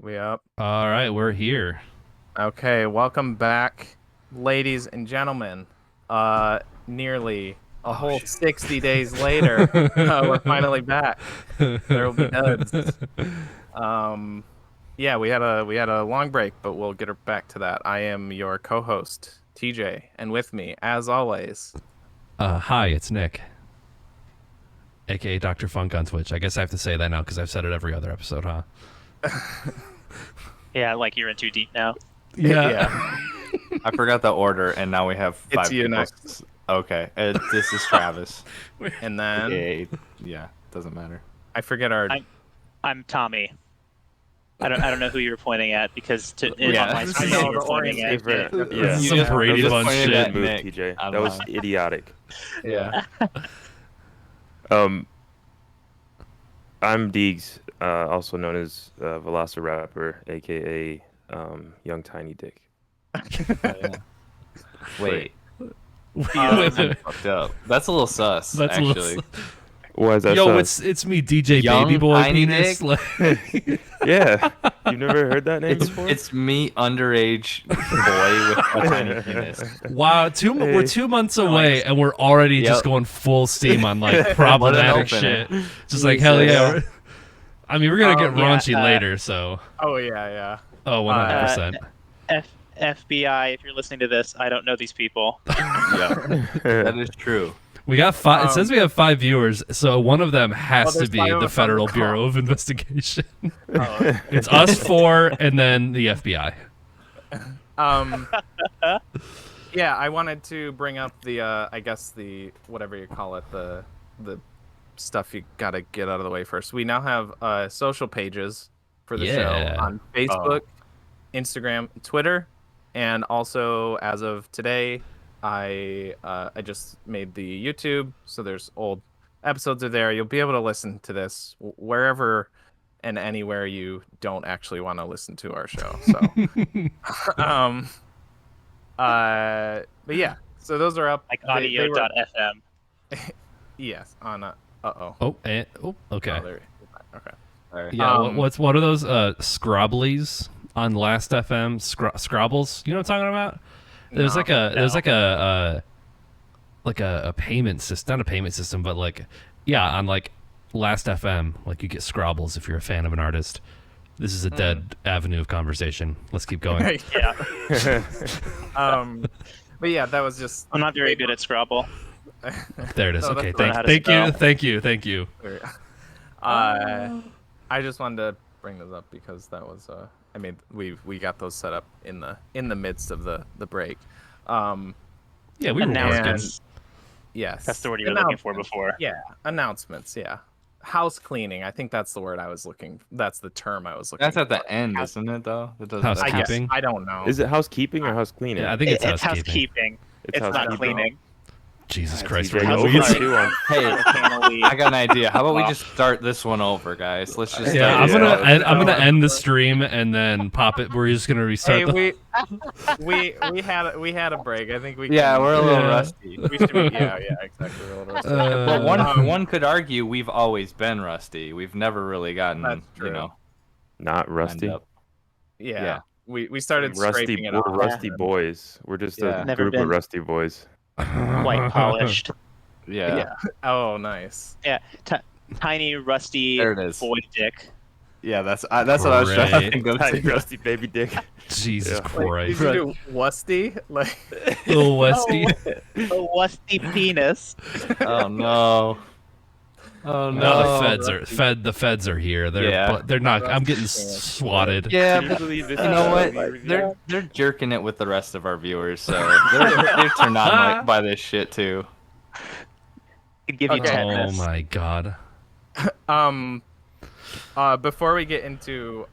We up? All right, we're here. Okay, welcome back, ladies and gentlemen. Nearly a whole 60 days later, we're finally back. There will be duds. Yeah, we had a long break, but we'll get back to that. I am your co-host, TJ, and with me, as always. Hi, it's Nick, aka Dr. Funk on Twitch. I guess I have to say that now because I've said it every other episode, huh? Yeah, like you're in too deep now. Yeah. I forgot the order, and now we have five It's you people. next. Okay, this is Travis. And then Yeah, doesn't matter. I forget our. I'm Tommy. I don't know who you're pointing at because on my I screen know, you're the pointing at. orange Yeah. You Some just- Brady you just Bunch pointed shit. at Move, Nick. TJ. I That was lied. idiotic. Yeah. I'm Deegs, also known as Velociraptor, aka Young Tiny Dick. Wait, Wait. I'm fucked up. That's a little sus. That's a little actually. Why is that Yo, sus? it's me, DJ Young Baby Boy Tiny Penis. Dick? Yeah, you've never heard that name before? It's me, underage boy with a tiny penis. Wow, we're 2 months away and we're already just Yep. going full steam on like problematic open shit. it. Just like hell yeah. Jesus. We're gonna get Yeah, raunchy later, so Oh yeah. oh 100%. FBI, if you're listening to this, I don't know these people. Yeah, that is true. We got five. It says we have 5 viewers, so one of them has to there's be 5 of the us on Federal the Bureau call. of Investigation. Oh. It's us 4, and then the FBI. Yeah, I wanted to bring up the I guess the whatever you call it, the stuff you gotta get out of the way first. We now have social pages for the Yeah. show on Facebook, Instagram, Twitter, and also as of today, I just made the YouTube, so there's old episodes are there. You'll be able to listen to this wherever and anywhere you don't actually want to listen to our show. So but yeah, so those are up. Like They were- audio.fm. Yes, on okay. Okay. Oh, there, okay. Sorry. Yeah. Um, what are those Scrobblies on Last FM? Scrobbles? You know what I'm talking about? There's like a payment system, not a payment system, but like on like Last FM, like you get Scrobbles if you're a fan of an artist. This is a dead avenue of conversation. Let's keep going. Yeah, But yeah, that was just. I'm not very good at Scrabble. There it is. No, Okay, that's not how to thank spell. you. I just wanted to bring this up because that was I mean we got those set up in the midst of the break. Yeah, we were Announcements. Yes. That's the word you were looking for before. Yeah, announcements. Yeah, house cleaning. I think that's the word I was looking. That's the term I was looking. That's at for. the end, isn't it? Though that doesn't. House I guess Housekeeping? I don't know. Is it housekeeping or house cleaning? Yeah, I think it's housekeeping. It's not housekeeping. cleaning. Jesus TJ, Christ, you we're over going. too on- Hey, Occasionally- I got an idea. How about we just start this one over, guys? Let's just. Yeah, start I'm this gonna over. end the stream and then pop it. We're just gonna restart. Hey, we had a break. I think we. Yeah, can- we're a little Yeah. rusty. We should be, yeah, exactly. We're a little rusty. But one could argue we've always been rusty. We've never really gotten, That's true. Not lined rusty. up. Yeah. We started scraping it We're off. rusty boys. We're just Yeah. a Never group been. of rusty boys. White polished. Yeah. Yeah. Oh, nice. Yeah, tiny rusty There it is. boy dick. Yeah, that's what I was trying to Great. think of. Tiny too. rusty baby dick. Jesus Yeah. Wait, Christ, did you do Wusty? Like, little Westy. A rusty penis. Oh no. Oh no. No, the feds are here. They're not. I'm getting swatted. Yeah, Can you but believe this you is know a what? movie review? They're jerking it with the rest of our viewers, so they're turned on by this shit too. Could give you Okay. Oh tetanus. my god. before we get into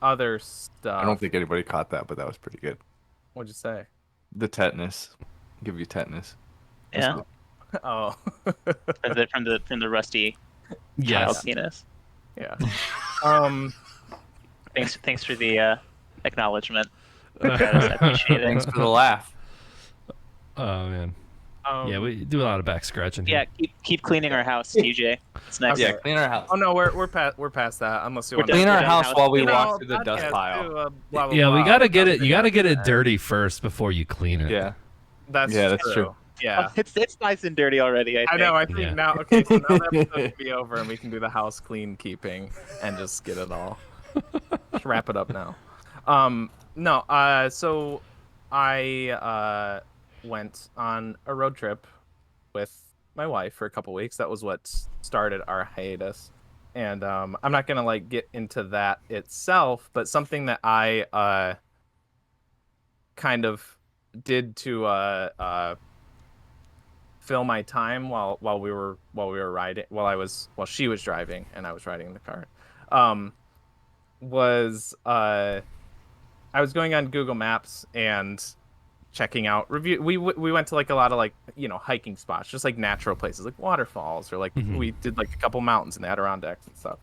other stuff. I don't think anybody caught that, but that was pretty good. What'd you say? The tetanus, give you tetanus. Yeah, Oh, from the rusty child Yes. penis. yeah. Thanks for the acknowledgement. I appreciate it. Thanks for the laugh. Oh man. Yeah, we do a lot of back scratching here. Yeah, keep cleaning our house, TJ. It's next. Yeah, clean our house. Oh no, we're past that. Unless you want Clean to our done house while we You know, walk through the dust podcast pile. too, blah, blah, Yeah, we blah. gotta get it. You gotta get it dirty first before you clean it. Yeah. That's true. Yeah. It's nice and dirty already. I think. I know. I think Yeah. now. Okay, so now that episode can be over, and we can do the house clean keeping and just get it all. Just wrap it up now. No. So I went on a road trip with my wife for a couple weeks. That was what started our hiatus, and I'm not gonna like get into that itself, but something that I kind of did to fill my time while we were riding, while she was driving and I was riding in the car, was I was going on Google Maps and checking out review. We went to like a lot of like, you know, hiking spots, just like natural places like waterfalls, or like we did like a couple mountains in the Adirondacks and stuff.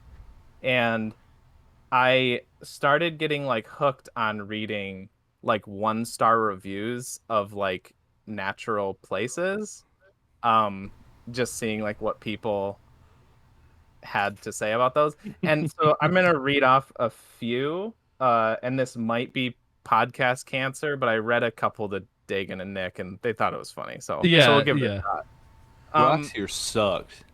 And I started getting like hooked on reading like 1-star reviews of like natural places. Just seeing like what people had to say about those. And so I'm going to read off a few, and this might be podcast cancer, but I read a couple to Daegan and Nick, and they thought it was funny. So Yeah, so we'll give it yeah. a shot. Rocks here sucked.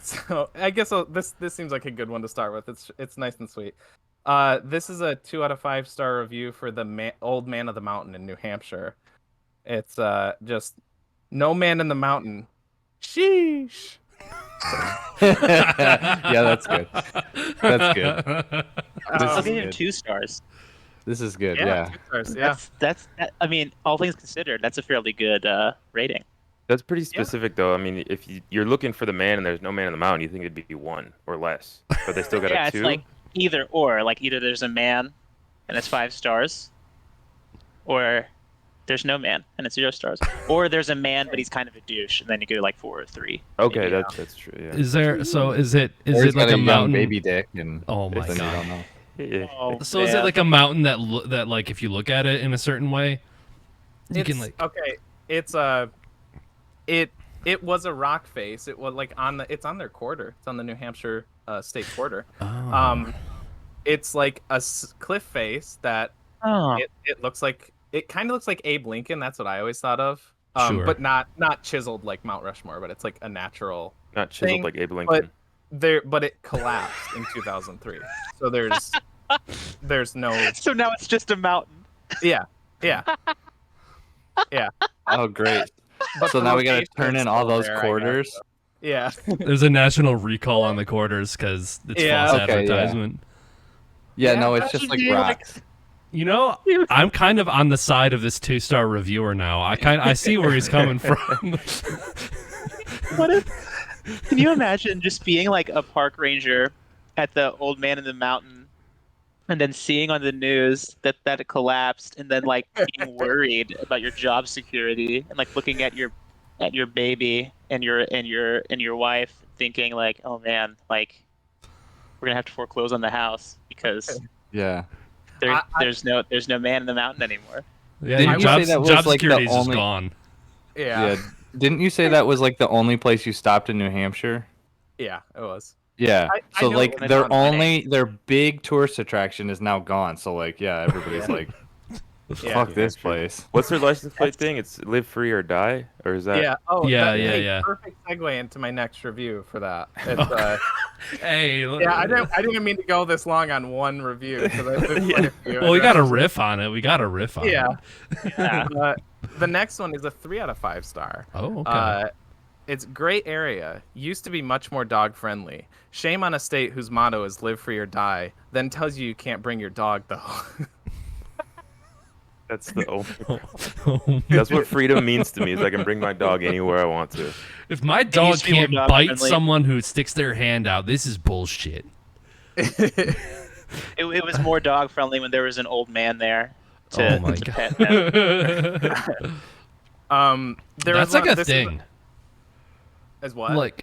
So I guess this seems like a good one to start with. It's nice and sweet. This is a 2 out of 5-star review for the Old Man of the Mountain in New Hampshire. It's just no man in the mountain. Sheesh. Yeah, that's good. That's good. I'll give him 2 stars. This is good. Yeah, Yeah. 2 stars, yeah. That's. I mean, all things considered, that's a fairly good rating. That's pretty specific, though. I mean, if you're looking for the man and there's no man in the mountain, you think it'd be 1 or less. But they still got Yeah, a it's 2. like either or. Like either there's a man, and it's 5 stars, or there's no man and it's 0 stars, or there's a man but he's kind of a douche, and then you go like 4 or 3. Okay, maybe. that's true. Yeah. Is there? So is it Or he's like got a young mountain? baby dick, and Oh my then you God. don't know. Yeah. Oh, So is it man. like a mountain that like if you look at it in a certain way, you can like. Okay. It's it was a rock face. It was like it's on their quarter. It's on the New Hampshire state quarter. Oh. It's like a cliff face that Oh. it looks like, it kind of looks like Abe Lincoln. That's what I always thought of. Sure. But not chiseled like Mount Rushmore, but it's like a natural Not chiseled thing, like Abe Lincoln. but it collapsed in 2003. So there's no, So now it's just a mountain. yeah. Oh, great. But So the now we gotta location's turn in all still those there, I guess. quarters. Yeah. There's a national recall on the quarters because it's Yeah. false Okay, yeah. advertisement. Yeah, Yeah, no, that it's just should like be like- rocks. You know, I'm kind of on the side of this 2-star reviewer now. I see where he's coming from. What if? Can you imagine just being like a park ranger at the Old Man in the Mountain, and then seeing on the news that it collapsed, and then like being worried about your job security, and like looking at your baby and your wife, thinking like, oh man, like we're gonna have to foreclose on the house because Yeah. there's no man in the mountain anymore. Yeah, Didn't your you job, say that was, job like, the security is just only- gone. Yeah. Yeah. Didn't you say that was like the only place you stopped in New Hampshire? Yeah, it was. Yeah. I So know like when their it's on their big tourist attraction is now gone. So like yeah, everybody's like, Yeah. fuck this place. What's their license plate thing? It's live free or die, or is that? Yeah. Oh, Yeah, that's yeah, a yeah. perfect segue into my next review for that. It's, Hey, look- yeah, I didn't mean to go this long on one review because I did quite a few. well, we got a riff on it. Yeah. Yeah. The next one is a 3 out of 5 star. Oh, okay. It's gray area. Used to be much more dog friendly. Shame on a state whose motto is live free or die, then tells you can't bring your dog though. That's the only. Oh, That's what freedom means to me. Is I can bring my dog anywhere I want to. if my dog used to be more can't dog bite friendly. someone who sticks their hand out, this is bullshit. It was more dog friendly when there was an old man there to, Oh my to God. pet them. There That's was like one- a this thing. Is what? Especially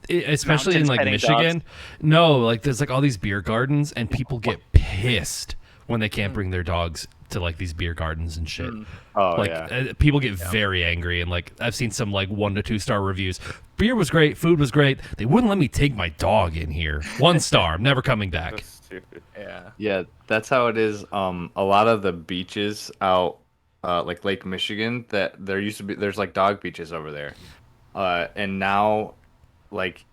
in Mountains like petting Michigan. No, like there's like all these beer gardens and people get pissed when they can't bring their dogs to like these beer gardens and shit. Oh Like yeah. people get very angry, and like I've seen some like 1 to 2 star reviews. Beer was great, food was great. They wouldn't let me take my dog in here. 1 star, I'm never coming back. That's stupid. Yeah. Yeah, that's how it is. A lot of the beaches out, like Lake Michigan, that there's like dog beaches over there, and now, like,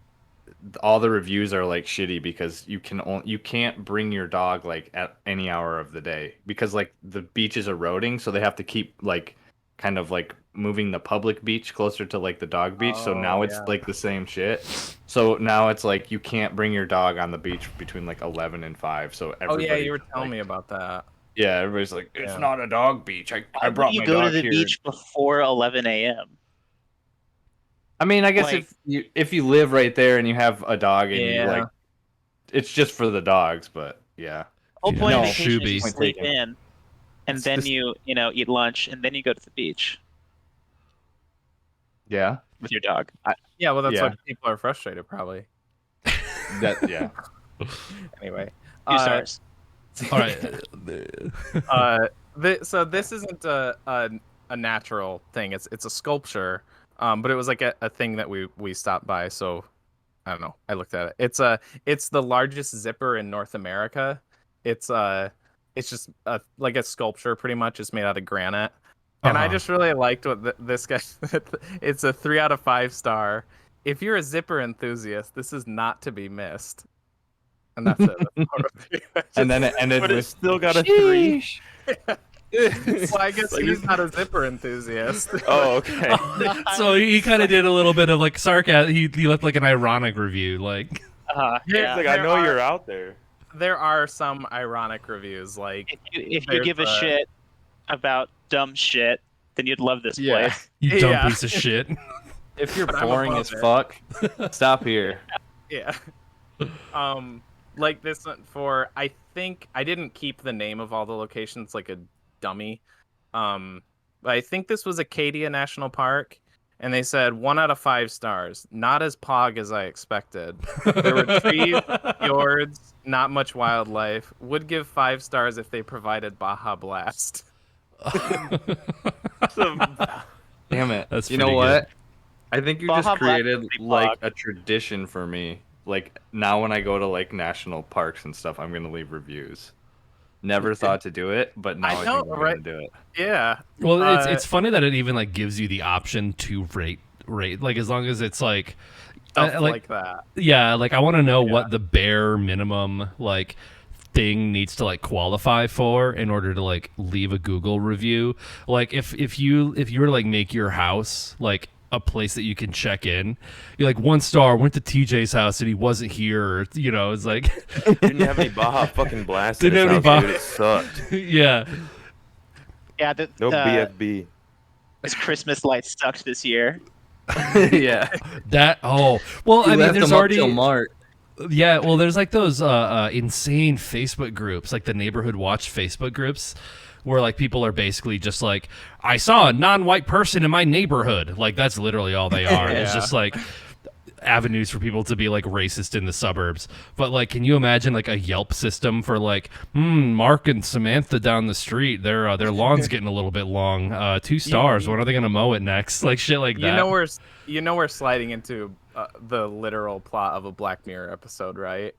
all the reviews are like shitty because you can't bring your dog like at any hour of the day because like the beach is eroding, so they have to keep like kind of like moving the public beach closer to like the dog beach. So now it's like the same shit. So now it's like you can't bring your dog on the beach between like 11 and 5. So Oh everybody, yeah, you were telling like, me about that. yeah, everybody's like, it's Yeah. not a dog beach. I Why brought would you my go dog to the here. beach before 11 a.m.? I mean, I guess Like- if you live right there and you have a dog and you Yeah. like, it's just for the dogs. But yeah, The whole Yeah. point of No, vacation is Shuby. you Point sleep taken. in, and It's then just- you eat lunch, and then you go to the beach yeah, with your dog. Yeah, well, that's Yeah. why people are frustrated, probably. yeah. Anyway, 2 stars. All right. So this isn't a natural thing. It's a sculpture, but it was like a thing that we stopped by. So I don't know. I looked at it. It's the largest zipper in North America. It's just like a sculpture, pretty much. It's made out of granite. And I Uh-huh. just really liked what this guy. It's a 3 out of 5 star. If you're a zipper enthusiast, this is not to be missed. And that's it. And then it ended But with it's still got a 3. well, I guess Like, he's not a zipper enthusiast. Oh, okay. So he kind of did a little bit of like sarcasm. He left like an ironic review, like Yeah. It's like, I there know are- you're out there. There are some ironic reviews, like If you There's give a a- shit about dumb shit, then you'd love this yeah. place. you dumb Yeah. piece of shit. If you're But I'm boring above as it. fuck, stop here. yeah. Like this one for I think I didn't keep the name of all the locations like a dummy. But I think this was Acadia National Park, and they said 1 out of 5 stars. Not as pog as I expected. There were trees, fjords, not much wildlife. Would give 5 stars if they provided Baja Blast. Damn it. That's you know pretty what? I think you Baja just Blast created would be like pog. a tradition for me. Like now when I go to like national parks and stuff, I'm gonna leave reviews. Never thought to do it, but now I I, know, think I'm right? gonna do it. Yeah. Well, Uh, it's funny that it even like gives you the option to rate like as long as it's like Stuff like like that. yeah, like I want to know Yeah. what the bare minimum like thing needs to like qualify for in order to like leave a Google review. Like if you were to like make your house like a place that you can check in, you're like 1 star, went to TJ's house and he wasn't here, or, you know, it's like Didn't have any Baja fucking Blast. Didn't in have his any house, Baja- dude. It sucked. yeah. Yeah, No BFB. his Christmas lights sucked this year. yeah. That well, I mean there's already March. yeah, well there's like those insane Facebook groups, like the Neighborhood Watch Facebook groups, where like people are basically just like, I saw a non-white person in my neighborhood. Like that's literally all they are. It's Yeah. just like avenues for people to be like racist in the suburbs. But like, can you imagine like a Yelp system for like, Mark and Samantha down the street, their lawn's getting a little bit long. 2 stars. When are they gonna mow it next? Like shit like that. You know we're sliding into the literal plot of a Black Mirror episode, right?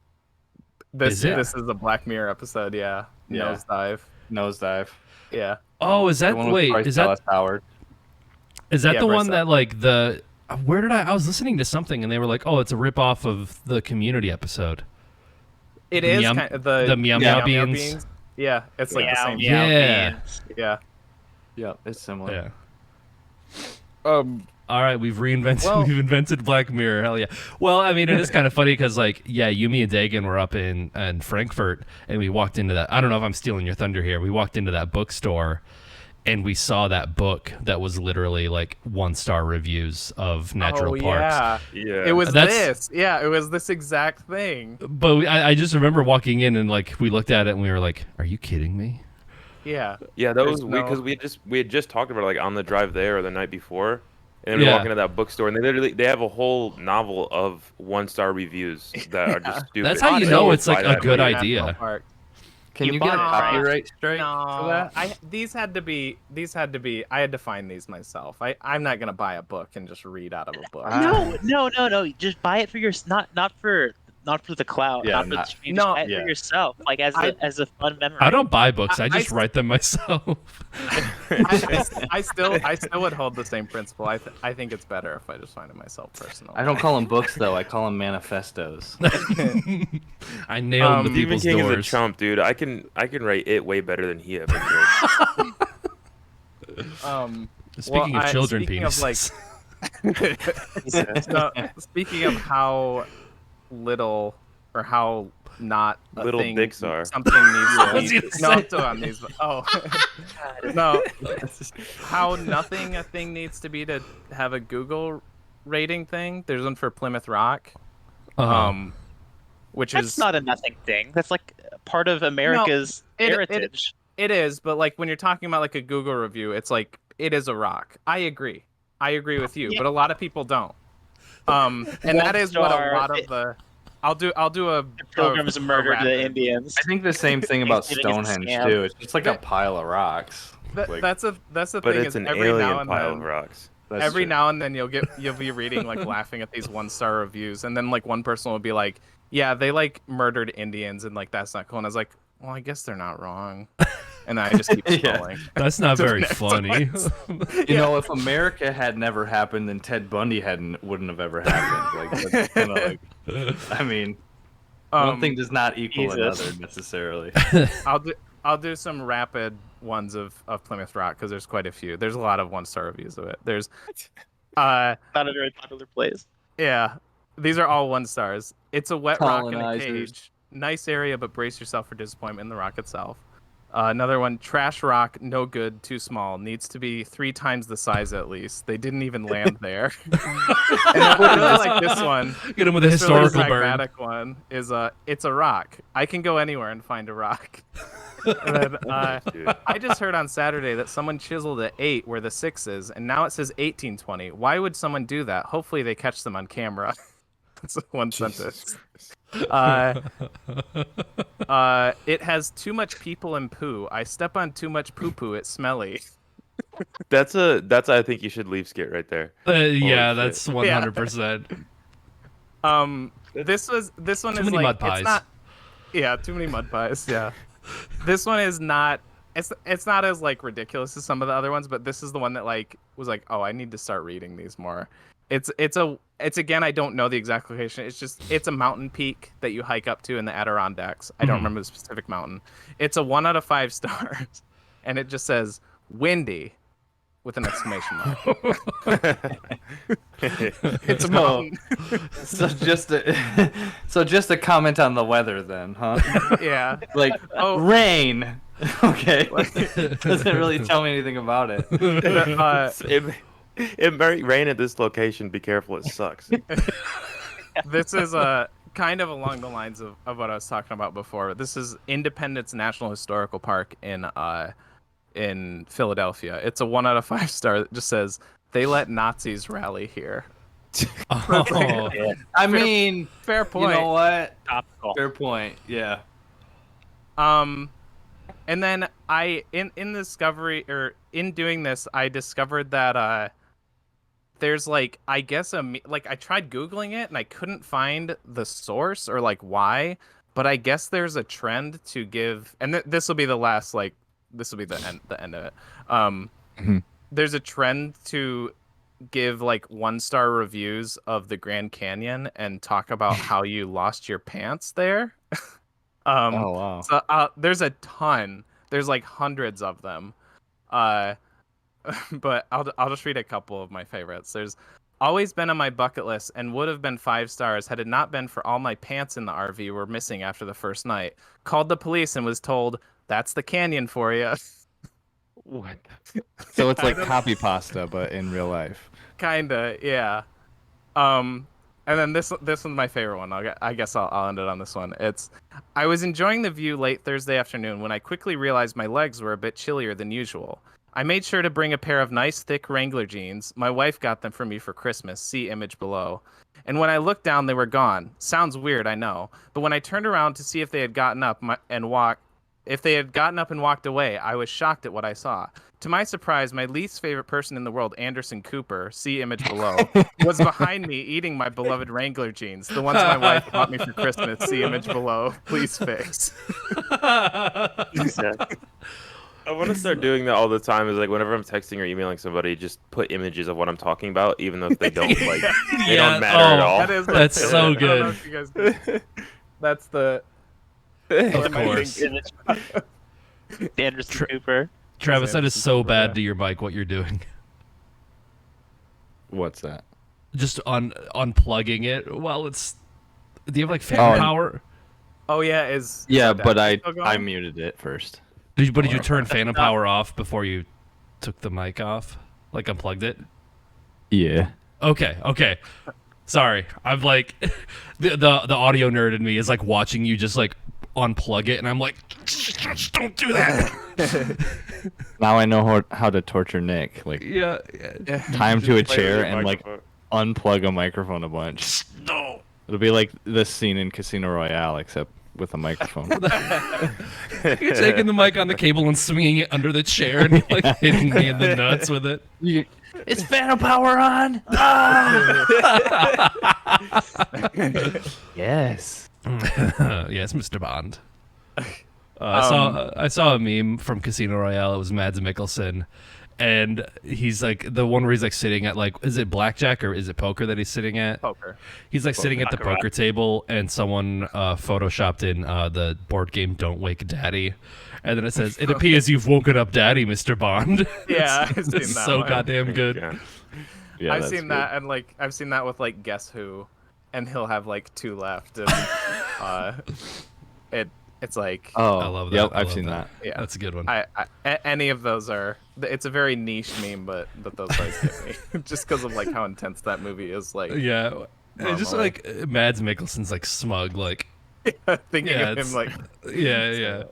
Is it? This is a Black Mirror episode, yeah. Yeah. Nosedive. Nosedive. Yeah. Oh, is that The one with wait? Bryce Is that Dallas Howard. Is that Yeah, the Bryce one Dallas. that like the where did I was listening to something and they were like, oh, it's a ripoff of the Community episode. It The is Meow- kind of the the Meow Meow Meow Beans. Yeah, it's like the Meow, same. meow, Yeah. beans. Yeah. Yeah, it's similar. Yeah. Um. All right, we've reinvented. Well- We've invented Black Mirror. Hell yeah. Well, I mean, it is kind of funny because, like, yeah, Yumi and Daegan were up in Frankfurt, and we walked into that. I don't know if I'm stealing your thunder here. We walked into that bookstore, and we saw that book that was literally like 1-star reviews of natural oh, parks. Yeah. Yeah. It was That's- this. Yeah, it was this exact thing. But I just remember walking in and like we looked at it and we were like, "Are you kidding me?" Yeah. Yeah, that There's was no- because we had just talked about it, like on the drive there or the night before, and then we Yeah. walk into that bookstore and they have a whole novel of 1-star reviews that are just stupid. That's how you So know it's buy like a that good movie. idea. National Park. Can You you get a bought it, right? copyright strike for No, that? these had to be I had to find these myself. I'm not gonna buy a book and just read out of a book. No, no. Just buy it for your not for the cloud, Yeah, not for the not- stream. No, Just buy it yeah. for yourself, like as a fun memory. I don't buy books. I just I- write them myself. I still would hold the same principle. I think it's better if I just find it myself personally. I don't call them books though. I call them manifestos. I nail them to Stephen people's King is a doors. chump, dude. I can write it way better than he ever could. Speaking of children speaking of, like, penises. no, speaking of how little or how not a Little thing, dicks are. something needs to was be. gonna No, say. I'm still on these. Oh, no, how nothing a thing needs to be to have a Google rating thing. There's one for Plymouth Rock, which That's is not a nothing thing. That's like part of America's heritage. It is, but like when you're talking about like a Google review, it's like it is a rock. I agree with you, Yeah. but a lot of people don't. And that is what a One-star, lot of the. I'll do a. The Pilgrims a murdered the rapid- Indians. I think the same thing about Thanksgiving is a Stonehenge scam. too. It's just like a pile of rocks. Like, That's the But thing it's is an every now alien and pile then, of rocks. that's every true. now and then you'll be reading like laughing at these 1-star reviews, and then like one person will be like, yeah, they like murdered Indians, and like that's not cool. And I was like, well, I guess they're not wrong. And then I just keep Yeah. scrolling. That's not very Next funny. You know, if America had never happened, then Ted Bundy wouldn't have ever happened. Like, that's kind of like, I mean, one thing does not equal Jesus. another necessarily. I'll do some rapid ones of Plymouth Rock because there's quite a few. There's a lot of 1-star reviews of it. There's, Not a very popular place. yeah, these are all 1 stars. It's a wet rock in a Colonizers. cage. Nice area, but brace yourself for disappointment in the rock itself. Another one, trash rock, no good, too small. Needs to be 3 times the size at least. They didn't even land there. And I really like this one. Get him with a This really historical burn. pragmatic one is it's a rock. I can go anywhere and find a rock. And then, Dude. I just heard on Saturday that someone chiseled a 8 where the 6 is, and now it says 1820. Why would someone do that? Hopefully they catch them on camera. That's one sentence. It has too much people and poo. I step on too much poo poo. It's smelly. That's I think you should leave skit right there. Yeah, shit. that's 100%. This one Too is many like mud pies. it's not. Yeah, too many mud pies. Yeah, this one is not. It's not as like ridiculous as some of the other ones, but this is the one that like was like, oh, I need to start reading these more. It's again, I don't know the exact location. It's a mountain peak that you hike up to in the Adirondacks. I don't remember the specific mountain. It's a 1 out of 5 stars, and it just says windy with an exclamation mark. It's a mountain. So just a comment on the weather then, huh? Yeah. Like Oh. rain. Okay. Doesn't really tell me anything about it. It might rain at this location. Be careful, it sucks. This is kind of along the lines of what I was talking about before. This is Independence National Historical Park in Philadelphia. It's a 1 out of 5 star that just says they let Nazis rally here. Oh, I mean, Fair you point. know what? Topical. Fair point. Yeah. And then in discovery or in doing this, I discovered that there's like I guess I tried Googling it and I couldn't find the source or like why, but I guess there's a trend to give, and this will be the last this will be the end of it. There's a trend to give like 1-star reviews of the Grand Canyon and talk about how you lost your pants there. Oh wow. So there's a ton. There's like hundreds of them. But I'll just read a couple of my favorites. There's always been on my bucket list and would have been 5 stars had it not been for all my pants in the RV were missing after the first night. Called the police and was told, that's the canyon for you. What? So it's like copy pasta, but in real life. Kinda, yeah. And then this one's my favorite one. I guess I'll end it on this one. I was enjoying the view late Thursday afternoon when I quickly realized my legs were a bit chillier than usual. I made sure to bring a pair of nice thick Wrangler jeans. My wife got them for me for Christmas. See image below. And when I looked down, they were gone. Sounds weird, I know. But when I turned around to see if they had gotten up and walked, if they had gotten up and walked away, I was shocked at what I saw. To my surprise, my least favorite person in the world, Anderson Cooper, see image below, was behind me eating my beloved Wrangler jeans, the ones my wife bought me for Christmas. See image below. Please fix. I want to start doing that all the time. Is like whenever I'm texting or emailing somebody, just put images of what I'm talking about, even though if they don't like, they don't matter at all. That's so good. I don't know if you guys do. That's the. Of course. Anderson Cooper. Travis, that is so bad to your mic what you're doing. What's that? Just unplugging it while it's. Do you have like fan Oh, power? Oh yeah, Yeah, but I still going? I muted it first. Did you turn phantom power off before you took the mic off? Like unplugged it? Yeah. Okay. Sorry. I'm like the audio nerd in me is like watching you just like unplug it, and I'm like, just don't do that. Now I know how to torture Nick. Like yeah. tie him to a Play chair with and your like microphone. unplug a microphone a bunch. No. It'll be like this scene in Casino Royale, except with a microphone. You're taking the mic on the cable and swinging it under the chair and like hitting me in the nuts with it. It's phantom power on. Yes. Yes, Mr. Bond. I saw a meme from Casino Royale. It was Mads Mikkelsen, and he's like the one where he's like sitting at like, is it blackjack or is it poker that he's sitting at? Poker. He's like sitting at the poker table, and someone photoshopped in the board game "Don't Wake Daddy," and then it says, "It appears you've woken up Daddy, Mr. Bond." Yeah, I've seen it's that so one. goddamn good. Yeah, I've that's seen good. that, and like I've seen that with like Guess Who, and he'll have like 2 left, and it's like Oh, I love that. Yep, I I've love seen that. that. yeah. That's a good one. Any of those are. It's a very niche meme, but those always get me just because of like how intense that movie is. Like Yeah, and just normally. like Mads Mikkelsen's like smug, like thinking Yeah, of it's- him like yeah.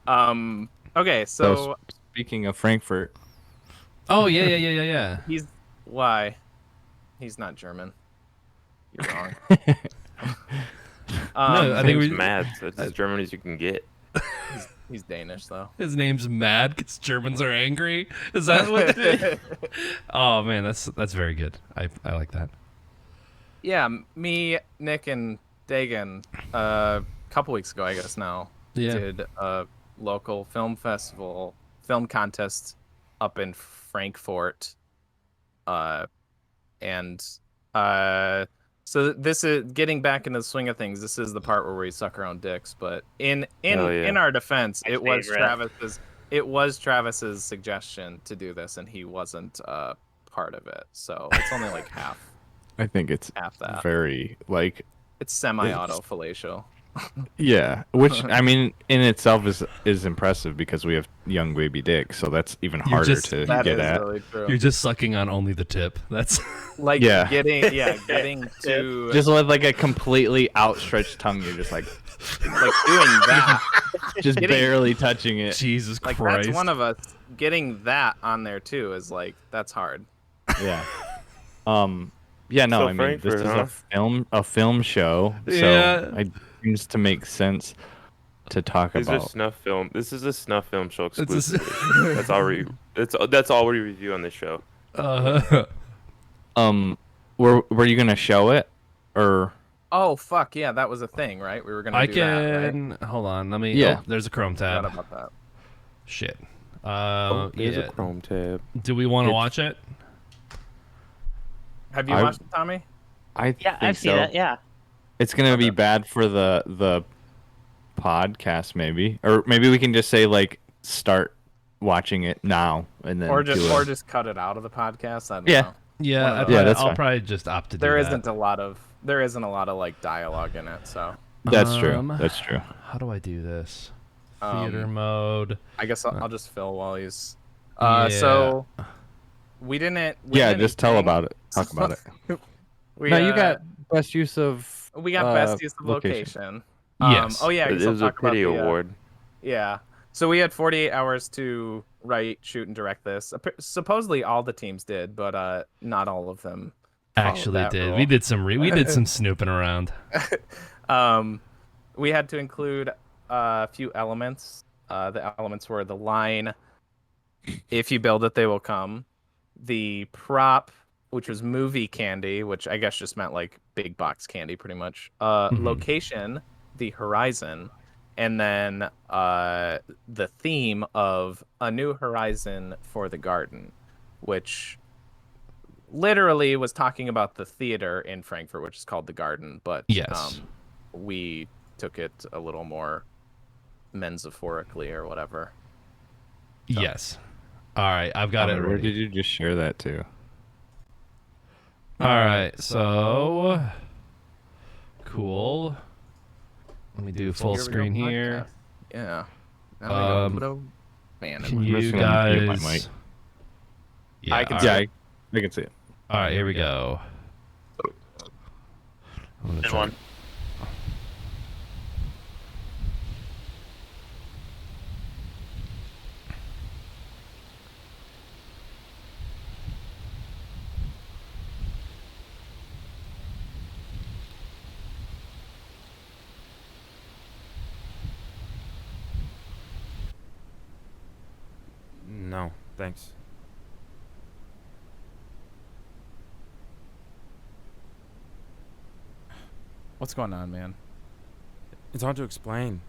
yeah. Okay, So so speaking of Frankfurt, Oh yeah. he's why he's not German. You're wrong. No, I think Name's we- mad. So it's as German as you can get. He's Danish though. His name's Mad because Germans are angry. Is that what? It is? Oh man, that's very good. I like that. Yeah, me, Nick, and Daegan, a couple weeks ago, I guess now, Yeah. did a local film festival, film contest up in Frankfurt. So this is getting back into the swing of things. This is the part where we suck our own dicks. But in Hell yeah. our defense, My it was favorite. Travis's suggestion to do this, and he wasn't part of it. So it's only like half I think it's that. very like It's semi-auto fellatio. yeah, which I mean in itself is impressive because we have young baby dicks, so that's even harder just- to That get is at. really true. You're just sucking on only the tip. That's Like Yeah. getting to Just with like a completely outstretched tongue, you're just like like doing that. just Getting- barely touching it. Jesus Like Christ. that's one of us. Getting that on there too is like that's hard. Yeah. Yeah, no, So I mean this Frankfurt, is huh? a film show, so Yeah. it seems to make sense to talk These are about. snuff film. This is a snuff film show It's a- exclusively. That's all we review on this show. Were you gonna show it, or Oh fuck yeah, that was a thing, right? We were gonna I do that, right? can hold on. Let me. Yeah. Oh, there's a Chrome Forgot tab. about that. Shit. There's Yeah. a Chrome tab. Do we want to It's- watch it? Have you I- watched it, Tommy? I Yeah, think I've seen so. it. Yeah. It's gonna be bad for the podcast, maybe, or maybe we can just say like start watching it now and then Or do just cut it out of the podcast. I don't Yeah. know. Yeah. One of those. Yeah, that's I'll fine. probably just opt to do There that. isn't a lot of like dialogue in it, so That's true. Um, That's true. How do I do this? Um, Theater mode. I guess I'll just fill while he's. Yeah. So we didn't. win Yeah, just tell anything. about it. Talk about it. We, No, you got best use of. We got best use of location. Yes. Oh yeah. I It guess I'll was a talk about pity the, award. Yeah. So we had 48 hours to write, shoot, and direct this. Supposedly all the teams did, but not all of them followed Actually that did. rule. We did some we did some snooping around. We had to include a few elements. The elements were the line, if you build it, they will come. The prop, which was movie candy, which I guess just meant like big box candy, pretty much. Location, the horizon, and then the theme of a new horizon for the garden, which literally was talking about the theater in Frankfurt, which is called the Garden, but Yes. We took it a little more mensaphorically or whatever. So. Yes. All right, I've got it Where ready. did you just share that to? All right, so cool. Let me do full Here we go, screen here. podcast. Yeah. Now we go put a fan Can in. you just gonna mute my guys? mic. Yeah, I can all see right. I can see it. All right, here we go. I'm gonna Good try- one. No, thanks. What's going on, man? It's hard to explain.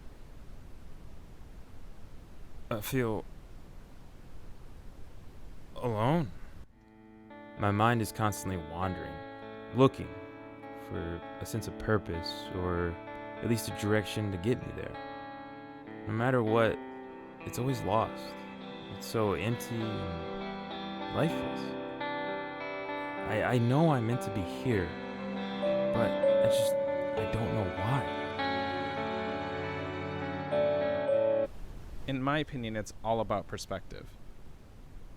I feel alone. My mind is constantly wandering, looking for a sense of purpose or at least a direction to get me there. No matter what, it's always lost. It's so empty and lifeless. I know I'm meant to be here, but I don't know why. In my opinion, it's all about perspective.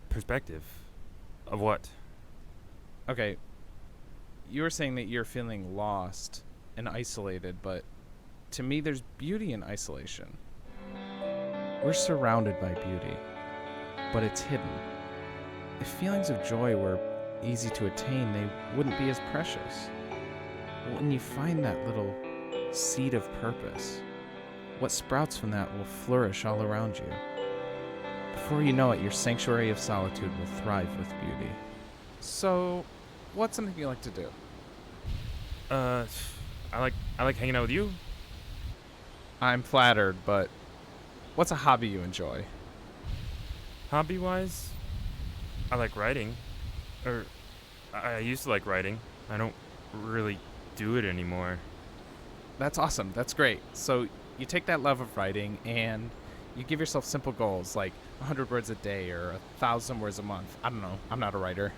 Perspective of what? Okay, you were saying that you're feeling lost and isolated, but to me, there's beauty in isolation. We're surrounded by beauty, but it's hidden. If feelings of joy were easy to attain, they wouldn't be as precious. When you find that little seed of purpose, what sprouts from that will flourish all around you. Before you know it, your sanctuary of solitude will thrive with beauty. So, what's something you like to do? I like hanging out with you. I'm flattered, but what's a hobby you enjoy? Hobby-wise, I like writing. Or, I used to like writing. I don't really do it anymore. That's awesome. That's great. So you take that love of writing and you give yourself simple goals like 100 words a day or 1,000 words a month. I don't know. I'm not a writer.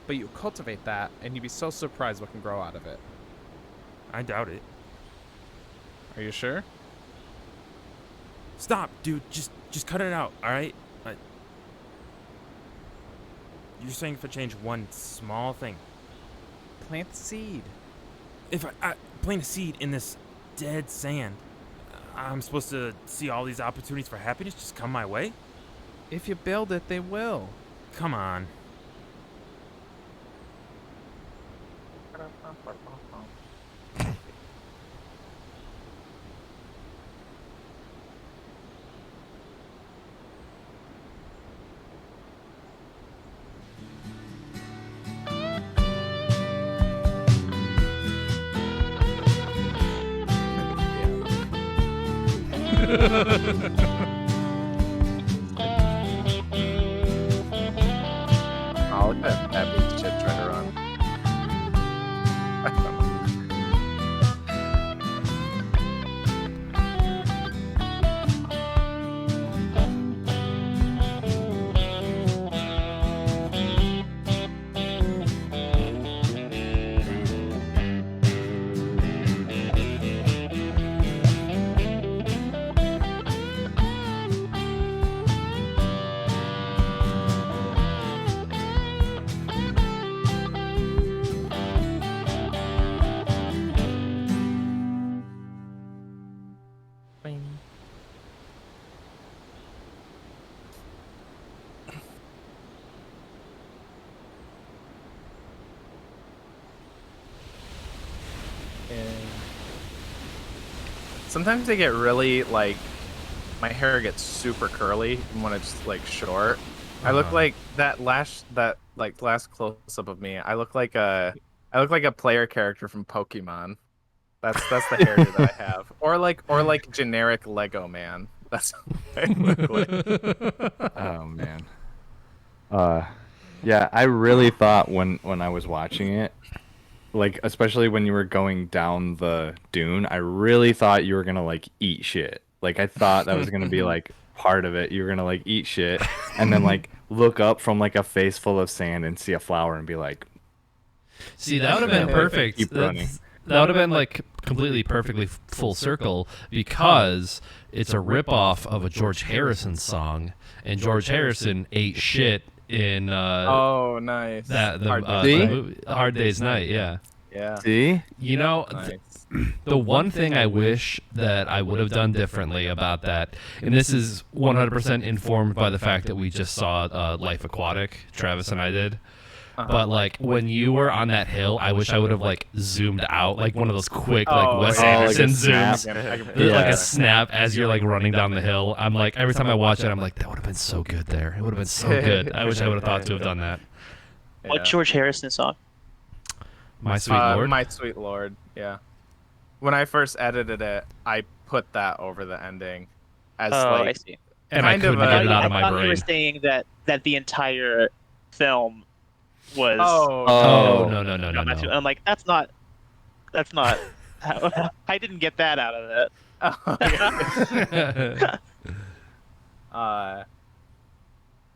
But you cultivate that and you'd be so surprised what can grow out of it. I doubt it. Are you sure? Stop, dude. Just cut it out, alright? You're saying if I change one small thing. Plant the seed. If I plant a seed in this dead sand, I'm supposed to see all these opportunities for happiness just come my way? If you build it, they will. Come on. Oh, look at that big shit trying to run. sometimes they get really like my hair gets super curly when it's like short. I look like that last close up of me. I look like a player character from Pokemon. That's the hairdo that I have. Or like generic Lego man. That's what I look like. Oh man. Yeah, I really thought when I was watching it, like especially when you were going down the dune, I really thought you were gonna like eat shit. Like I thought that was gonna be like part of it. You were gonna like eat shit and then like look up from like a face full of sand and see a flower and be like, See, that would have been perfect. Keep running. That would have been like completely perfectly full circle because it's a ripoff of a George Harrison song, and George Harrison ate shit in Oh, nice. the movie Hard Day's Night. Yeah. Yeah. see? You know, Nice. the one thing I wish that I would have done differently about that, and this is 100% informed by the fact that we just saw Life Aquatic, Travis and I did. But like when you were on that hill, I wish I would have like zoomed out, like one of those quick like Wes yeah. Anderson like a snap. zooms, like a snap as you're like running down the hill. I'm like every time I watch it, I'm like that would have been so good there. It would have been so good. I wish I would have thought to have done that. What George Harrison song? My Sweet Lord. My Sweet Lord. Yeah. When I first edited it, I put that over the ending as I like see. And I kind of couldn't get it out I of my thought you were brain. saying that the entire film was. Oh no. I'm like, that's not. I didn't get that out of it.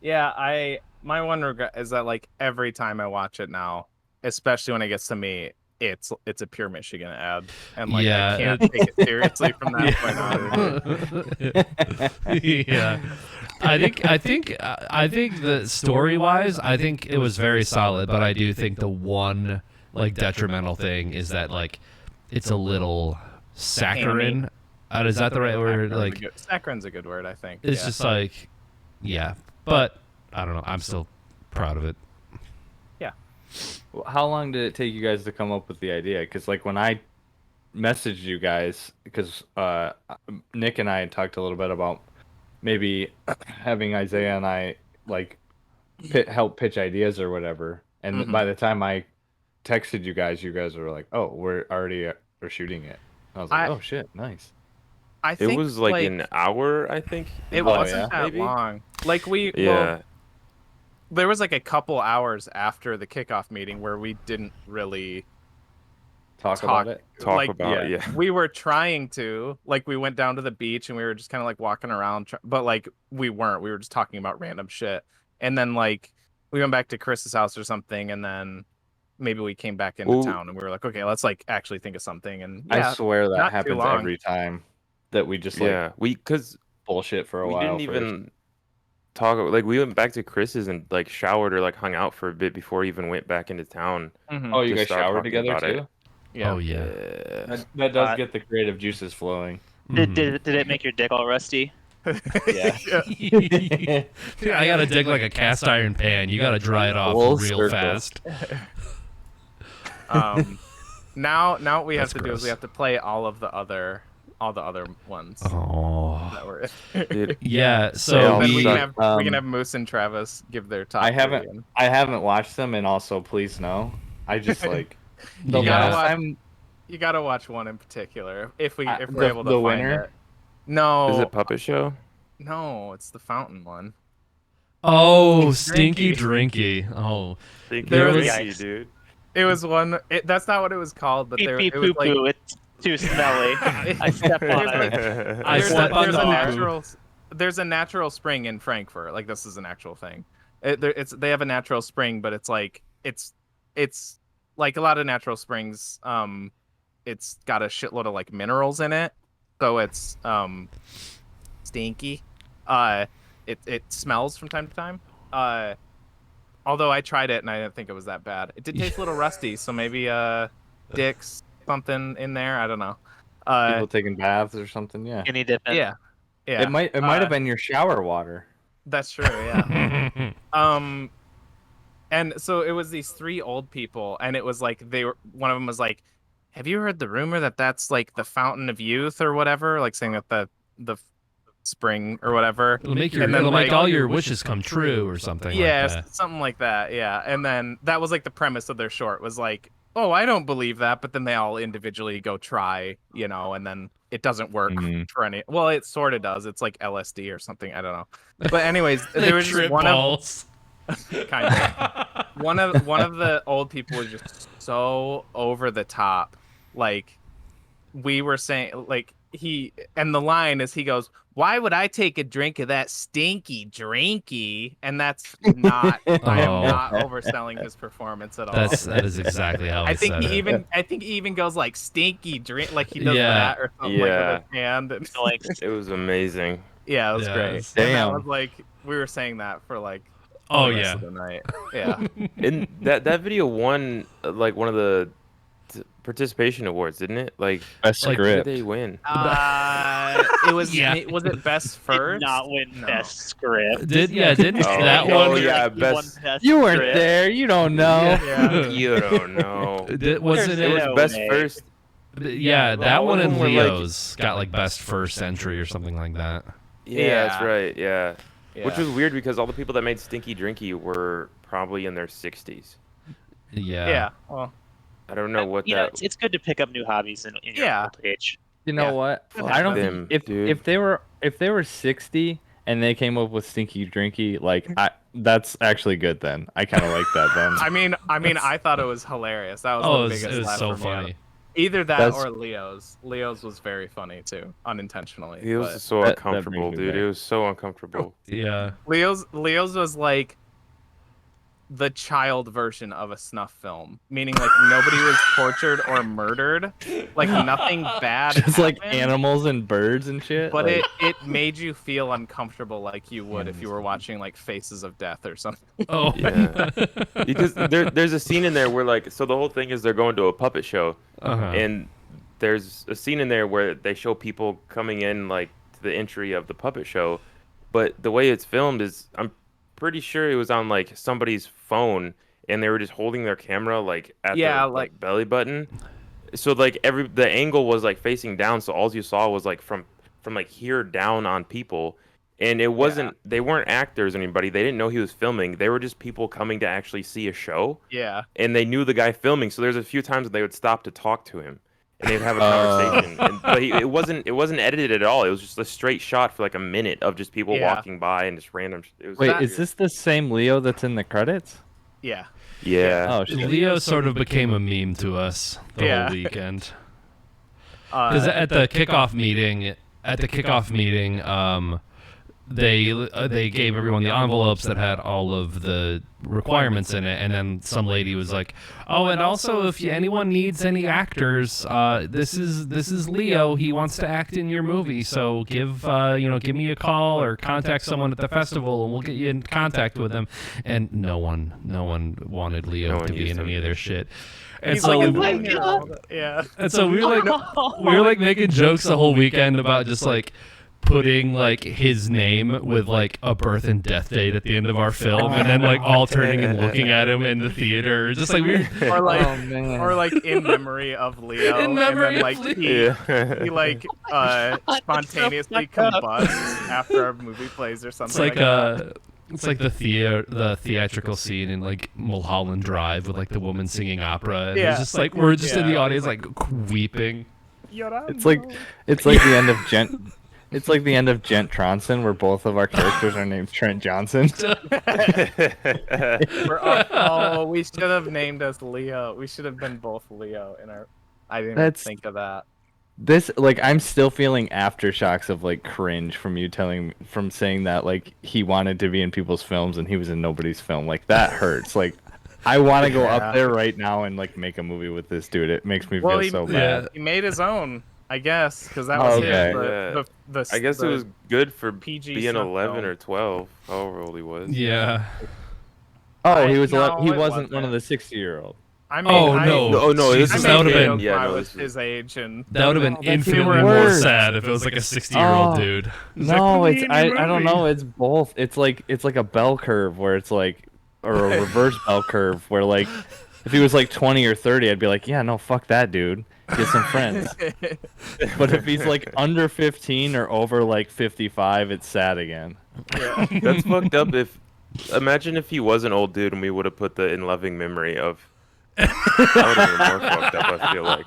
Yeah, my one regret is that like every time I watch it now, especially when it gets to me, it's a pure Michigan ad, and like Yeah, I can't take it seriously from that point on. Yeah, I think the story wise, I think it was very solid, but I do think the one like detrimental thing is that like it's a little saccharine. Is that the right word? Like Saccharin's a good word, I think. it's Yeah. just like, yeah, but I don't know. I'm still proud of it. How long did it take you guys to come up with the idea? Because like when I messaged you guys, because Nick and I had talked a little bit about maybe having Isaiah and I like help pitch ideas or whatever. And by the time I texted you guys were like, "Oh, we're shooting it." I was like, "Oh shit, nice." I think It was like an hour, I think. It Oh, wasn't yeah? that Maybe? long. Like Yeah. there was like a couple hours after the kickoff meeting where we didn't really Talk about it. Talk like, about it, yeah. we were trying to, like, we went down to the beach and we were just kind of like walking around, but like we were just talking about random shit. And then like we went back to Chris's house or something, and then maybe we came back into Well- town and we were like, okay, let's like actually think of something. And I yeah, swear not that too happens long. every time that we just like Yeah, because bullshit for a we while. didn't first. even talk. Like we went back to Chris's and like showered or like hung out for a bit before we even went back into town. Mhm. Oh, you to guys start showered talking together about too? it. Yeah. Oh yeah. That does Uh, get the creative juices flowing. Did it make your dick all rusty? Yeah. I gotta dig like a cast iron pan. You gotta dry it off Full real circle. fast. Now what we have That's to do gross. is we have to play all the other ones Oh. that were Yeah. Yeah, So then we we- can have um, we can have Moose and Travis give their top. I haven't- three, and- I haven't watched them, and also please no. I just like the You gotta last watch- time. You gotta watch one in particular if we're The- able to the find winner? it. No, Is it Puppet Show? no, it's the fountain one. Oh, stinky drinky. Oh, There was- Yikes. dude. It was one. That's not what it was called, but Beep there beep it was poo like poo. It's too smelly. I stepped on it. I step on there's the a poo-poo. there's a natural spring in Frankfurt. Like this is an actual thing. They have a natural spring, but it's like it's like a lot of natural springs. It's got a shitload of like minerals in it, so it's stinky. It smells from time to time. Although I tried it and I didn't think it was that bad. It did taste a little rusty, so maybe Dick's something in there. I don't know. People taking baths or something. Yeah. Skinny dipping. Yeah. It might have been your shower water. That's true. Yeah. And so it was these three old people, and it was like one of them was like, have you heard the rumor that that's like the fountain of youth or whatever? Like saying that the spring or whatever. It'll make And then, it'll make like, all your wishes come true or something Yeah, like that. something like that. Yeah. And then that was like the premise of their short was like, oh, I don't believe that, but then they all individually go try, and then it doesn't work for any. Well, it sort of does. It's like LSD or something. I don't know. But anyways, there was just Trip one balls. of kind of one of the old people was just so over the top. Like we were saying, like and the line is he goes, "Why would I take a drink of that stinky drinky?" And that's not. I am not overselling his performance at all. That is exactly how I think said he it. I think he even goes like stinky drink, like he does Yeah. that or something like with his hand. And, Like, It was amazing. yeah, it was great. Yes. And that Damn. was like we were saying that for like Oh the rest yeah. of the night. Yeah. And that video won like one of the participation awards, didn't it? Like Best Like, what did script. they win? It was Yeah. Was it best did first? not win No. best script. Didn't Oh, that oh, one? yeah, He won best. best You weren't script. there. You don't know. Yeah. You don't know. Wasn't It was No best way. first. Yeah, that one and One were, like- Leo's got like best first entry or something like that. Yeah, that's Yeah. right. Yeah. Which Yeah. was weird because all the people that made Stinky Drinky were probably in their 60s. Yeah. Yeah. Well, I don't know what You know, that. it's good to pick up new hobbies in your Yeah. old age. You know Yeah. what? Fuck I don't them, think dude. if they were 60 and they came up with stinky drinky, like that's actually good then. I kind of like that then. I mean, I thought it was hilarious. That was Oh, the it biggest was laugh so for me. funny. Either that That's- or Leo's. Leo's was very funny too, unintentionally. It was but so that uncomfortable, brings me dude. back. It was so uncomfortable. Yeah. Leo's was like the child version of a snuff film, meaning like nobody was tortured or murdered, like nothing bad. Just like happened, animals and birds and shit. But like, it made you feel uncomfortable, like you would if you were watching like Faces of Death or something. Oh. Yeah. Because there's a scene in there where like so the whole thing is they're going to a puppet show Uh-huh. and there's a scene in there where they show people coming in like to the entry of the puppet show, but the way it's filmed is I'm pretty sure it was on like somebody's phone and they were just holding their camera like at Yeah, the like- belly button. So like the angle was like facing down, so all you saw was like from like here down on people. And it wasn't they weren't actors or anybody. They didn't know he was filming. They were just people coming to actually see a show. Yeah. And they knew the guy filming, so there's a few times that they would stop to talk to him. And they'd have a conversation. But it wasn't edited at all. It was just a straight shot for like a minute of just people Yeah. walking by and just random. It was wait, that- is this the same Leo that's in the credits? Yeah. Yeah. Oh shit. Leo sort of became a meme to us the Yeah. whole weekend. Because at the kickoff meeting, they gave everyone the envelopes that had all of the requirements in it, and then some lady was like, "Oh, and also if anyone needs any actors, this is Leo. He wants to act in your movie, so give me a call or contact someone at the festival, and we'll get you in contact with him." And no one wanted Leo No one to be used in him. any of their shit. And He's so like a we- 9-year-old. Yeah. and so we were like making jokes the whole weekend about just like putting like his name with like a birth and death date at the end of our film, and then like all turning and looking at him in the theater, just like we Or like Oh, man. or like in memory of Leo. In memory and then like of he Yeah. he like spontaneously combusts after our movie plays or it's something like that. it's like the theatrical scene in like Mulholland Drive with like the woman singing opera, and Yeah. it's just like we're just in the Yeah. audience like weeping. It's like the end of Gent. It's like the end of Gent Tronson, where both of our characters are named Trent Johnson. We should have named us Leo. We should have been both Leo in our. I didn't even That's- think of that. This, like, I'm still feeling aftershocks of like cringe from you from saying that like he wanted to be in people's films and he was in nobody's film. Like that hurts. Like, I want to go Yeah. up there right now and like make a movie with this dude. It makes me Well, feel so yeah. bad. He made his own, I guess, because that Oh, was okay. his. I guess it was good for PG being snuff 11 film. or 12, however old he was. Yeah. Oh, he was. No, He it wasn't one wasn't. of the 60-year-old. I mean, Oh, I, no. No, no, this I is that would have made been jokes yeah, when I no, was this is- his age, and that would have been Oh, that's even infinitely more worse. sad if it was like a 60-year-old Oh. dude. No, like, it's "Put me in your I don't movie." know. It's both. It's like a bell curve where it's like, or a reverse bell curve where like, if he was like 20 or 30, I'd be like, yeah, no, fuck that dude. get some friends. But if he's like under 15 or over like 55, it's sad again. Yeah. That's fucked up. Imagine if he was an old dude and we would have put the in loving memory of. That would have been more fucked up. I feel like.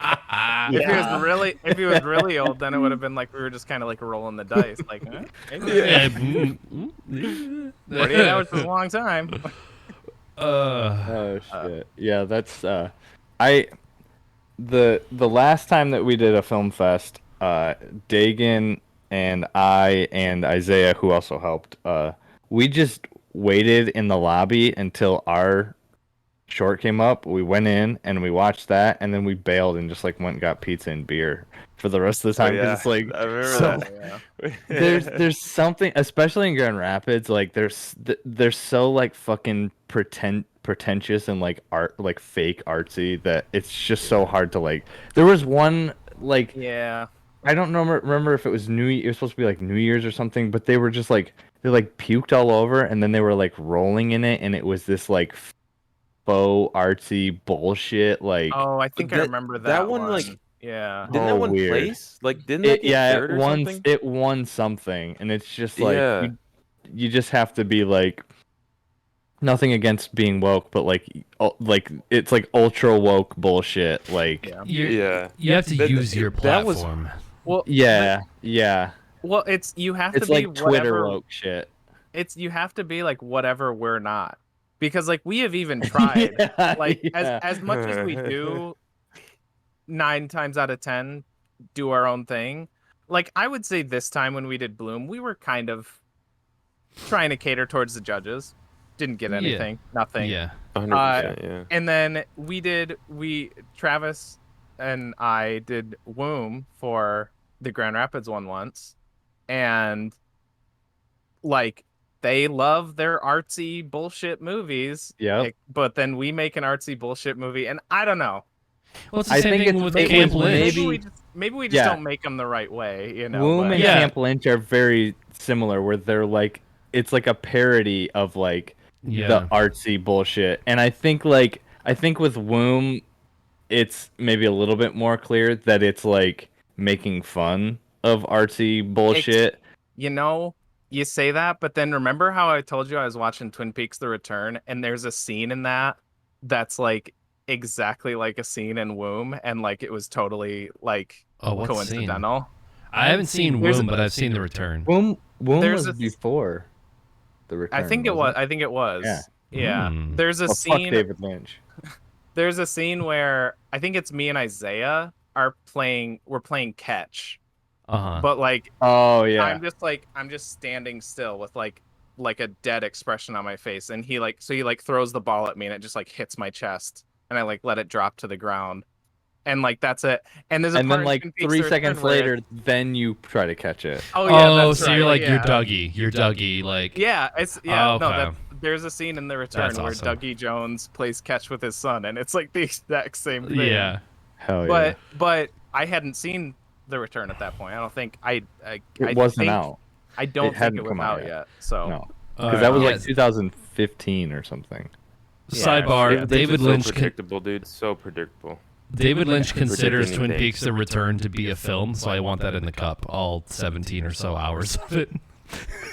If he was really old, then it would have been like we were just kind of like rolling the dice, like, huh? Maybe. Yeah. 48 hours is a long time. Oh shit. Yeah, that's the last time that we did a film fest, Daegan and I and Isaiah, who also helped, we just waited in the lobby until our short came up. We went in and we watched that, and then we bailed and just like went and got pizza and beer for the rest of the time, because it's like I remember that. there's something, especially in Grand Rapids, like they're so like fucking pretentious and like art, like fake artsy, that it's just so hard to like. There was one like, Yeah. I don't remember if it was it was supposed to be like New Year's or something, but they were just like, they like puked all over, and then they were like rolling in it, and it was this like faux artsy bullshit. Like, Oh, I think I remember that one, like, yeah. Didn't that one weird. place? Like, didn't that get third or something? It won something, and it's just like, Yeah. you just have to be like, nothing against being woke, but like it's like ultra woke bullshit. Like, Yeah. You have to use your that was- platform. Well, yeah. well, it's you have It's to be like Twitter whatever. woke shit. It's you have to be like whatever we're not, because like we have even tried, like as much as we do, 9 times out of 10 do our own thing. Like I would say this time when we did Bloom, we were kind of trying to cater towards the judges. Didn't get anything, nothing. Yeah. 100%, yeah. And then Travis and I did Womb for the Grand Rapids one once, and like they love their artsy bullshit movies. Yeah. But then we make an artsy bullshit movie, and I don't know. Well, it's the I same think thing it's- with it Camp was Lynch. Maybe we just don't make them the right way, you know. Womb but- and Yeah. Camp Lynch are very similar, where they're like, it's like a parody of like the artsy bullshit. And I think with Womb, it's maybe a little bit more clear that it's like making fun of artsy bullshit. You know, you say that, but then remember how I told you I was watching Twin Peaks: The Return, and there's a scene in that's like exactly like a scene in Womb, and like it was totally like what coincidental. scene? I haven't seen Womb, but I've seen The Return. Womb There's was before The Return. I think it was. wasn't I think it was. Yeah. Yeah. Hmm. There's a Well, fuck scene. David Lynch. There's a scene where I think it's me and Isaiah are playing. We're playing catch, but like Oh yeah. I'm just standing still with like a dead expression on my face, and he throws the ball at me, and it just like hits my chest, and I like let it drop to the ground, and like that's it. And there's a And part then in like Twin Peaks: 3 The seconds Return where later, then you try to catch it. Oh yeah, that's so right. you're like yeah. you're Dougie, like Yeah, it's Oh, no. okay. There's a scene in The Return That's where awesome. Dougie Jones plays catch with his son, and it's like the exact same thing. yeah. Hell yeah. But I hadn't seen The Return at that point. I don't think I It wasn't think, out. I don't think hadn't it was come out out yet. yet. So No. Because that was yeah. like 2015 or something. Sidebar: Yeah, David so Lynch. predictable, dude. So predictable. David Lynch considers Predicting Twin anything. Peaks: The Return to be a film, so I want that in the cup, all 17 or so hours of it.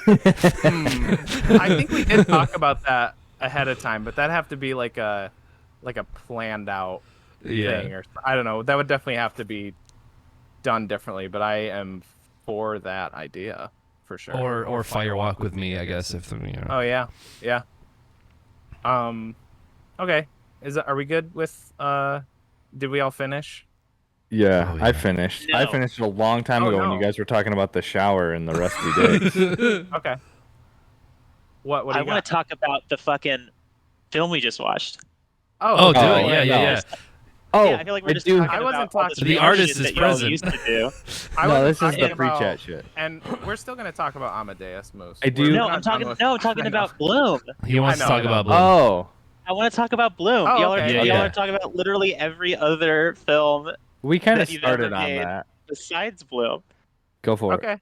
I think we did talk about that ahead of time, but that'd have to be like a planned out thing, or I don't know. That would definitely have to be done differently. But I am for that idea for sure. Or Firewalk with Me, I guess. If Oh yeah. Okay. Are we good with? Did we all finish? Yeah, Oh, I yeah. finished. No. I finished a long time Oh, ago when no. you guys were talking about the shower and the rusty dick. Okay. What do I you want got? to talk about the fucking film we just watched. Oh, do Oh, it. Yeah, yeah, no. yeah. Oh, Yeah, I feel like we're just do. talking I wasn't about all talking- this The weird artist shit is that y'all present. used to do. I No, wasn't this is talking the free about- chat shit. And we're still gonna talk about Amadeus Moose. I do- We're No, not I'm talking. done with- No, I'm talking I know. about Bloom. He wants I to know, talk I know. about Bloom. Oh, I want to talk about Bloom. Oh, Y'all okay. are Yeah. y'all are talking about literally every other film we kind of that you've ever started on made. that. besides Bloom. Go for it. Okay.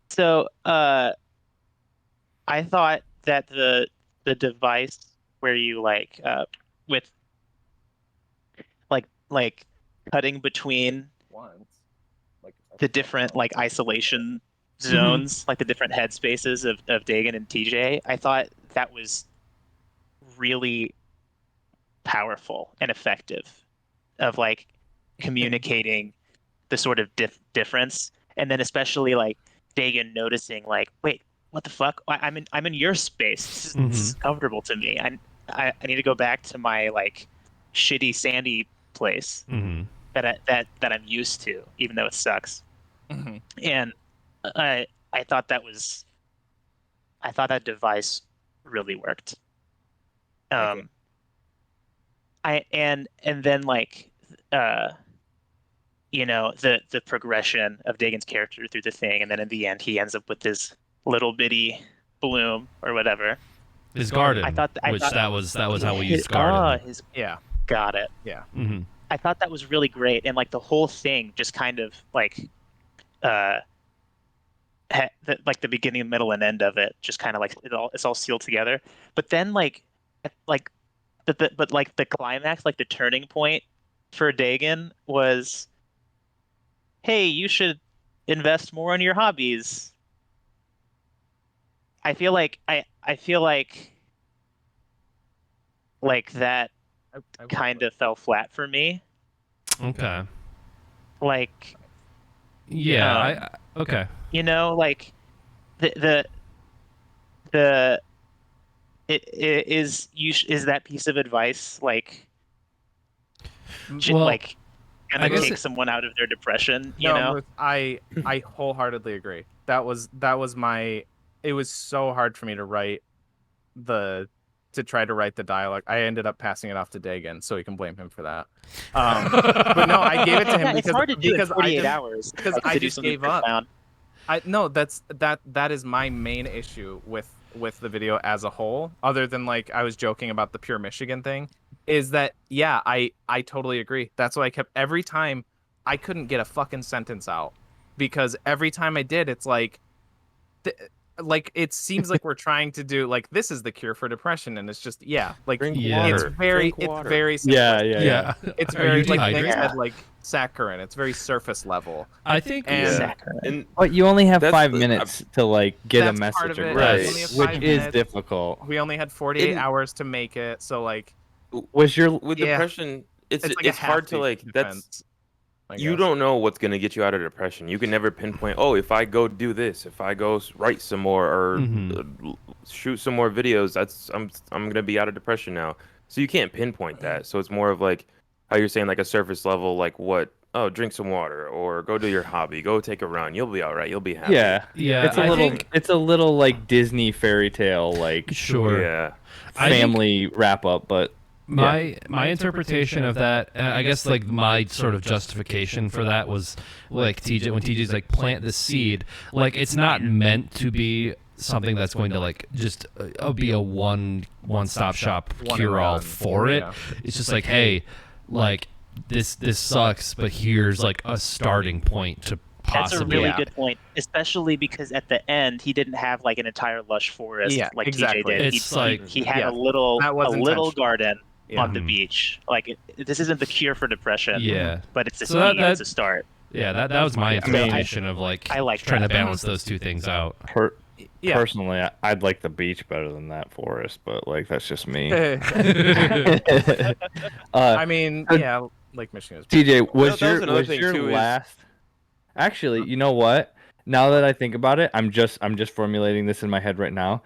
So, I thought that the device where you with like cutting between Once. Like the different like isolation zones, like the different headspaces of Daegan and TJ, I thought that was really powerful and effective of like communicating the sort of difference, and then especially like Daegan noticing like, wait, what the fuck? I'm in your space. This is comfortable to me. I need to go back to my like shitty sandy place that I'm used to, even though it sucks. And I thought that device really worked. And then like you know, the progression of Daegan's character through the thing, and then in the end he ends up with this little bitty bloom or whatever. His garden. That was how we used garden. Yeah. Got it. Yeah. I thought that was really great, and like the whole thing just kind of like like the beginning, middle, and end of it just kind of like it's all sealed together. But then like the climax, like the turning point for Daegan was, hey, you should invest more in your hobbies. I feel like that kind of fell flat for me. Okay. Like, yeah, okay. You know, like is that piece of advice like like gonna take someone out of their depression? You know, I wholeheartedly agree. That was my. It was so hard for me to try to write the dialogue. I ended up passing it off to Daegan, so he can blame him for that. But no, I gave it to him because it's hard to do in 48 hours. Because I just gave up. That is my main issue with the video as a whole, other than like I was joking about the pure Michigan thing, is that I totally agree. That's why I kept, every time I couldn't get a fucking sentence out, because every time I did, it's like like it seems like we're trying to do like this is the cure for depression, and it's just like Drink water. it's very simplistic. Yeah. It's very like dehydrated? Nick said, like saccharin. It's very surface level. I think And But you only have That's 5 the- minutes to like get a That's part message of it. Right. across, We only have which 5 is minutes. difficult. We only had 48 In- hours to make it, so like Was your with Yeah. depression, it's like a hard to half-baked like defense, I you guess. don't know what's gonna get you out of depression. You can never pinpoint. Oh, if I go do this, if I go write some more or shoot some more videos, I'm gonna be out of depression now. So you can't pinpoint that. So it's more of like how you're saying, like a surface level, like what? Oh, drink some water or go do your hobby. Go take a run. You'll be all right. You'll be happy. yeah. It's a I little think- it's a little like Disney fairy tale like Sure. Yeah. I think- family wrap up, but My interpretation of that, I guess, like my sort of justification for that was like when TJ's like plant the seed, like it's not meant to be something that's going to like just be a one-stop shop One cure all and done. for it. Yeah. It's just like, hey, like this sucks, but here's like a starting point to that's a possibly. really good point, especially because at the end he didn't have like an entire lush forest like exactly. TJ did. It's like he had Yeah, a little that was intentional. garden Yeah. on the beach. Like this isn't the cure for depression. Yeah. but it's a So that- it's a start. Yeah, that was my interpretation of like I like trying that. to balance those two things out. Yeah. personally, I'd like the beach better than that forest, but like that's just me. I mean, yeah, Lake Michigan is TJ, That was another was thing, your too, is- last? Actually, you know what? Now that I think about it, I'm just formulating this in my head right now.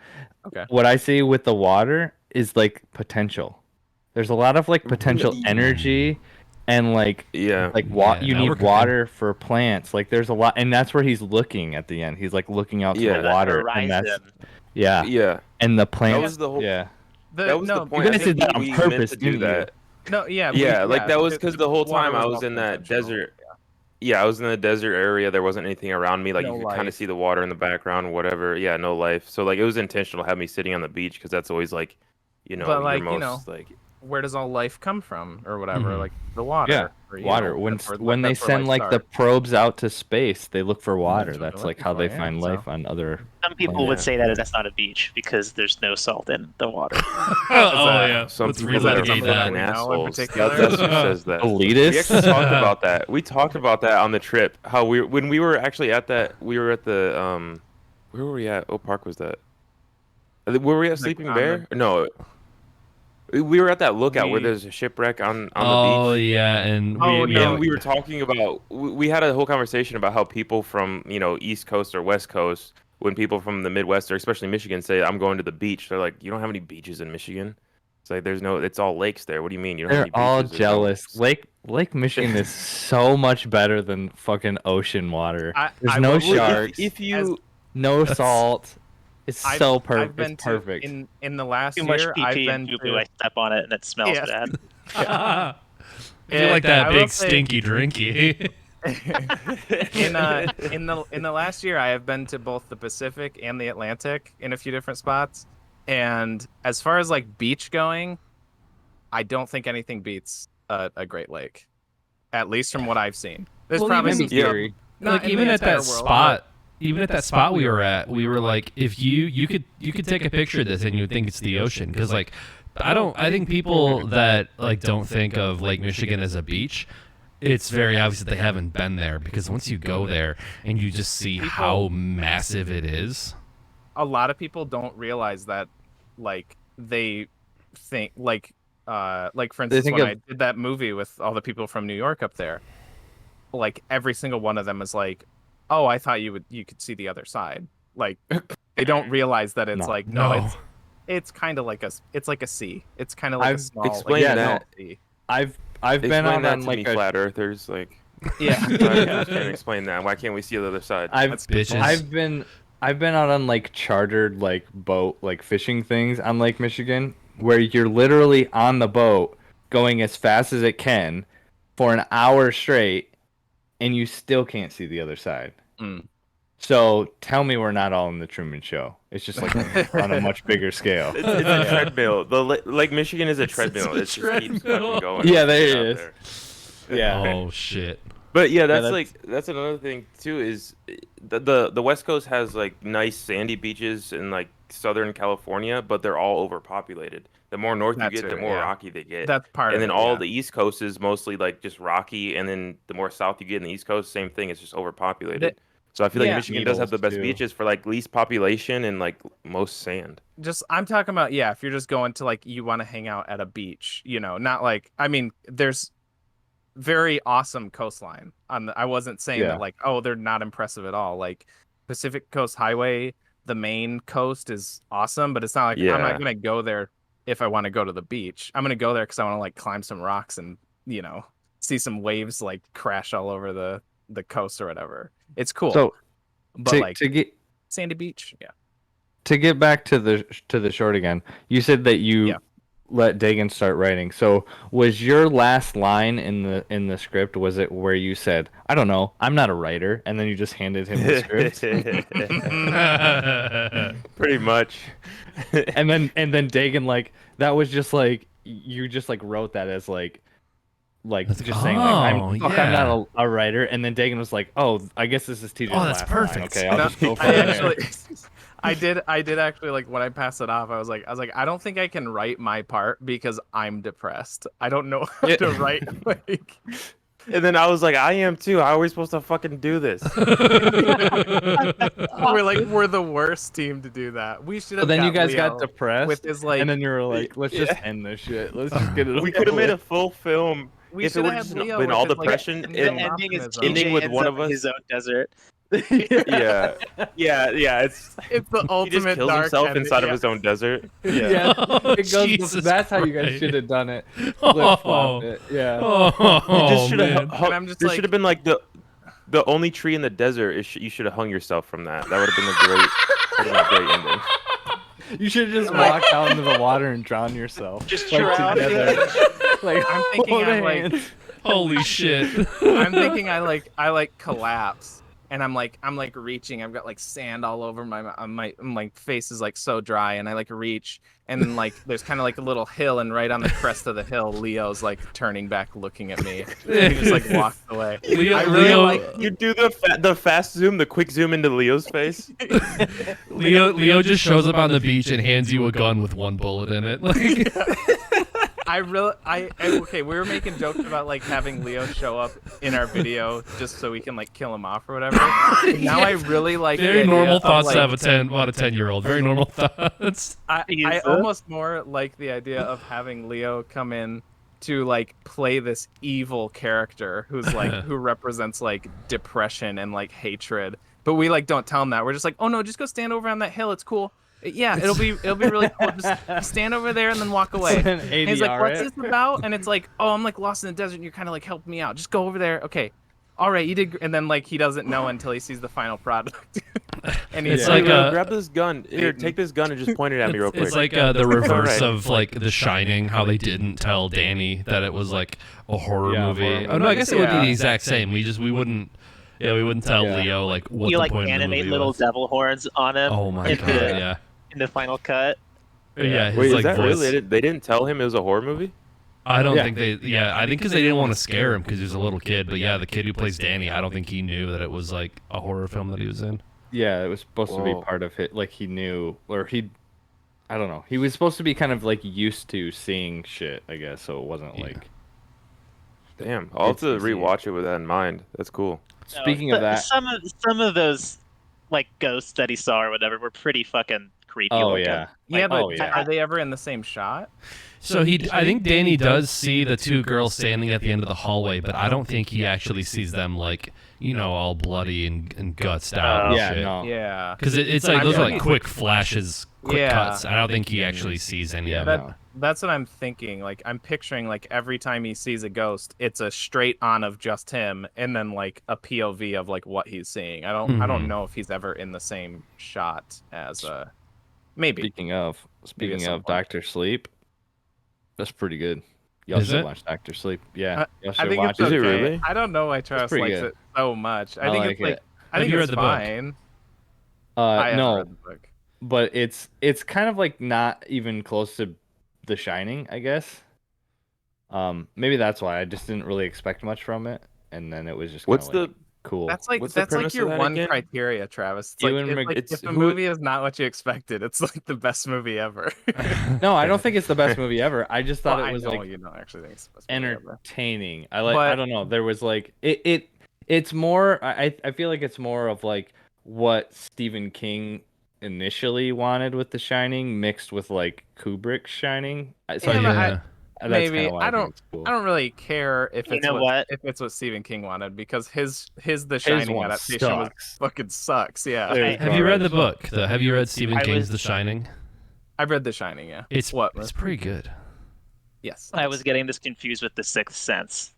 Okay. What I see with the water is like potential. There's a lot of like potential energy, and like Yeah. you now we're need cooking. water for plants. Like there's a lot, and that's where he's looking at the end. He's like looking out to Yeah. the water, and that's Horizon. yeah. Yeah. And the plants. was the whole- Yeah. That was the point. guys I did think that on we purpose, meant to do didn't you? that. No, yeah. Yeah, like that was the- because the whole water time I was all in that intentional. desert. Yeah, I was in the desert area. There wasn't anything around me. Like No you could kind life. of see the water in the background, whatever. Yeah, no life. So like it was intentional to have me sitting on the beach because that's always like, But, your like, most you know, like. Where does all life come from, or whatever? Mhm. Like the water. Yeah, or, you water. know, When that's where- when they that's where send life like the starts. probes out to space, they look for water. what That's they're like looking how for, they yeah, find so- life on other. people would say that that's not a beach because there's no salt in the water. Yeah. Some Let's people that are relitigate fucking that. assholes. particular? That's who says that. Elitist? We actually talked about that. We talked about that on the trip. How when we were actually at that, we were at the where were we at? What park was that? Were we at Sleeping Bear? No. We were at that lookout where there's a shipwreck on the beach. Oh yeah, and We were talking about. We had a whole conversation about how people from East Coast or West Coast, when people from the Midwest or especially Michigan say I'm going to the beach, they're like, you don't have any beaches in Michigan. It's like it's all lakes there. What do you mean you don't have any beaches? They're all There's jealous. Lake Michigan is so much better than fucking ocean water. There's no sharks. If you no salt. It's so perfect. I've been it's perfect. In the last Too year, much I've PP been and poo-poo. I step on it and it smells bad. I feel like that I will big say- stinky drinky. in the last year, I have been to both the Pacific and the Atlantic in a few different spots. And as far as like beach going, I don't think anything beats a Great Lake, at least from what I've seen. There's probably some theory. not Like in even the at that entire world, spot, even at that spot we were at, we were like, if you could take a picture of this and you would think it's the ocean, because like I think people that like don't think of Lake Michigan as a beach, it's very obvious that they haven't been there, because once you go there and you just see how massive it is. a lot of people don't realize that, like, they think like for instance, think when of- I did that movie with all the people from New York up there, like every single one of them is like, oh, I thought you could see the other side. Like they don't realize that it's No. it's kind of like it's like a sea. It's kind of like a I've small explained like, that. sea. I've been Explain on, that on to like me, a flat earthers. Like, Yeah. I can't explain that. Why can't we see the other side? Bitches. I've been out on like chartered like boat like fishing things on Lake Michigan where you're literally on the boat going as fast as it can for an hour straight and you still can't see the other side. Mm. So tell me we're not all in the Truman Show. It's just like on a much bigger scale. It's a treadmill. Lake Michigan is a treadmill. a It just keeps treadmill. fucking going. Yeah, there it out is. there. Yeah. Oh shit. But yeah, that's that's- like that's another thing too. Is the West Coast has like nice sandy beaches in like Southern California, but they're all overpopulated. The more north you That get, the too, more yeah. rocky they get. That's part and of then it, all yeah. the East Coast is mostly like just rocky, and then the more south you get in the East Coast, same thing. It's just overpopulated. So I feel like Yeah. Michigan does have the best Needles, too. beaches for like least population and like most sand. Just I'm talking about, yeah, if you're just going to like you want to hang out at a beach, not like, I mean, there's very awesome coastline on the, I wasn't saying Yeah. that like, oh, they're not impressive at all. Like Pacific Coast Highway, the main coast is awesome, but it's not like I'm Yeah. not gonna go there if I want to go to the beach. I'm gonna go there because I want to like climb some rocks and see some waves like crash all over the coast or whatever. It's cool. So but to, like to get sandy beach, yeah. to get back to the short again, you said that you Yeah. let Daegan start writing. So was your last line in the script, was it where you said, I don't know, I'm not a writer, and then you just handed him the script? Pretty much. and then Daegan, like, that was just like you just like wrote that as like just saying like I'm not a writer, and then Daegan was like, oh, I guess this is TJ's that's last line. perfect. Okay, I'll No, just go for I it. actually, I did actually, like, when I passed it off, I was like, I don't think I can write my part because I'm depressed. I don't know how to write. Like, And then I was like, I am too. How are we supposed to fucking do this? we're the worst team to do that. We should So have. then you guys Leo got depressed, with his like. and then you were like, let's just end this shit. Let's just get it. We could have made a full film we if it should would have just had Leo been with all his, like, depression The and ending is optimism. ending TJ with ends one up of in us. his own desert. yeah. It's It's the he ultimate just kills dark himself ending, inside of yeah. his own desert. Yeah, it goes. Jesus That's how you guys Christ. should have done it. Oh. Flip-flop it. Yeah. Oh, You just should man. have. And I'm just There like- should have been like the only tree in the desert. You should have hung yourself from that. That would have been a great ending. You should have just walked out into the water and drowned yourself. Just like, drown. together. Like, I'm thinking hold I'm like. hands. Holy shit. I'm thinking I like collapse and I'm like reaching. I've got like sand all over my face is like so dry, and I like reach, and then like there's kind of like a little hill, and right on the crest of the hill, Leo's like turning back, looking at me. He just like walks away. I really like. You do the fast zoom, the quick zoom into Leo's face. Leo just shows up on the beach and hands you a gun with one bullet in it. Like, okay, we were making jokes about like having Leo show up in our video just so we can like kill him off or whatever. Now I really like very normal thoughts like, to have about a 10-year-old. Very normal thoughts. I almost more like the idea of having Leo come in to like play this evil character who's like who represents like depression and like hatred. But we like don't tell him that. We're just like, oh no, just go stand over on that hill. It's cool. Yeah, it'll be really cool. Just stand over there and then walk away. And he's like, what's this about? And it's like, oh, I'm like lost in the desert and you're kind of like helping me out. Just go over there. Okay. All right, you did. And then like he doesn't know until he sees the final product. And he's like, grab this gun. Here, take this gun and just point it at me real quick. It's like the reverse of like The Shining, how they didn't tell Danny that it was like a horror movie. Oh no, I guess it would be the exact same. We wouldn't tell Leo like what you the like point animate of the movie little was. devil horns on him. Oh my god, yeah. In the final cut. Yeah, his, wait, like, is that voice. really? They didn't tell him it was a horror movie? I don't think they. Yeah, I think because they didn't want to scare him because he was a little kid. But yeah, the kid who plays Danny, I don't think he knew that it was like a horror film that he was in. Yeah, it was supposed to be part of it. Like he knew, or I don't know. He was supposed to be kind of like used to seeing shit, I guess. So it wasn't like. Damn, I'll have to rewatch it with that in mind. That's cool. Speaking of that, some of those like ghosts that he saw or whatever were pretty fucking creepy. Oh looking. yeah, yeah, but oh, yeah. are they ever in the same shot? So I think Danny does see the two girls standing at the end of the hallway, but I don't think he actually sees them like all bloody and gutsed out. And yeah, shit. no. Yeah, Because it's like those are like quick flashes, quick cuts. I don't think he actually sees any of it. That's what I'm thinking. Like I'm picturing like every time he sees a ghost, it's a straight on of just him, and then like a POV of like what he's seeing. I don't know if he's ever in the same shot as maybe. Speaking of point. Doctor Sleep, that's pretty good. Y'all Is should it? watch Doctor Sleep. Yeah, y'all I should think watch it's it. okay. Is it really? I don't know why Travis pretty likes good. it so much. I I think like it's like it. I think you it's read the book? fine. I haven't No, read the book. but it's kind of like not even close to The Shining, I guess. Maybe that's why I just didn't really expect much from it, and then it was just What's kinda, the like, cool. That's like What's the premise your of that one again? criteria, Travis. It's Ewan like, Mc- it's if a who- movie is not what you expected, it's like the best movie ever. No, I don't think it's the best movie ever. I just thought Well, it was I know like you don't actually think it's the best movie ever. entertaining. But- I don't know. There was like it's more. I feel like it's more of like what Stephen King initially wanted with The Shining, mixed with like Kubrick's Shining. So Yeah, but that's maybe kinda why I think it's cool. I don't really care if You it's know what, what? if it's what Stephen King wanted, because his The Shining one adaptation was sucks. fucking sucks. Yeah, There- Have you read the book? Have you read Stephen I King's was- The Shining? I've read The Shining. Yeah, It's what? It's pretty good. Yes, I was getting this confused with The Sixth Sense.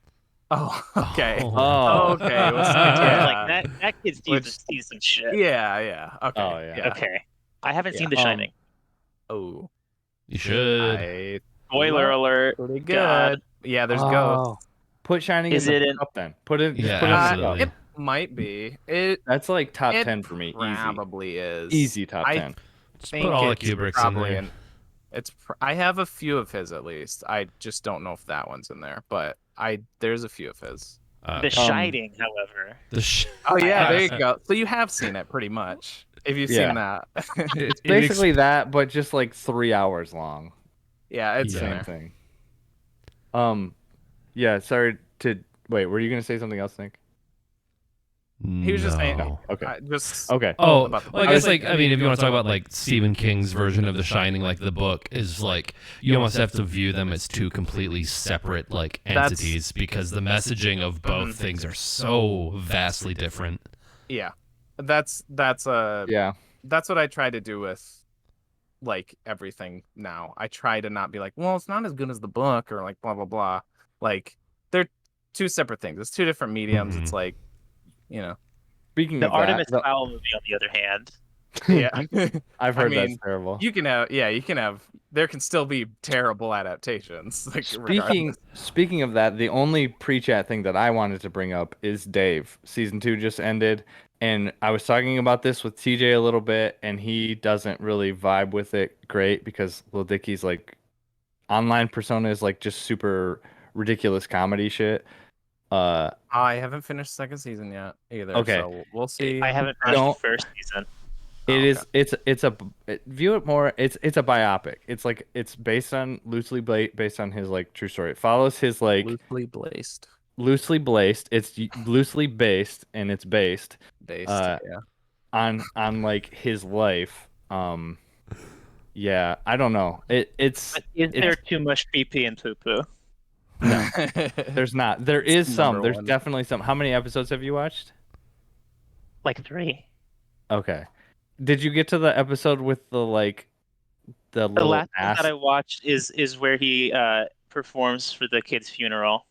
Oh, okay. Oh, Okay. Well, Like yeah. that kid sees some shit. Yeah. Okay. Oh, yeah. Okay. I haven't seen Yeah. The Shining. Oh, You should. I Spoiler alert. pretty good. God. Yeah, there's Oh. ghosts. Put Shining Is in it the in- cup then. Put it. Yeah, put it in the absolutely. cup. It might be. It That's like top it 10 for me. probably is. Easy top I 10. Just think put all the it's Kubricks in probably there. I have a few of his at least. I just don't know if that one's in there, but there's a few of his. The Shining, however. Oh yeah, there you go. So you have seen it pretty much. If you've Yeah. seen that. It's basically that, but just like 3 hours long. Yeah, it's in Same there. thing. Yeah. Sorry to wait. Were you gonna say something else, Nick? He was just saying. No. Okay. Just Okay. Oh, about the well, I book. guess like I mean, if you want to talk about like Stephen King's version of The Shining, like the book is like you almost have to view them as two completely separate like That's- entities because the messaging of both things are so vastly different. Yeah, that's Yeah. that's what I try to do with like everything now. I try to not be like, well, it's not as good as the book or like blah blah blah. Like they're two separate things. It's two different mediums. It's like, Speaking The of Artemis that, Fowl movie, on the other hand. yeah. I've heard mean, that's terrible. you can have there can still be terrible adaptations. Like regardless. Speaking of that, the only pre-chat thing that I wanted to bring up is Dave. Season 2 just ended, And I was talking about this with TJ a little bit, and he doesn't really vibe with it great because Lil Dicky's like online persona is like just super ridiculous comedy shit. I haven't finished second season yet either, Okay. so we'll see. I haven't finished the Don't- first season. It Oh, is. It's a view it more. It's a biopic. It's like it's based on based on his like true story. It follows his like loosely blazed. loosely based. It's loosely based and it's based Yeah. on like his life. Yeah, I don't know. It's But is there too much pee pee and poo poo? there's not. There is It's some. number There's one. definitely some. How many episodes have you watched? Like 3. Okay. Did you get to the episode with the like the The little last one ass? that I watched is where he performs for the kid's funeral.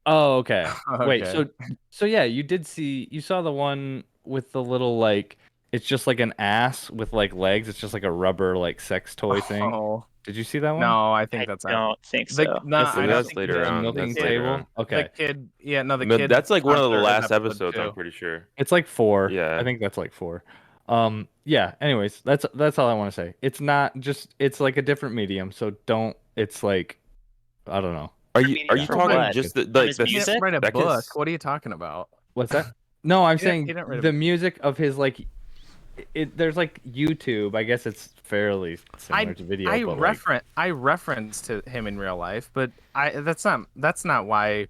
Oh, okay. Wait, Okay. so yeah, you saw the one with the little like it's just like an ass with like legs. It's just like a rubber like sex toy thing. Oh, Did you see that one? no, I I think that's don't think the, so. no, That's- I don't that's think later the- on. Milking That's later table. on. Okay, The kid, yeah, no, the But kid. that's like one of the sponsor is last episode episodes, I'm 2. pretty sure. it's like 4. Yeah. I think that's like 4. Yeah. Anyways, that's all I want to say. It's not just. It's like a different medium. So don't. It's like, I don't know. Are mean, you for talking what? just the his He music? didn't write a second book. s- What are you talking about? What's that? No, I'm He saying didn't write a the book. music of his like. There's like YouTube. I guess it's fairly similar to video. I but like, I reference to him in real life, but that's not why.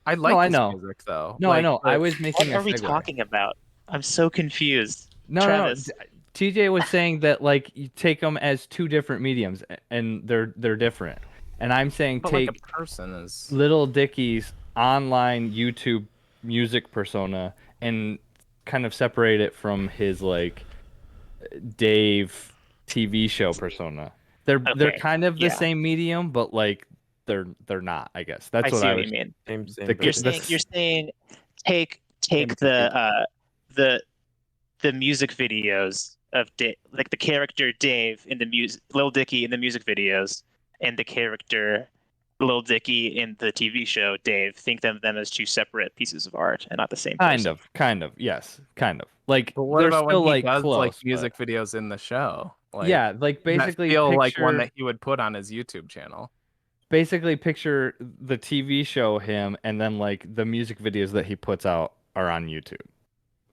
I like No, I his know. music though. no, I Like, know. I but- was What making a are we segue. talking about? I'm so confused. No, Travis. TJ was saying that like you take them as 2 different mediums, and they're different. And I'm saying But take like a person is. Little Dicky's online YouTube music persona and kind of separate it from his like Dave TV show persona. They're Okay, kind of the yeah. same medium, but like they're not. I guess that's I what see I what was. you mean. Same The- You're the- saying take Imitate the music videos of like the character Dave in the music, Lil Dicky in the music videos, and the character Lil Dicky in the TV show Dave. Think of them as 2 separate pieces of art and not the same person. Kind of, yes, kind of. Like But what they're about still when he like does close, like but- music videos in the show? Like, yeah, like that basically feel picture, like one that he would put on his YouTube channel. basically picture the TV show him, and then like the music videos that he puts out are on YouTube,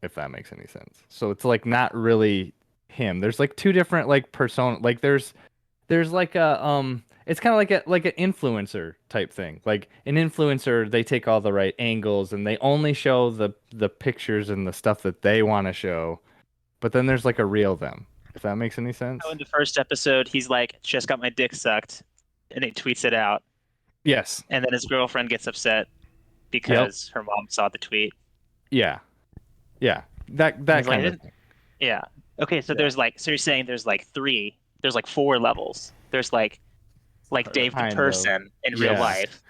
if that makes any sense. So it's like not really him. There's like 2 different like persona. Like there's like a it's kind of like an influencer type thing. Like an influencer, they take all the right angles and they only show the pictures and the stuff that they want to show. But then there's like a real them, if that makes any sense. So in the first episode, he's like, "Just got my dick sucked," and he tweets it out, Yes. and then his girlfriend gets upset because her mom saw the tweet. Yeah. Yeah. That He's like, kind of thing. Yeah. Okay, so there's like, so you're saying there's like 4 levels. There's like Dave the Kind of. person in real Yeah. life,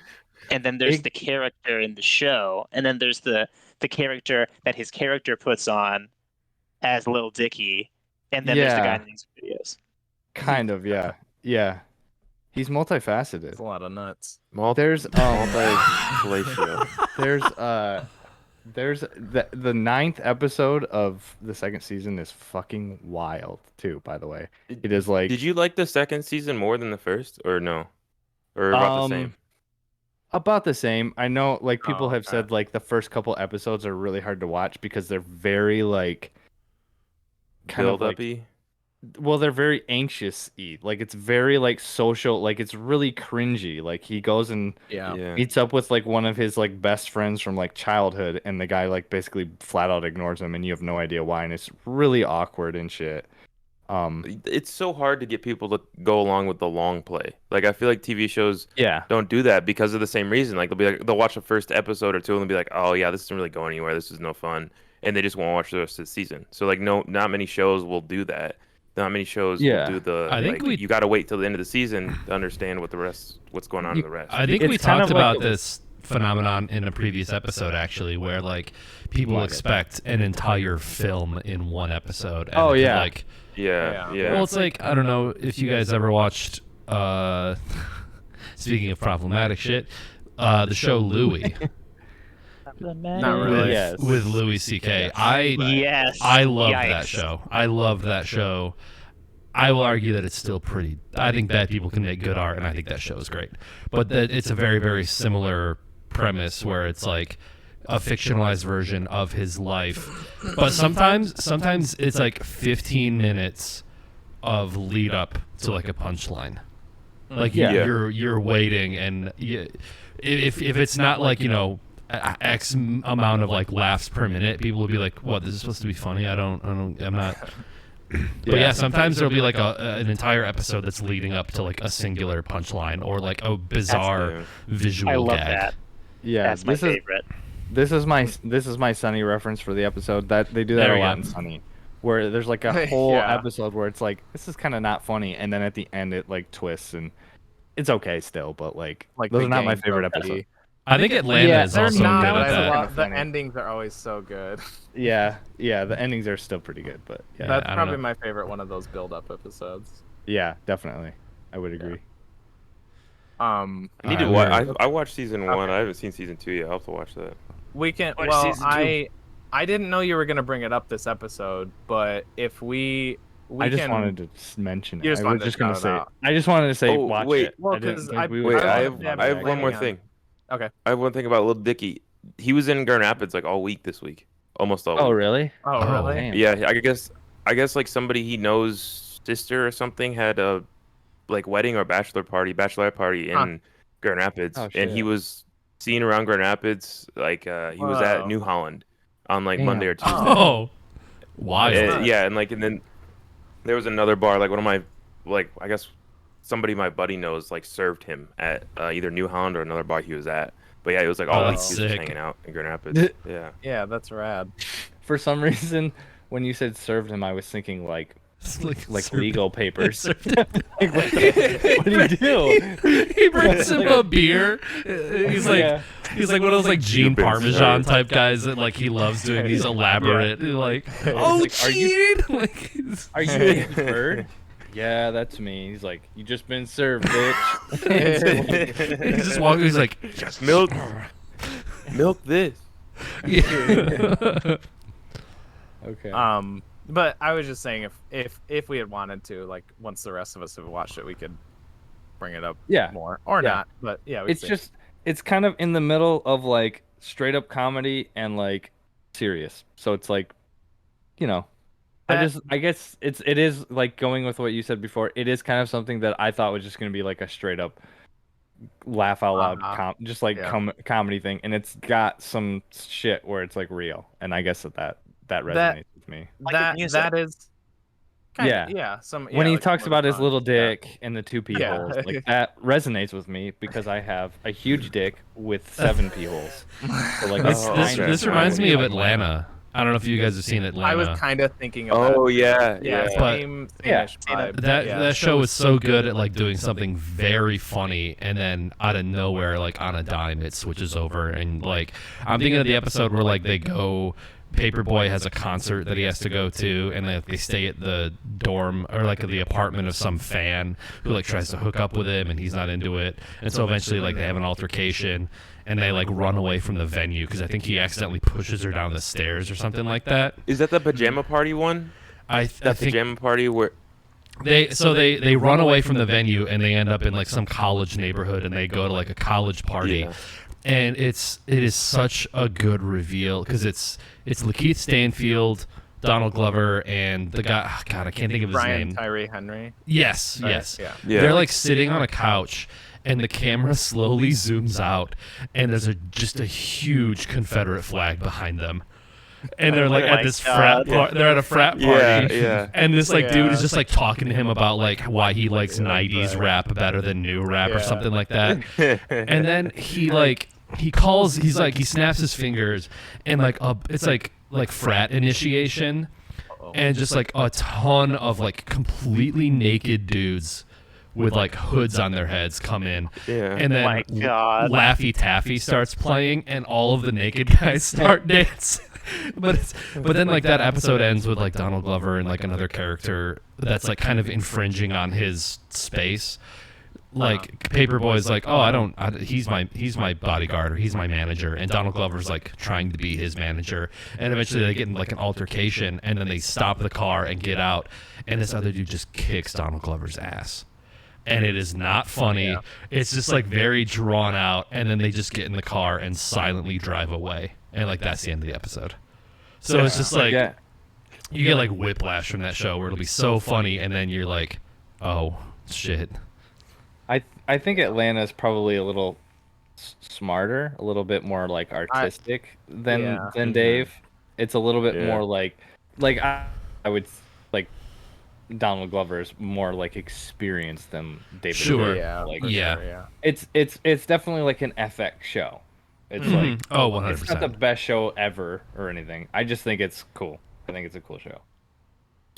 and then there's It- the character in the show, and then there's the character that his character puts on as Lil Dicky, and then there's the guy Yeah. in the music videos. Kind of, yeah. Yeah. He's multifaceted. It's a lot of nuts. There's Multi-glacial. there's the 9th episode of the 2nd season is fucking wild too, by the way. It is like Did you like the second season more than the first, or no? Or about the same? about the same. I know like people Oh, have okay. said like the first couple episodes are really hard to watch because they're very like kind of Build like uppy? well, they're very anxious-y. Like it's very like social, like it's really cringy. Like he goes and Yeah. meets up with like one of his like best friends from like childhood, and the guy like basically flat out ignores him, and you have no idea why, and it's really awkward and shit. It's so hard to get people to go along with the long play. Like I feel like TV shows Yeah, don't do that because of the same reason. Like they'll watch the first episode or 2 and they'll be like, oh yeah, this isn't really going anywhere. This is no fun, and they just won't watch the rest of the season. So like not many shows will do that. Not many shows Yeah. will do the. I think you got to wait till the end of the season to understand what's going on in the rest. I think It's we kind talked of like about this phenomenon in a previous episode, actually, where like people Plug it. expect an entire film in one episode. And Oh, it could, yeah. like Yeah. well, it's like I don't know if you guys ever watched. Speaking of problematic shit, the show Louie. The Not with, really. Yes. with Louis C.K. Yes. I loved Yikes. that show. I loved that show. I will argue that it's still pretty. I think bad people can make good art, and I think that show is great. But that it's a very, very similar premise where it's like a fictionalized version of his life. But sometimes it's like 15 minutes of lead up to like a punchline. Like you're waiting, and if it's not like, you know, X amount of like laughs per minute, people will be like, "What? This is supposed to be funny? I'm not." But yeah, sometimes there'll be like an entire episode that's leading up to like a singular punchline or like a bizarre visual I love gag. that. Yeah, That's my favorite. This is my Sunny reference for the episode. That they do that There a we lot go. in Sunny, where there's like a whole Yeah. episode where it's like, this is kind of not funny, and then at the end it like twists, and it's okay still, but like those the are not my gang favorite trophy. episodes. I think Atlanta Yeah, is They're also not, good but at I that. love the Funny. endings are always so good. Yeah, the endings are still pretty good, but yeah, That's I don't probably know. my favorite one of those build-up episodes. yeah, definitely, I would agree. I need to Alright, watch. I watched season 1. I haven't seen season 2 yet. I'll have to watch that. We can. Watch Well, season two. I didn't know you were gonna bring it up this episode, but if we I just can, wanted to mention it. You just I wanted was to just gonna shout say it it. out. I just wanted to say, Oh, watch wait. it. Well, I didn't 'cause think I- we Wait, would I talk have about I it. have one more Hang on. thing. Okay. I have one thing about Little Dicky. He was in Grand Rapids like all week this week, almost all Oh, week. really? Oh, Oh, really? damn. Yeah, I guess like somebody he knows sister or something had a like wedding or bachelorette party in Huh. Grand Rapids, Oh, and he shit. was seen around Grand Rapids. Like he was at Whoa. New Holland on like Damn. Monday or Tuesday. Oh, wild. Yeah, and then there was another bar, like one of my, like I guess somebody my buddy knows like served him at either New Holland or another bar he was at. But yeah, it was like all Oh, week he that's was just sick. hanging out in Grand Rapids. Yeah. Yeah, that's rad. For some reason, when you said served him, I was thinking like Served- legal papers. served- Like, what do you do? He brings him a beer. He's like, Yeah. he's like one of those like Gene been Parmesan served. type guys that like he loves doing these elaborate like, oh, like, are you- Gene! Like, he's- Are you being heard? Yeah, that's me. He's like, you just been served, bitch. he's just walking. He's like, Just milk this. yeah. Okay. But I was just saying if we had wanted to, like once the rest of us have watched it, we could bring it up Yeah. more or Yeah. not. But yeah, It's just, it's kind of in the middle of like straight up comedy and like serious. So it's like, you know, I guess it is like going with what you said before. It is kind of something that I thought was just going to be like a straight up laugh out loud just like Yeah. comedy thing, and it's got some shit where it's like real, and I guess that resonates with me. Like the music. that is Yeah. yeah. When he like talks more about his fun. little Yeah. dick and the two pee Yeah. holes, like that resonates with me because I have a huge dick with 7 pee holes. So like This, Oh, this, okay. this reminds me of Atlanta. I don't know if you guys have seen Atlanta. I was kind of thinking of Oh that. yeah, Yeah, yeah. But- same Yeah. ish vibe. that yeah. that show was so good at like doing something very funny, and then out of nowhere, like on a dime, it switches over. And like I'm thinking of the episode where like they go, Paperboy has a concert that he has to go to, and they stay at the dorm or like the apartment of some fan who like tries to hook up with him, and he's not into it. And so eventually, like they have an altercation, and they like run away from the venue because I think he accidentally pushes her down the stairs or something like that. Is that the pajama party one? I That think pajama party where they run away from the venue and they end up in like some college neighborhood, and they go to like a college party. Yeah. And it is such a good reveal because it's Lakeith Stanfield, Donald Glover, and the guy, God, I can't think of his Brian name. Tyree Henry. Yes, Right? yes. Yeah. Yeah. They're like sitting on a couch, and the camera slowly zooms out, and there's just a huge Confederate flag behind them. And they're like Oh at my this God. they're at a frat party. Yeah, yeah. And this like dude Yeah. is just like talking to him about like why he likes 90s rap better than new rap or Yeah. something like that. And then he snaps his fingers, and like it's like frat initiation, and just like a ton of like completely naked dudes with like hoods on their heads come in. Yeah. And then My God. Laffy Taffy starts playing, and all of the naked guys start dancing. But then like that episode ends with like Donald Glover and like another character that's like kind of infringing on his space. like Paperboy's like, oh, he's my bodyguard or he's my manager, and Donald Glover's like trying to be his manager, and eventually they get in like an altercation, and then they stop the car and get out, and this other dude just kicks Donald Glover's ass, and it is not funny. Yeah. It's just like very drawn out, and then they just get in the car and silently drive away, and like that's the end of the episode. So it's just like you get like whiplash from that show where it'll be so funny, and then you're like, oh shit. I think Atlanta is probably a little smarter, a little bit more like artistic than Dave. It's a little bit more like I would like Donald Glover is more like experienced than David. Sure. Yeah. Like, for yeah. Sure, yeah. It's definitely like an FX show. It's like 100%. It's not the best show ever or anything. I just think it's cool. I think it's a cool show.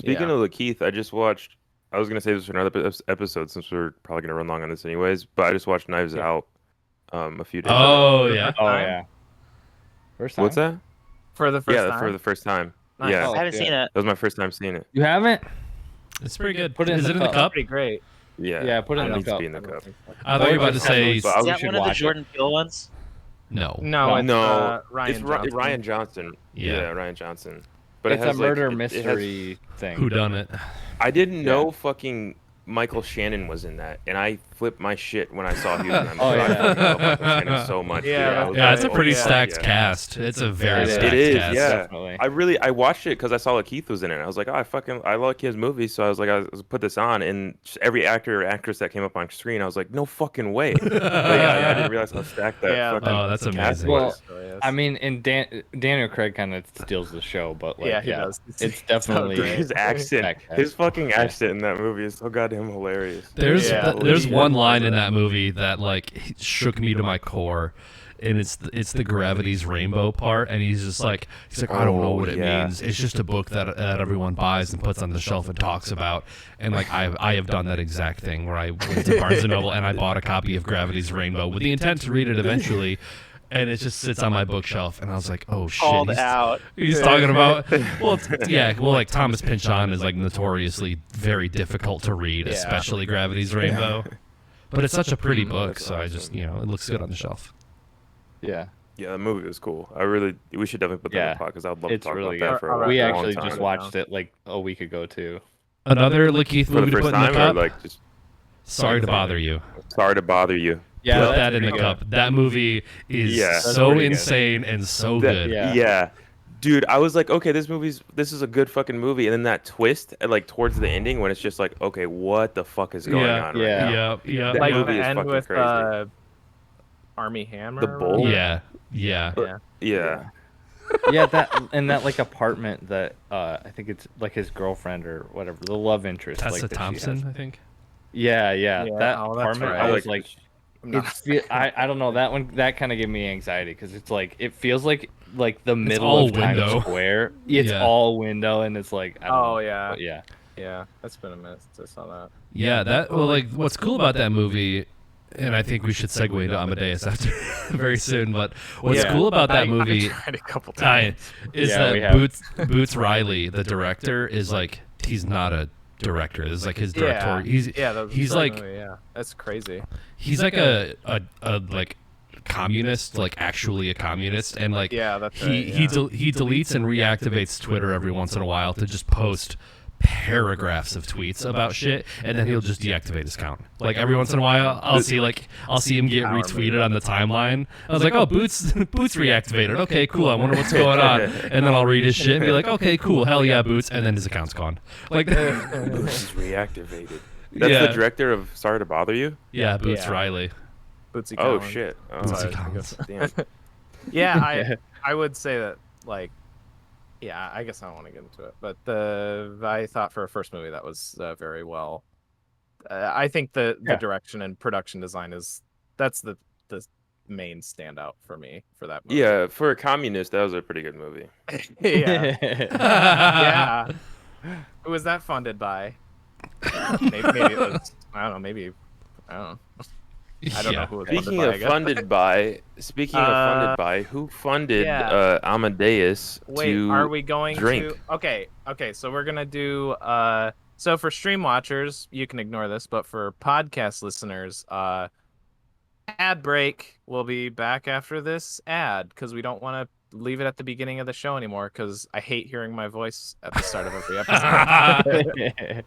Speaking of Lakeith, I was gonna save this for another episode since we're probably gonna run long on this anyways. But I just watched Knives Out a few days ago. Oh yeah. Oh yeah. First time. What's that? For the first time? For the first time. Nice. Yeah, I haven't seen it. that was my first time seeing it. You haven't? It's pretty good. Put it in Is the it in the cup. cup? Pretty great. Yeah, Put it in the needs to cup. be in the cup. I thought you were about to say But Is we that should one of the watch it. Jordan Peele ones? no. No, it's No, Ryan it's Johnson. Ryan Johnson. Yeah. Ryan Johnson. But It's it has a murder it has- mystery thing. Who done it? I didn't know fucking Michael Shannon was in that, and I flipped my shit when I saw he was in that. Oh, movie. I yeah. fucking love Michael Shannon so much. Yeah, dude. I was Yeah, like, it's a oh, pretty yeah, stacked yeah. cast. It's a very It is. stacked It is, cast. yeah. Definitely. I watched it because I saw Lakeith was in it. I was like, oh, I like his movie, so I was like, I put this on, and just every actor or actress that came up on screen, I was like, no fucking way. Like, I didn't realize how stacked that. Yeah, fucking Oh, that's cast amazing. was. I mean, and Daniel Craig kind of steals the show, but like, Yeah, he you know, does. it's definitely His accent, stacked cast. his fucking accent in that movie is so goddamn hilarious. There's one line in that movie that like shook me to my core, and it's the gravity's rainbow part, and he's like I don't know what it means. It's just a book that everyone buys and puts on the shelf and talks about, and like I have done that exact thing where I went to Barnes and Noble and I bought a copy of Gravity's Rainbow with the intent to read it eventually. And it just sits on my bookshelf, and I was like, "Oh shit!" Called out. He's talking about like Thomas Pynchon is like notoriously very difficult to read, especially Gravity's Rainbow. But it's such a pretty book, so I just it looks good on the shelf. Yeah, Yeah, the movie was cool. We should definitely put that in the podcast because I'd love to it's talk really about that good. for a We long actually time. just watched it like a week ago too. Another Lakeith for movie the to first put in the time, or cup. like just Sorry to bother you. sorry to bother you. Yeah, Put that's that in the pretty cup. That movie is Yeah. That's so pretty good. insane and so That- good. Yeah. Dude, I was like, okay, this is a good fucking movie, and then that twist, like towards the ending, when it's just like, okay, what the fuck is going on? Yeah. Right now? Yeah. That like movie the is end fucking with crazy. Army Hammer. The or bull? whatever? Yeah. Yeah. Yeah, that like apartment that I think it's like his girlfriend or whatever, the love interest. Tessa like, that she Thompson, has. I think. Yeah, Yeah, that oh, that's apartment. right. I was like, I'm not- I don't know, that one that kind of gave me anxiety because it's like it feels like the middle all of Times window. Square. It's Yeah. all window, and it's like I don't know, yeah. but yeah. Yeah, that's been a minute since I saw that. Yeah, what's cool about that movie, and I think we should segue into Amadeus after very soon, but what's Yeah. cool about that I movie tried a couple Ty, times. is Yeah, we that have. Boots Riley, the director, is like he's not a director. It's like his director. He's like that's crazy. he's like a like communist, like actually a communist, and like Yeah, that's he right, he deletes and reactivates Twitter every once in a while to just post paragraphs of tweets about shit, and then he'll just deactivate his account. Like every once in a while, I'll see him get retweeted on the timeline. I was like, oh, Boots reactivated. Okay, cool. I wonder what's going on. And then I'll read his shit and be like, okay, cool. Hell yeah, Boots. And then his account's gone. Like, Boots is reactivated. That's Yeah. the director of Sorry to Bother You? yeah, Boots Yeah. Riley. Bootsy Oh, Collins. shit. Oh, Bootsy Sorry. Collins. damn. Yeah, I would say that like, yeah, I guess I don't want to get into it, but I thought for a first movie that was very well. I think the direction and production design that's the main standout for me for that movie. Yeah, for a communist, that was a pretty good movie. yeah, yeah. Who was that funded by? Maybe it was, I don't know. Maybe I don't know. I don't know who it was Speaking funded by, I of guess. funded by, who funded Amadeus Wait, to are we going drink? to? Okay. So we're gonna do So for stream watchers, you can ignore this, but for podcast listeners, ad break. We'll be back after this ad because we don't want to leave it at the beginning of the show anymore because I hate hearing my voice at the start of every episode.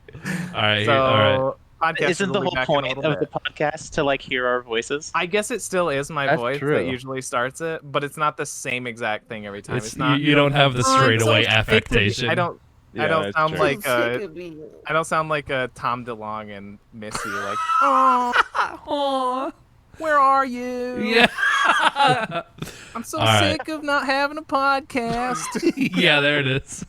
All right. So, all right. podcasters Isn't the will be whole back in a point little of the bit. podcast to like hear our voices? I guess it still is my That's voice true. that usually starts it, but it's not the same exact thing every time. It's, It's not. you don't have the "Oh, I'm so straightaway sick of you." affectation. I don't. Yeah, I don't that's sound true. like I don't sound like a Tom DeLonge and Missy. Like, oh, where are you? Yeah. I'm so All right. sick of not having a podcast. Yeah, there it is.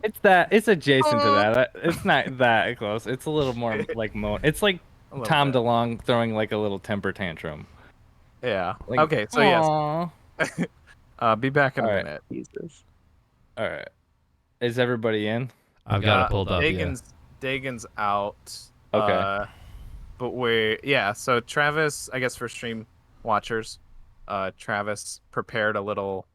It's adjacent to that. It's not that close. It's a little more like It's like A little Tom bit. DeLonge throwing like a little temper tantrum. Yeah. Like, Okay. So yes. "Aw." Be back in a All right. minute. Jesus. All right. Is everybody in? I've got it pulled up. Daegan's out. Okay. But so Travis, I guess for stream watchers, Travis prepared a little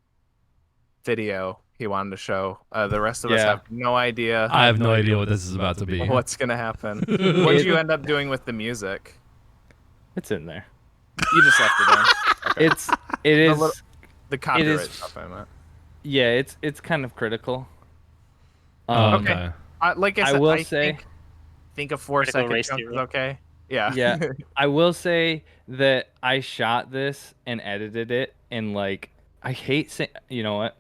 video he wanted to show. The rest of us Yeah. have no idea I have no idea what this is about to be. what's gonna happen. What did you end up doing with the music? It's in there. You just left it in. Okay. It is. little- The copyright is- stuff I meant. Yeah. It's kind of critical. Okay. Like I I said, will say- think a Critical 4-second race chunk is theory. okay. Yeah. Yeah. I will say that I shot this and edited it, and like I hate saying. You know what?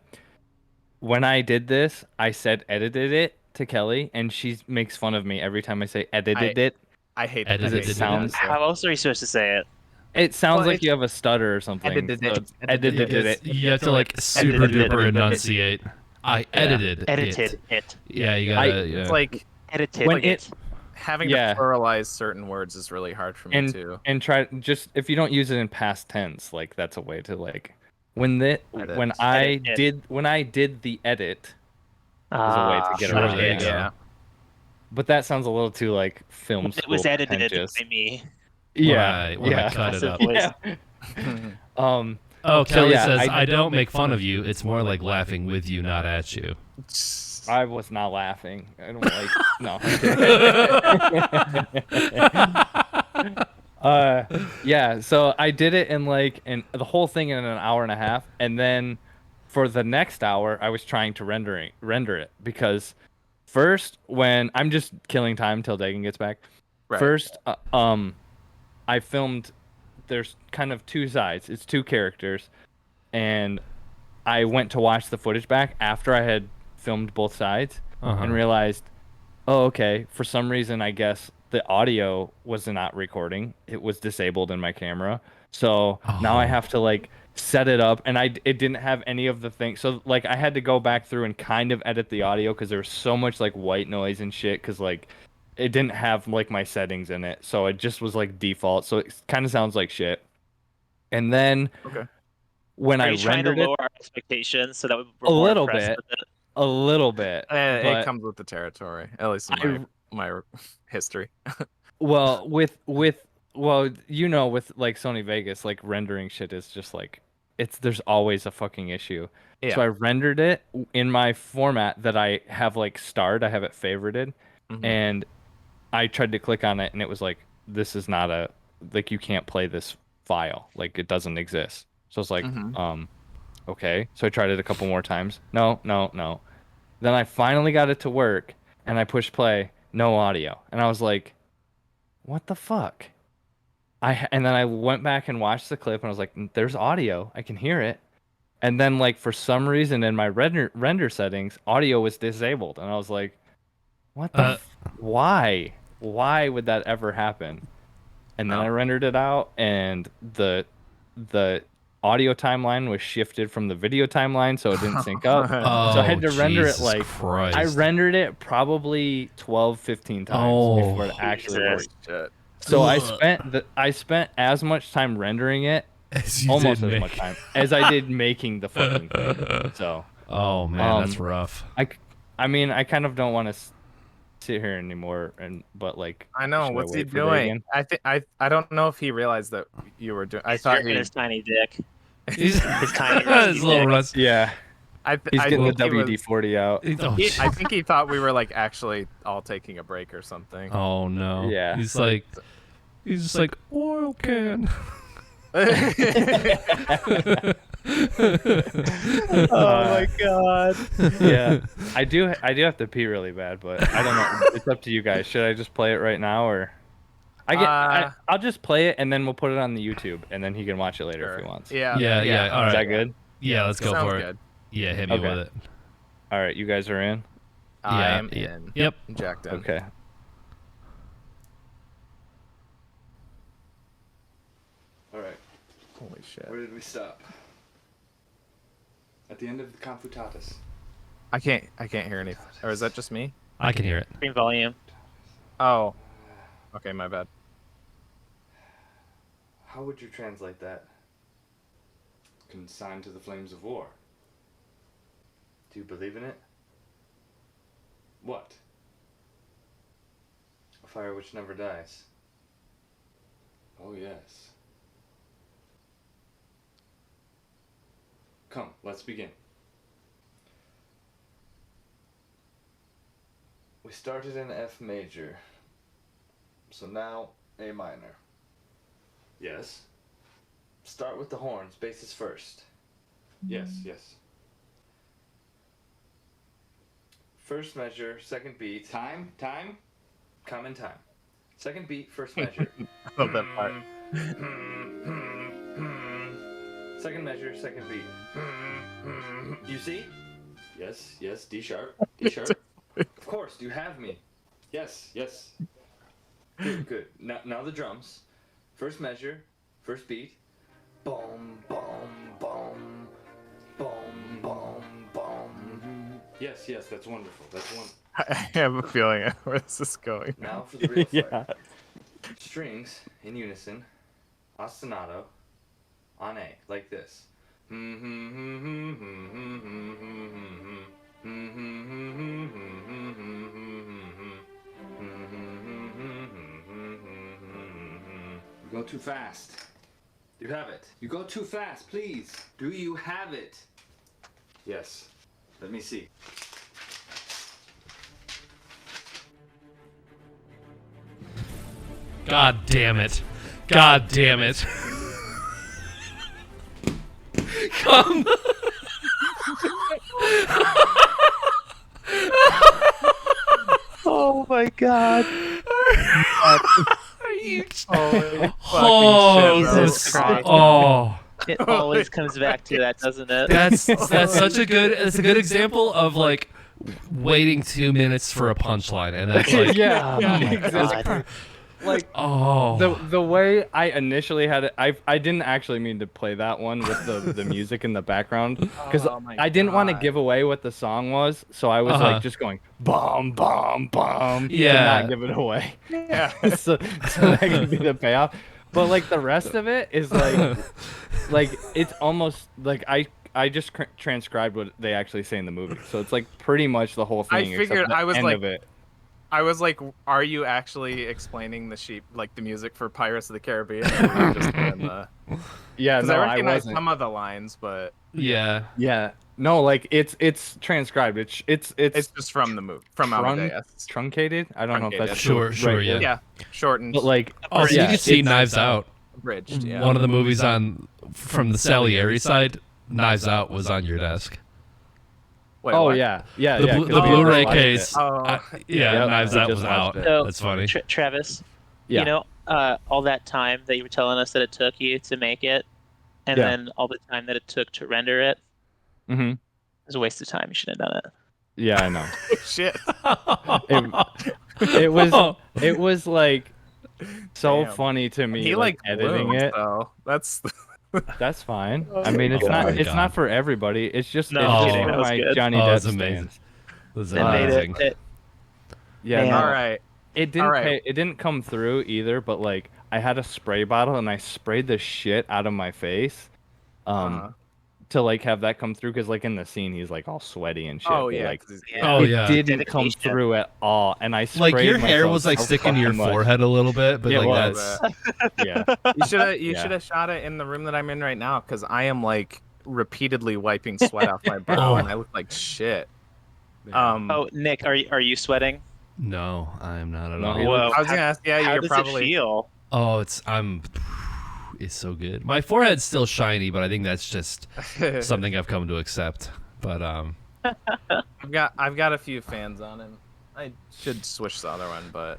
When I did this, I said edited it to Kelly, and she makes fun of me every time I say edited it. I hate Edited I hate it. sounds- that. How else are you supposed to say it? It sounds Well, like it's- you have a stutter or something. Edited it. so it's edited it. You have to like super Edited duper it. enunciate. I edited Edited it. it. Yeah, you gotta. Yeah. It's like Edited When it. having Yeah. to pluralize certain words is really hard for me too. And try just if you don't use it in past tense, like that's a way to like when Edit. I did the edit, there's a way to get sure, around there you it. go. Yeah. But that sounds a little too like film It school was edited pretentious. by me. Yeah, Right, when I yeah. cut it up. Passive Yeah. Oh, So, Kelly yeah, says, I- I don't make fun of you. It's more like laughing with you, not at you. I was not laughing. I don't like no. Yeah, so I did it in like the whole thing in an hour and a half, and then for the next hour I was trying to render it because first when I'm just killing time till Daegan gets back. Right. First I filmed there's kind of two sides. It's two characters, and I went to watch the footage back after I had filmed both sides and realized, oh, okay, for some reason, I guess the audio was not recording. It was disabled in my camera. So now I have to like set it up, and it didn't have any of the things. So like I had to go back through and kind of edit the audio because there was so much like white noise and shit because like it didn't have like my settings in it. So it just was like default. So it kind of sounds like shit. And then when Are I you trying to rendered it, lower our expectations so that we're A more little impressed bit. with it? a little bit. It but- comes with the territory, at least in my history. Well, with with like Sony Vegas, like rendering shit is just like there's always a fucking issue. Yeah. So I rendered it in my format that I have like starred, I have it favorited, Mhm. and I tried to click on it and it was like this is not you can't play this file. Like it doesn't exist. So it's like Mhm. Okay. So I tried it a couple more times. No. Then I finally got it to work and I pushed play, no audio. And I was like, what the fuck? And then I went back and watched the clip and I was like, there's audio. I can hear it. And then like for some reason in my render settings, audio was disabled. And I was like, what the why? Why would that ever happen? And then I rendered it out and the audio timeline was shifted from the video timeline, so it didn't sync up. So I had to render it like Christ. I rendered it probably 12, 15 times before it actually Jesus. worked. Shit. So Ugh. I spent as much time rendering it, As you almost did as me. much time as I did making the fucking thing. So Oh man, that's Um, rough. I mean, I kind of don't want to sit here anymore, but like I know. should I What's he wait for doing? Daegan? I don't know if he realized that you were doing. I He's thought jerking he. his tiny dick. He's His tiny his little dick. rust. Yeah. He's I getting the think he was- WD-40 out. Oh, I think he thought we were like actually all taking a break or something. oh no. Yeah. He's just like oil can. Oh my god. Yeah, I do have to pee really bad, but I don't know. It's up to you guys. Should I just play it right now, or I'll just play it and then we'll put it on the YouTube, and then he can watch it later if he wants. Yeah. Yeah. All Is right. that good? Yeah, let's go Sounds for it. good. Yeah, hit me Okay. with it. All right, you guys are in. I Yeah, am yeah. in. Yep. Jacked in. Okay. All right. Holy shit. Where did we stop? At the end of the Confutatus. I can't hear anything. Or is that just me? I can hear it. Screen volume. Oh. Okay, my bad. How would you translate that? Consigned to the flames of war. Do you believe in it? What? A fire which never dies. Oh yes. Come, let's begin. We started in F major. So now A minor. Yes. Start with the horns, basses first. Yes. First measure, second beat. Time. Come in time. Second beat, first measure. I love that part. Second measure, second beat. You see? Yes, D sharp. Of course, you have me. Yes. Good. Now the drums. First measure, first beat. Boom, boom, boom. Boom, boom, boom. Yes, that's wonderful. I have a feeling where this is going. Now for the real fire. Strings in unison. Ostinato. On A, like this. You go too fast. You have it. You go too fast, please. Do you have it? Yes. Let me see. God damn it. God damn it. Come. Oh my god. Are you... Oh, Jesus Christ. Oh. It always comes back to that, doesn't it? That's such a good example of like waiting 2 minutes for a punchline, and that's like Yeah. Oh my Exactly. god. Like oh the way I initially had it, I didn't actually mean to play that one with the music in the background because Oh my I didn't want to God. give away what the song was, so I was like just going bum bum bum Yeah. to not give it away. Yeah. so that could be the payoff. But like the rest of it is like it's almost like I just transcribed what they actually say in the movie, so it's like pretty much the whole I thing. figured- except the I was end like- of it. I was like, are you actually explaining the music for Pirates of the Caribbean? Or were you just doing the... Yeah, Because no, I I recognize wasn't. some of the lines, but yeah. Yeah, no, like it's transcribed. It's it's just from the movie, from Amadeus. truncated. I don't know if that's Truncated. Sure, right, yeah. Yeah, shortened, But like, Oh, so yeah, you can see it's- Knives Out. abridged. Yeah. One of the movies from the Salieri side, Knives Out was on your desk. Wait, Oh what? yeah, The, yeah. Blu- 'cause the we Blu-ray watched case. it. Oh, Yeah, Yep, Knives we Out just was watched out. it. So, That's funny. Travis, Yeah. you know, all that time that you were telling us that it took you to make it, and Yeah. then all the time that it took to render it, Mhm. it was a waste of time. You shouldn't have done it. Yeah, I know. shit. It was like so Damn. funny to me. He like like editing bloomed, it. So that's That's fine. I mean, it's Oh not. my It's God. not for everybody. It's just. No, it's I'm just kidding, for that was my good. Johnny Oh, Depp it's amazing. stands. That's It made amazing. it. Yeah, Man. no, all right. it didn't. All right. It didn't come through either. But like, I had a spray bottle and I sprayed the shit out of my face, Uh-huh. to like have that come through because like in the scene he's like all sweady and shit. Oh but, yeah. like 'cause Oh, it yeah. didn't come Dedication. through at all, and I sprayed Like your hair myself was like so sticking to your fucking much. forehead a little bit, but It like was. that's Yeah, You should have Yeah. shot it in the room that I'm in right now because I am like repeatedly wiping sweat off my brow, Oh. and I look like shit. Oh, Nick, are you sweating? No, I am not at No, all. he Whoa. I was gonna ask. Yeah, How you're does probably. it feel? Oh, it's so good. My forehead's still shiny, but I think that's just something I've come to accept. But I've got a few fans on him. I should switch the other one, but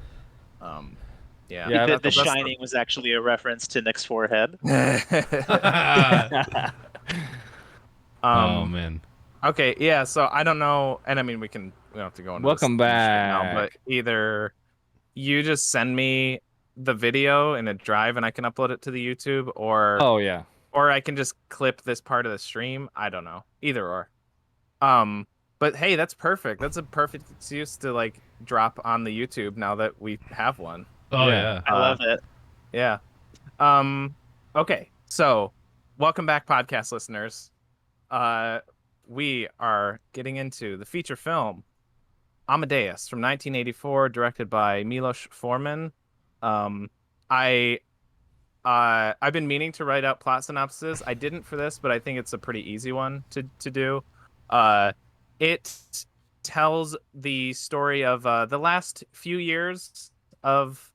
yeah. Yeah, the that's Shining was actually a reference to Nick's forehead. oh man. Okay, yeah. So I don't know, and I mean we don't have to go into Welcome this now, but back. either you just send me the video in a drive and I can upload it to the YouTube, or Oh yeah. I can just clip this part of the stream. I don't know. Either or. But hey, that's perfect. That's a perfect excuse to like drop on the YouTube now that we have one. Oh Yeah. yeah. I love it. Yeah. Okay. So, welcome back, podcast listeners. We are getting into the feature film Amadeus from 1984, directed by Milos Forman. I've been meaning to write out plot synopsis. I didn't for this, but I think it's a pretty easy one to do. It tells the story of the last few years of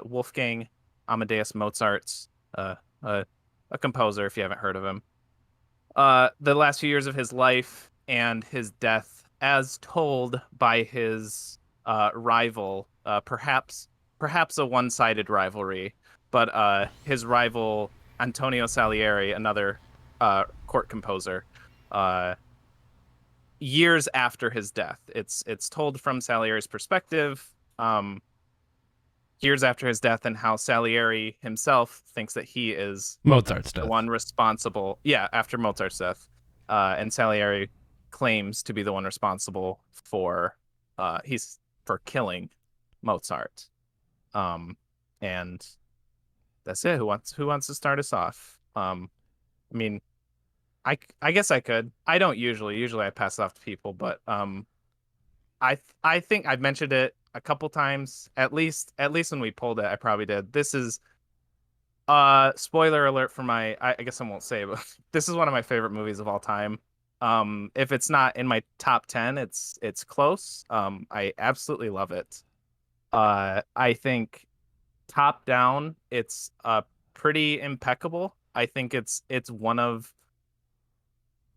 Wolfgang Amadeus Mozart's a composer, if you haven't heard of him. The last few years of his life and his death, as told by his rival, perhaps a one-sided rivalry, but his rival Antonio Salieri, another court composer, years after his death. It's told from Salieri's perspective, years after his death, and how Salieri himself thinks that he is Mozart's the death. one responsible. Yeah, after Mozart's death, and Salieri claims to be the one responsible for killing Mozart. And that's it. Who wants to start us off? I mean, I guess I could. I don't usually. Usually I pass it off to people, but I think I've mentioned it a couple times. At least when we pulled it, I probably did. This is spoiler alert for I guess I won't say, but this is one of my favorite movies of all time. If it's not in my top 10, it's close. I absolutely love it. I think top down, it's pretty impeccable. I think it's one of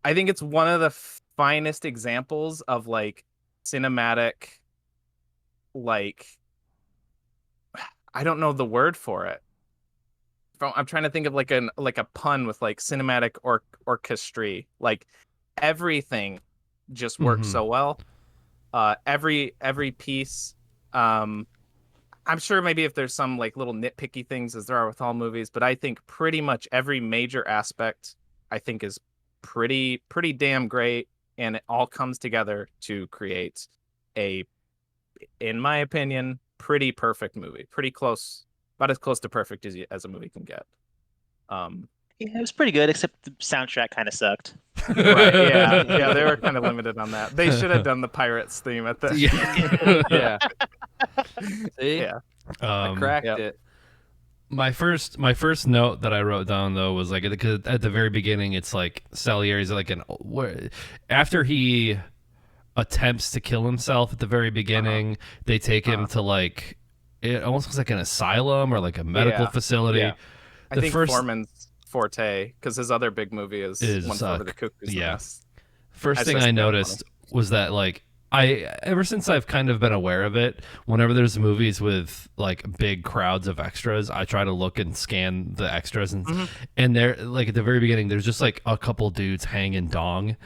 the finest examples of like cinematic, like, I don't know the word for it. I'm trying to think of like a pun with like cinematic orchestry. Like everything just works so well. Every piece. I'm sure maybe if there's some like little nitpicky things as there are with all movies, but I think pretty much every major aspect I think is pretty damn great, and it all comes together to create a, in my opinion, pretty perfect movie. Pretty close, about as close to perfect as a movie can get. Yeah, it was pretty good, except the soundtrack kind of sucked. Right, yeah, they were kind of limited on that. They should have done the Pirates theme at the Yeah. See? yeah. I cracked Yep. it. My first note that I wrote down though was like because at the very beginning it's like Salieri's like after he attempts to kill himself at the very beginning, they take him to like it almost looks like an asylum or like a medical facility. Yeah. I think Foreman's forte, because his other big movie is One Flew Over the Cuckoo's Nest. First That's thing just I kinda noticed was that like ever since I've kind of been aware of it, whenever there's movies with like big crowds of extras, I try to look and scan the extras and they're like at the very beginning there's just like a couple dudes hanging dong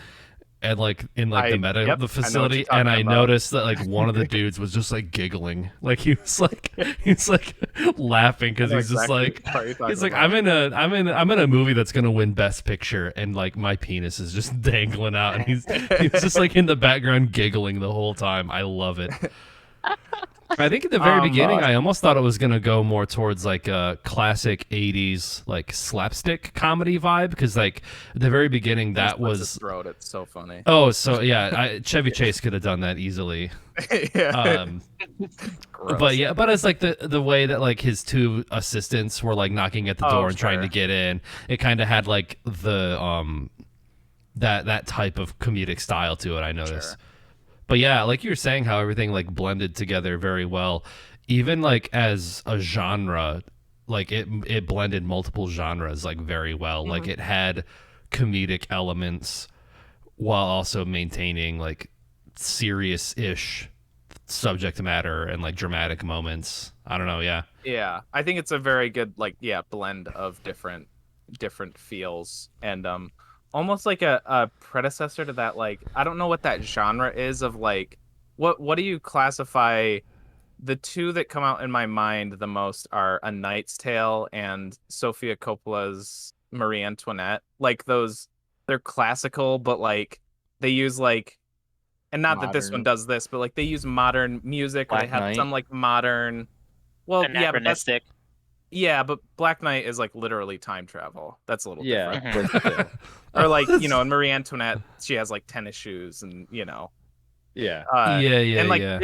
and like in like the facility, and I noticed that like one of the dudes was just like giggling, like he was like laughing because he's just like I'm in a movie that's gonna win Best Picture, and like my penis is just dangling out, and he's just like in the background giggling the whole time. I love it. I think at the very beginning, I almost thought it was gonna go more towards like a classic '80s like slapstick comedy vibe, because like at the very beginning that was throat. It's so funny. Oh, so yeah, Chevy Chase could have done that easily. Yeah. But it's like the way that like his two assistants were like knocking at the door and trying to get in. It kind of had like the that type of comedic style to it. I noticed. Sure. But yeah, like you were saying, how everything like blended together very well, even like as a genre, like it blended multiple genres like very well. Like it had comedic elements while also maintaining like serious-ish subject matter and like dramatic moments. I don't know, yeah. Yeah, I think it's a very good blend of different feels, and almost like a predecessor to that. Like, I don't know what that genre is of, like, what do you classify? The two that come out in my mind the most are A Knight's Tale and Sofia Coppola's Marie Antoinette. Like, those, they're classical, but like they use like, and not that this one Modern. does this, but like they use modern music, or they Black have Knight. some like modern. Well, yeah, but that's, Anachronistic. yeah, but Black Knight is like literally time travel. That's a little different. Yeah, but still. Or like, you know, in Marie Antoinette, she has like tennis shoes, and you know, Yeah. Yeah, and like yeah.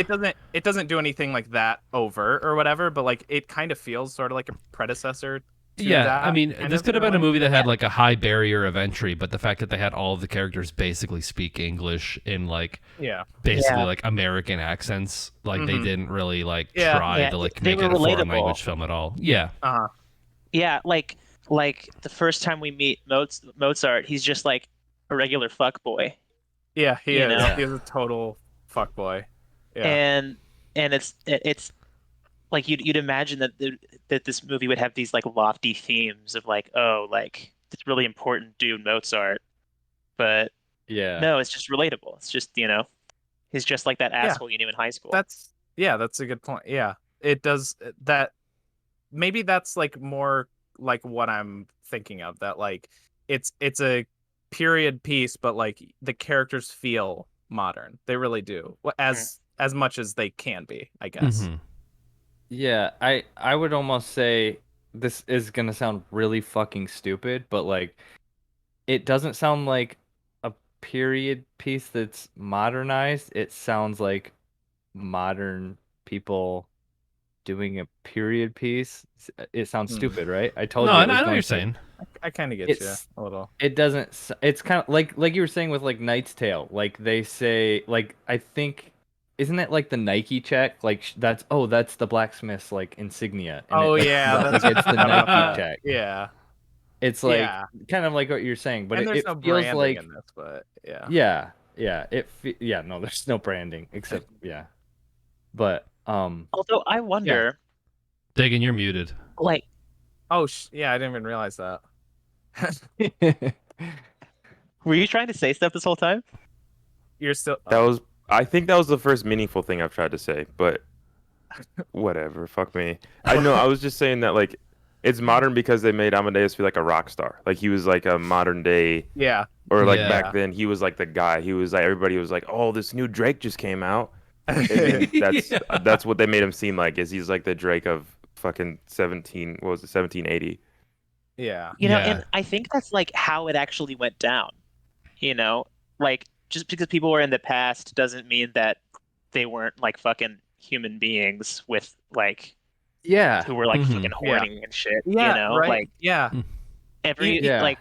it doesn't do anything like that overt or whatever, but like it kind of feels sort of like a predecessor to Yeah, that, I mean, kind this of, could have in been a way. movie that had like a high barrier of entry, but the fact that they had all of the characters basically speak English in like Yeah. basically Yeah. like American accents, like they Mhm. didn't really like Yeah. try Yeah, to like they make it were a foreign relatable. language film at all. Yeah. Uh-huh. Yeah, like the first time we meet Mozart, he's just like a regular fuck boy. Yeah, he You is. know? He is a total fuckboy. Yeah. And it's like you'd imagine that this movie would have these like lofty themes of like, oh, like this really important dude Mozart, but Yeah. no, it's just relatable. It's just, you know, he's just like that asshole you knew in high school. That's a good point. Yeah. It does that. Maybe that's like more like what I'm thinking of, that like it's a period piece, but like the characters feel modern. They really do. As much as they can be, I guess. Mhm. Yeah, I would almost say this is gonna sound really fucking stupid, but like it doesn't sound like a period piece that's modernized. It sounds like modern people doing a period piece. It sounds Hmm. stupid, right? I told No, you I it was know what going you're to- saying. I kind of get you It's- a little. It doesn't. It's kind of like you were saying with like Knight's Tale. Like they say, like I think, isn't it like the Nike check? Like that's the blacksmith's like insignia. And Oh it, like, yeah, like, that's it's the how about Nike that. check. Yeah. It's like Yeah. kind of like what you're saying, but And there's it no feels branding like in this, but yeah. yeah. No, there's no branding except yeah, but Although I wonder, Daegan, you're muted. like, Oh yeah, I didn't even realize that. were you trying to say stuff this whole time? You're still. I think that was the first meaningful thing I've tried to say, but whatever, fuck me. I know, I was just saying that like it's modern because they made Amadeus feel like a rock star. Like he was like a modern day, Yeah. or like Yeah. back then he was like the guy. He was like, everybody was like, "Oh, this new Drake just came out." And that's what they made him seem like, is he's like the Drake of fucking 1780. Yeah. You know, Yeah. and I think that's like how it actually went down. You know, like just because people were in the past doesn't mean that they weren't like fucking human beings with like yeah, who were like Mhm. fucking horny and shit. Yeah. You know, Right. like Yeah. every Yeah. like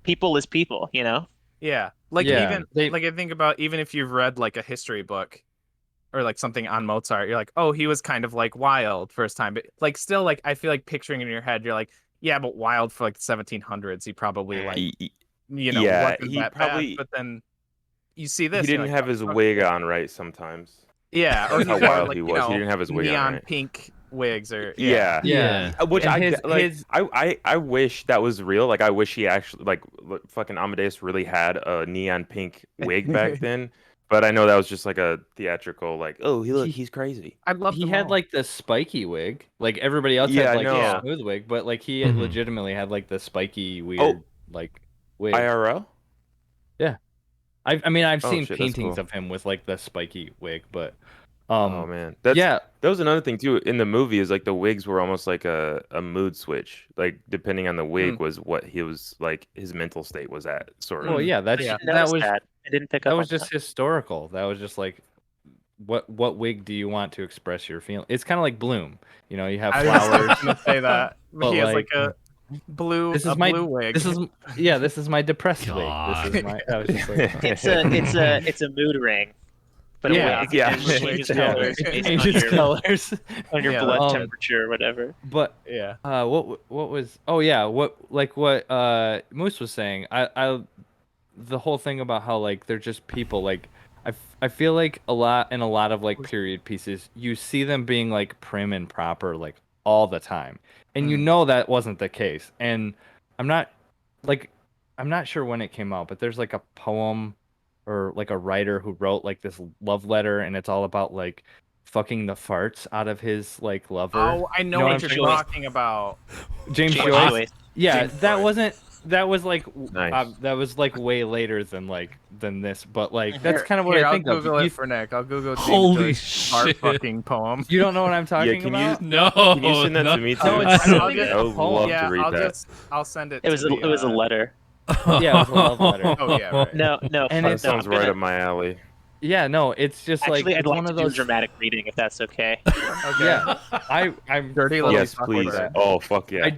people is people. You know. Yeah. Like Yeah, even like I think about, even if you've read like a history book or like something on Mozart, you're like, oh, he was kind of like wild first time, but like still, like I feel like picturing in your head, you're like, yeah, but wild for like the 1700s, he probably like, you know, Yeah, wasn't he that probably- bad. But then you see this, He you're didn't like, have his fuck. wig on right sometimes. Yeah, or That's how he wore, wild like, he you was. He know, didn't have his wig on neon right. pink wigs, or Yeah. Yeah. Which And I his- like. his- I wish that was real. Like I wish he actually like fucking Amadeus really had a neon pink wig back then. But I know that was just like a theatrical, like, oh, he's crazy. I love he them had all. like the spiky wig. Like everybody else Yeah, had I like know. a smooth wig, but like he Mhm. legitimately had like the spiky weird Oh. like wig. IRL. I mean I've Oh, seen shit, that's paintings cool. of him with like the spiky wig, but Oh man, that's yeah, That was another thing too in the movie, is like the wigs were almost like a mood switch. Like depending on the wig was what he was like, his mental state was at, sort of. well yeah, that's Yeah. that Notice was that. I didn't pick up that was on just historical. That was just like what wig do you want to express your feeling? It's kind of like Bloom. You know, you have I was flowers. gonna say that. But, He has like, like blue. This is a my blue wig. This is my depressed God. wig. This is my. I was just like, It's a mood ring, but Yeah. a wig. Yeah. It changes Yeah. colors based changes on colors. your Yeah, blood that's temperature or whatever. But Yeah. what was? Oh yeah, what Moose was saying. I the whole thing about how like they're just people. Like I feel like a lot of like period pieces, you see them being like prim and proper like all the time, and you know that wasn't the case. And I'm not sure when it came out, but there's like a poem or like a writer who wrote like this love letter, and it's all about like fucking the farts out of his like lover. Oh, I know You what I'm you're talking about? talking about. James James Joyce. Joyce. Yeah, James that Joyce. wasn't. That was like Nice. that was like way later than this, but like that's kind of what Here, I think I'll of. Google You, it for Nick. I'll Google James Holy Joyce fart shit. fucking poem. you don't know what I'm talking can you- about? No. Can you send that no. to me too? No, it's- I I'll would get- love yeah, to read that. I'll send it. It was to it was a letter. Yeah, it was a love letter. Oh yeah, right. No, And fuck it That sounds no, I'm right gonna- up my alley. Yeah, no, it's just Actually, like I'd it's like one to of do a those. dramatic reading if that's okay. Okay. Yeah, I'm Dirty fully little Yes, fuck please. with her. Oh, fuck yeah.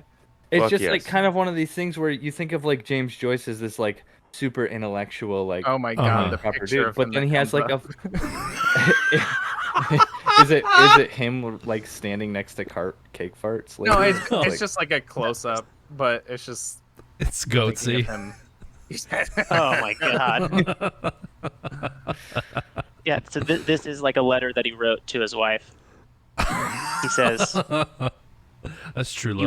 It's Fuck just like yes. kind of one of these things where you think of like James Joyce as this like super intellectual like Oh my Uh-huh. god, the proper picture dude, of but him then that he has comes like up. a. is it him like standing next to cake farts? No, later? it's Like- just like a close up, but it's just It's thinking of goatsy. him. Oh my god. Yeah, so this is like a letter that he wrote to his wife. He says, That's true love.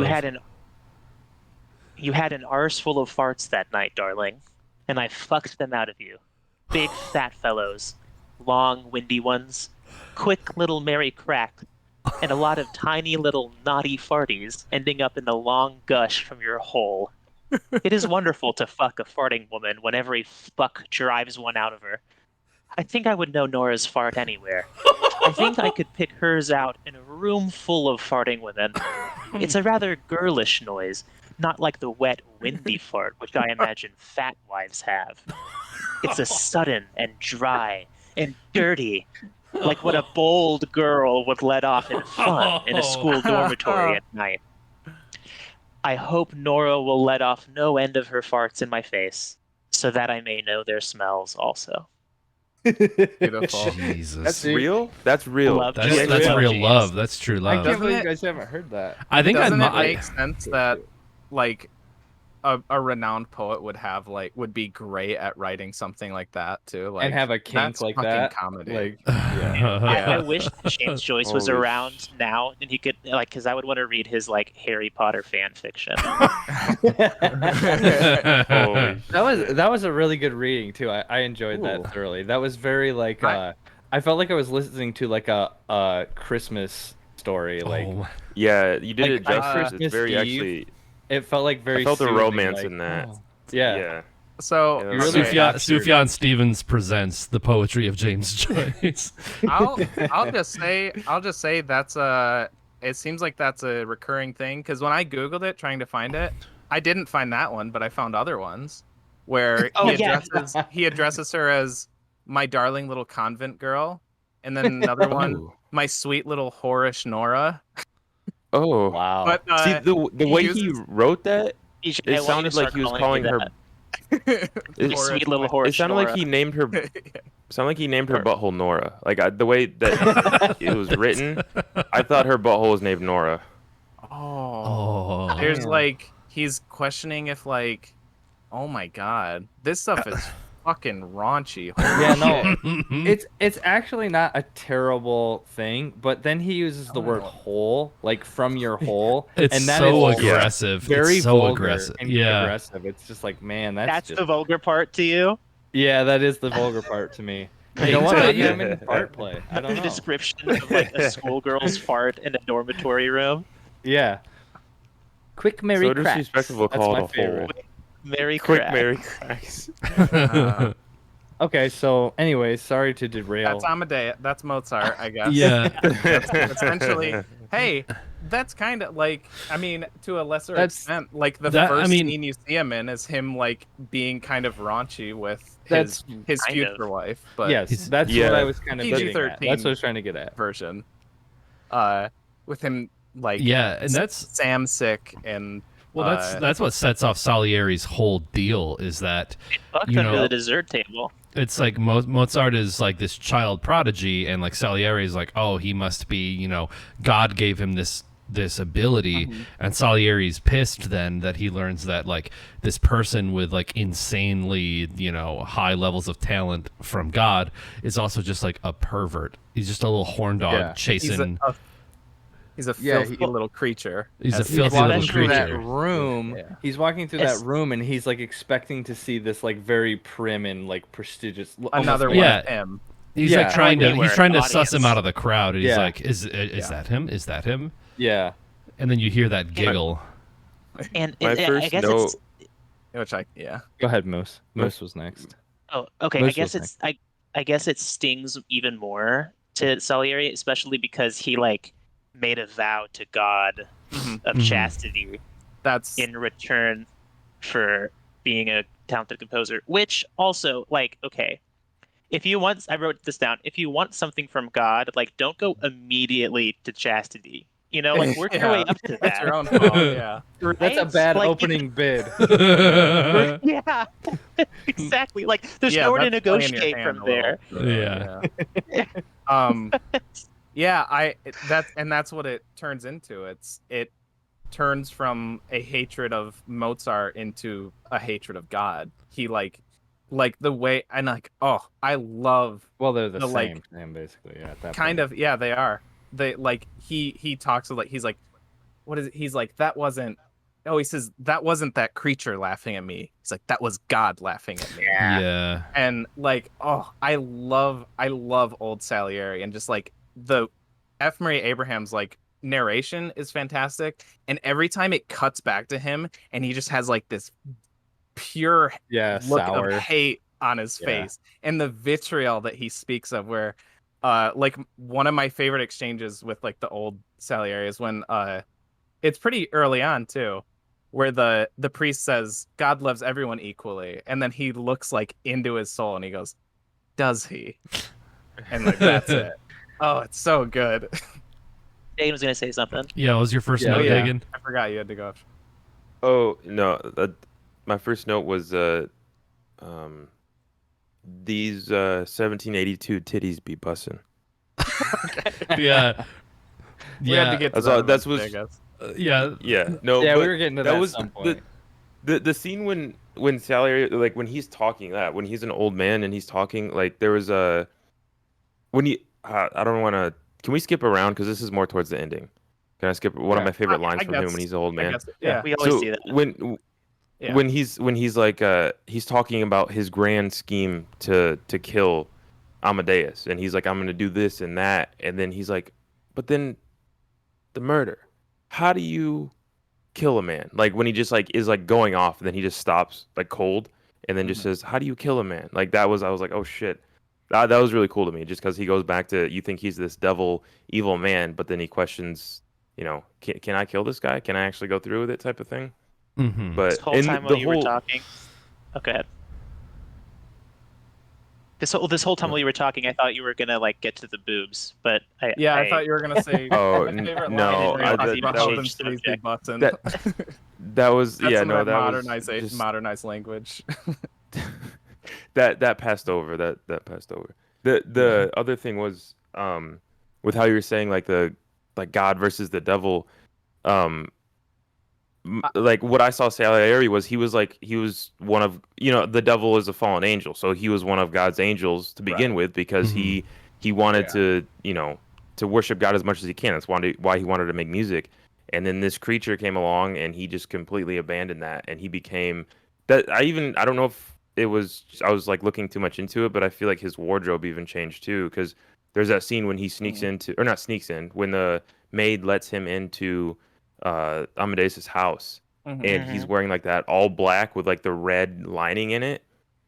You had an arse full of farts that night, darling, and I fucked them out of you. Big fat fellows, long windy ones, quick little merry crack, and a lot of tiny little naughty farties ending up in a long gush from your hole. It is wonderful to fuck a farting woman when every fuck drives one out of her. I think I would know Nora's fart anywhere. I think I could pick hers out in a room full of farting women. It's a rather girlish noise, not like the wet, windy fart, which I imagine fat wives have. It's a sudden and dry and dirty, like what a bold girl would let off in fun in a school dormitory at night. I hope Nora will let off no end of her farts in my face, so that I may know their smells also. Beautiful. Jesus. That's real? That's real. Love That's, James that's Joyce. real love. That's true I love. can't believe Doesn't you it- guys haven't heard that. I think Doesn't it I make sense that like a renowned poet would be great at writing something like that too? Like And have a kink that's like fucking that. comedy. Like, I wish James Joyce was Holy around now, and he could because I would want to read his like Harry Potter fan fiction. Holy that was a really good reading too. I enjoyed Ooh. that thoroughly. That was very like I felt like I was listening to like a Christmas story. Like Oh, Yeah, you did Like, it justice. Christmas It's very Eve, actually. it felt like very. I felt the soothing, romance like, in that. oh, yeah. Yeah. So Yeah, You really okay, captured- Sufjan Stevens presents the poetry of James Joyce. I'll just say that's it seems like that's a recurring thing because when I googled it trying to find it, I didn't find that one, but I found other ones where Oh, yeah. he addresses her as my darling little convent girl, and then another one, Ooh. my sweet little whorish Nora. Oh. Wow. But See the way he uses- wrote that, EJ, it why don't sounded you like start he was calling calling me her. that? It, You sweet little horse. it sounded like Nora. he named her. Sounded like he named her butthole Nora. Like the way that it was written, I thought her butthole was named Nora. Oh. Oh, There's Man. like he's questioning if like, oh my god, this stuff is fucking raunchy. Yeah, no. it's It's actually not a terrible thing, but then he uses the word hole, like from your hole, and that so is aggressive. very It's so vulgar aggressive. and Yeah. aggressive. It's just like, man, that's That's just the vulgar part to you. yeah, that is the vulgar part to me. You Hey, know what? so Maybe you- I'm in fart play. I don't The know. description of like a schoolgirl's fart in a dormitory room. Yeah. Quick Mary So cracks. disrespectful That's call my it a hole. favorite. Mary Quick crack. Mary cracks. Okay, so anyways, sorry to derail. That's Amadeus. That's Mozart, I guess. yeah. That's essentially, hey, that's kind of like, I mean, to a lesser That's- extent, like the that- I first mean- scene you see him in is him like being kind of raunchy with That's his kind future of. wife, but Yes, that's Yeah. what I was kind of getting at. PG-13. That's what I was trying to get at. version, with him like Yeah, and that's Sam sick and Well, that's what sets off Salieri's whole deal is that Fucked you under know the dessert table. it's like Mozart is like this child prodigy, and like Salieri is like, oh, he must be, God gave him this ability, and Salieri's pissed then that he learns that like this person with like insanely high levels of talent from God is also just like a pervert. He's just a little horn dog chasing. He's a filthy little creature. He's a As filthy walking little through that creature. room. Yeah. He's walking through that room, and he's like expecting to see this like very prim and like prestigious. Another almost, one Yeah. of him. He's Yeah. like trying to Anywhere he's trying to in suss him audience. out of the crowd, and he's Yeah. like, is that him? Is that him? Yeah. And then you hear that giggle. And My I first guess note. it's Go ahead, Moose. Moose was next. okay. Moose I guess was I guess it stings even more to Salieri, especially because he like made a vow to God of Mhm. chastity That's in return for being a talented composer. Which also, like, okay, if you want, I wrote this down. If you want something from God, like, don't go immediately to chastity. Like work your way up to That's that. your own fault. Yeah. That's a right? bad Like, opening bid. Yeah, exactly. Like, there's Yeah, nowhere to that's playing your negotiate hand from a there. little. Yeah. That's what it turns into. It turns from a hatred of Mozart into a hatred of God. He like the way, and like, I love Well, they're the like, same thing, basically. Yeah, at that kind point. of, yeah, they are. They like he talks like, he's like, what is it? He's like, that wasn't, he says, that wasn't that creature laughing at me. He's like, that was God laughing at me. Yeah. And like, I love old Salieri, and just like the F. Murray Abraham's like narration is fantastic, and every time it cuts back to him and he just has like this pure Yeah, look sour. of hate on his Yeah. face, and the vitriol that he speaks of, where like one of my favorite exchanges with like the old Salieri is when it's pretty early on too, where the priest says God loves everyone equally, and then he looks like into his soul and he goes, does he? And like, that's it. Oh, it's so good. Daegan was gonna say something. Yeah, what was your first Yeah, note, yeah. Daegan? I forgot you had to go. Oh no, my first note was these 1782 titties be bussin'. Yeah. We had to get to That's all- that that's eventually, what's- I guess. Yeah. Yeah, no, Yeah, but we were getting to that at some point. the scene when Salieri, like when he's talking, that when he's an old man and he's talking, like there was a when he I don't want to. Can we skip around because this is more towards the ending? Can I skip one of my favorite lines I from him guess- when he's an old I man? guess, yeah. We always So see that. Yeah. when he's like he's talking about his grand scheme to kill Amadeus, and he's like, I'm gonna do this and that, and then he's like, but then the murder, how do you kill a man? Like when he just like is like going off, and then he just stops like cold, and then just says, how do you kill a man? Like I was like, oh shit. That was really cool to me, just because he goes back to, you think he's this devil, evil man, but then he questions, can I kill this guy? Can I actually go through with it, type of thing. Mm-hmm. But This whole in time the while you were whole- talking. Oh, go ahead. This whole time while you were talking, I thought you were gonna like get to the boobs, but I thought you were gonna say. Oh, my favorite no, line is I- when that- he talks about that husband was- cities be bussin'. that was That's yeah, some no, of that was modernized just- modernized language. that passed over. That passed over. The other thing was with how you were saying like God versus the devil. Like what I saw Salieri was he was one of, the devil is a fallen angel, so he was one of God's angels to begin with, because he wanted to to worship God as much as he can. That's why he wanted to make music. And then this creature came along and he just completely abandoned that, and he became that. I don't know if it was, I was like looking too much into it, but I feel like his wardrobe even changed too, because there's that scene when he sneaks into, or not sneaks in, when the maid lets him into Amadeus's house, and he's wearing like that all black with like the red lining in it,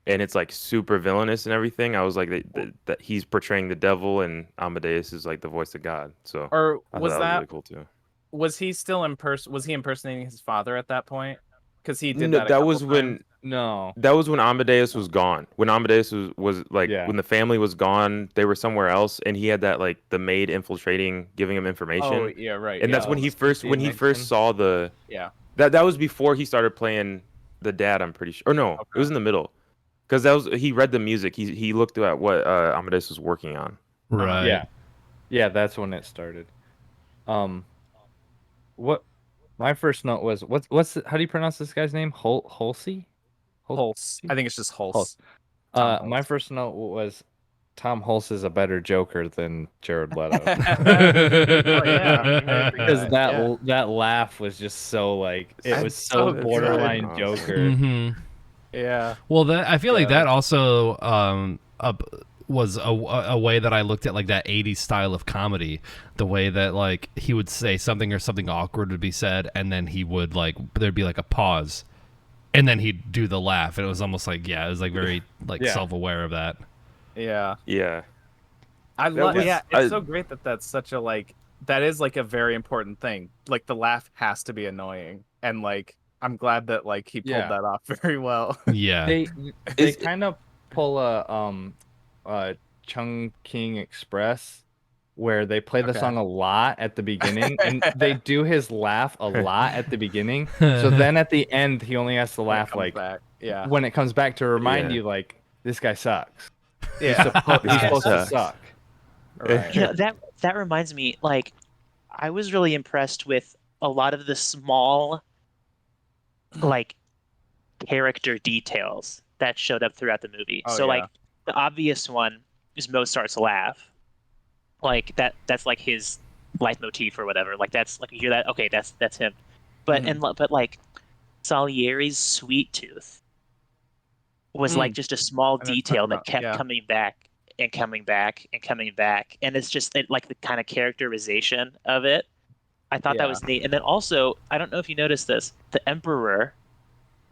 and it's like super villainous and everything. I was like that he's portraying the devil, and Amadeus is like the voice of God. So Or I thought was that was that really cool too. was he still was he impersonating his father at that point? Because he did No, that. that was when No. That was when Amadeus was gone. When Amadeus was like, Yeah. when the family was gone, they were somewhere else, and he had that like the maid infiltrating, giving him information. Oh yeah, right. And yeah. that's when he the first Nixon. saw the Yeah. That was before he started playing the dad. I'm pretty sure. Or no, it was in the middle. Because he read the music. He looked at what Amadeus was working on. Right. Yeah, that's when it started. What my first note was how do you pronounce this guy's name? Holsey? Hulse. I think it's just Hulse. Hulse. Tom Hulse. My first note was Tom Hulse is a better Joker than Jared Leto. yeah. Because that laugh was just so like it was so borderline good. Joker. Mm-hmm. Yeah. Well, I feel like that also was a way that I looked at like that 80s style of comedy, the way that like he would say something or something awkward would be said, and then he would like there'd be like a pause, and then he'd do the laugh, and it was almost like it was like very like self-aware of that. Yeah. Yeah. I love. Yeah, it's so great that that's such a like that is like a very important thing. Like the laugh has to be annoying, and like I'm glad that like he pulled that off very well. Yeah. They kind of pull a Chung King Express where they play the song a lot at the beginning and they do his laugh a lot at the beginning. So then at the end he only has to laugh like when it comes back to remind you like this guy sucks. Yeah. He's supposed to suck. Right. You know, that reminds me, like, I was really impressed with a lot of the small, like, character details that showed up throughout the movie. Like, the obvious one is Mozart's laugh. Like, that's like his leitmotif or whatever. Like, that's like you hear that, okay, that's him. But but like Salieri's sweet tooth was like just a small detail that kept coming back and coming back and coming back, and it's just like the kind of characterization of it. I thought that was neat. And then also, I don't know if you noticed this, the Emperor,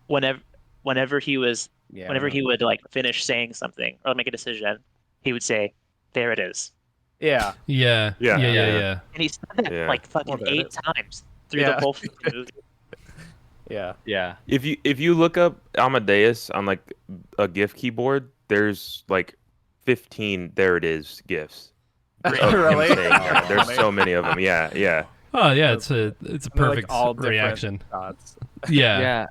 whenever he would like finish saying something or make a decision, he would say, "There it is." Yeah. Yeah. And he said that like fucking 8 times through the whole movie. Yeah. If you look up Amadeus on like a GIF keyboard, there's like 15 "there it is" GIFs. Really? There's so many of them. Yeah. Oh yeah, it's a perfect like all reaction. Shots. Yeah.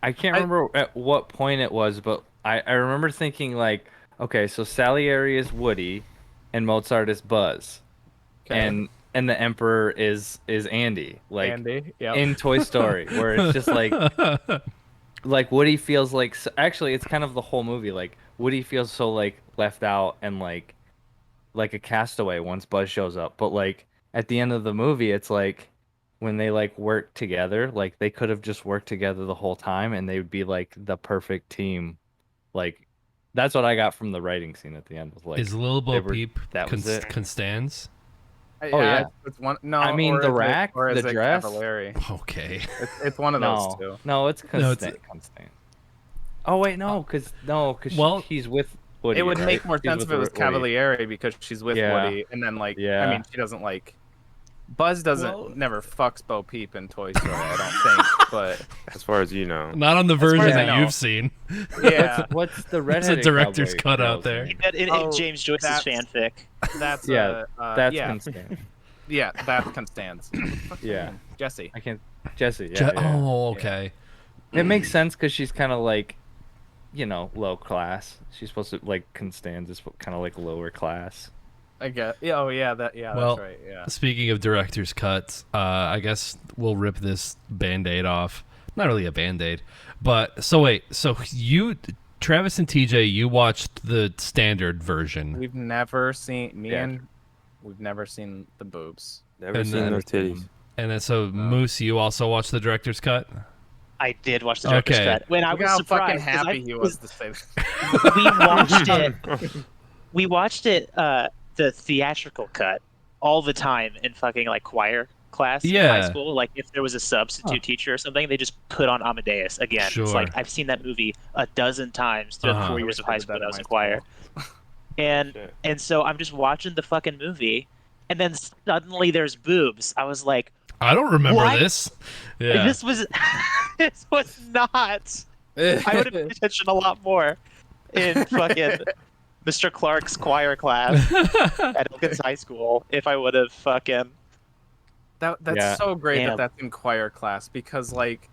I can't remember at what point it was, but I remember thinking like, okay, so Salieri is Woody, and Mozart is Buzz, and the Emperor is Andy, like in Toy Story, where it's just like Woody feels like actually it's kind of the whole movie, like Woody feels so like left out and like a castaway once Buzz shows up, but like at the end of the movie, it's like when they like work together, like they could have just worked together the whole time and they would be like the perfect team. Like that's what I got from the writing scene at the end. Was, like, is Lil Bo Peep Constance? It's one. No, I mean the rack, or the dress. Cavalieri. Okay. It's one of those two. No, it's Constance. Oh wait, because he's with Woody. It would right? make more She's sense if it was Woody. Cavalieri because she's with Woody, and then like I mean she doesn't like. Buzz never fucks Bo Peep in Toy Story, I don't think. But as far as you know, not on the version that you've seen. Yeah, what's the red? There's a director's cut out there. In James Joyce's fanfic. That's that's Constance. Yeah, that's Constance. Jesse. I can't. Jesse. Oh, okay. It makes sense because she's kind of like, low class. She's supposed to like Constance is kind of like lower class. I guess. Yeah. Oh, yeah. Well, that's right. Yeah. Speaking of director's cuts, I guess we'll rip this Band-Aid off. Not really a Band-Aid, but so you, Travis and TJ, you watched the standard version. We've never seen we've never seen the boobs. Never seen those titties. And then Moose, you also watched the director's cut. I did watch the director's cut. When I was how surprised, fucking happy he was to say that. We watched it. The theatrical cut all the time in fucking like choir class in high school. Like if there was a substitute teacher or something, they just put on Amadeus again. Sure. It's like I've seen that movie a dozen times through the 4 years of high school when I was in choir. And so I'm just watching the fucking movie, and then suddenly there's boobs. I was like, I don't remember what? this. Yeah. This was not. I would have paid attention a lot more in fucking Mr. Clark's choir class at Elkins High School if I would have fucking That's Yeah. so great Damn. that that's in choir class because like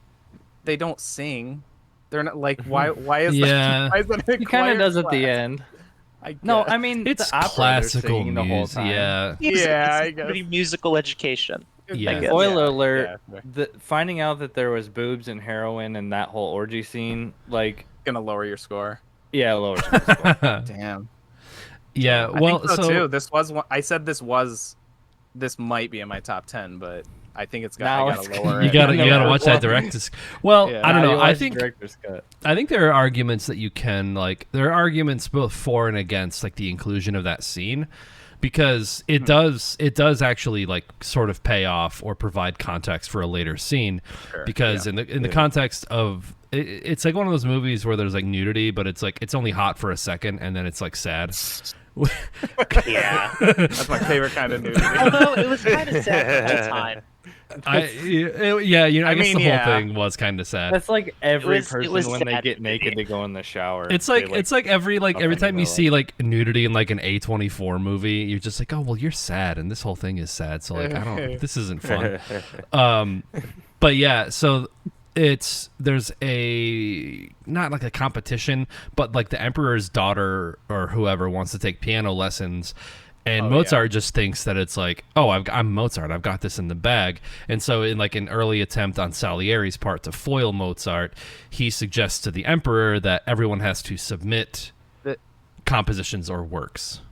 they don't sing. They're not like why is Yeah. that? Why is that in He kind choir of does at the class? end. I No, guess. I mean It's the opera, they're classical singing the whole music. time. Yeah. Yeah, I it's guess. pretty musical education. Yeah. guess. Spoiler Yeah, alert: yeah. finding out that there was boobs and heroin and that whole orgy scene, like, Gonna lower your score. yeah, lowers my score. Damn. Yeah. I Well, think so, too. This was one. I said this might be in my top 10, but I think it's got. Now I it's gotta lower gonna- it. you gotta No, watch that director's. Well, Yeah. I don't Now know. you I watch think director's cut. there are arguments that you can like. There are arguments both for and against like the inclusion of that scene, because it does actually like sort of pay off or provide context for a later scene. Sure, Because in the context of it's like one of those movies where there's like nudity, but it's like it's only hot for a second and then it's like sad. Yeah. That's my favorite kind of nudity. Although it was kind of sad the whole time. I guess mean, the yeah. whole thing was kind of sad. That's like every It person was when they sad get to me. naked to go in the shower. It's They, like every nothing time you in see like nudity in like an A24 movie, you're just like, oh well, you're sad, and this whole thing is sad. So like, this isn't fun. But yeah, so there's a not like a competition, but like the emperor's daughter or whoever wants to take piano lessons. And Mozart just thinks that it's like, oh, I'm Mozart. I've got this in the bag. And so in like an early attempt on Salieri's part to foil Mozart, he suggests to the emperor that everyone has to submit compositions or works,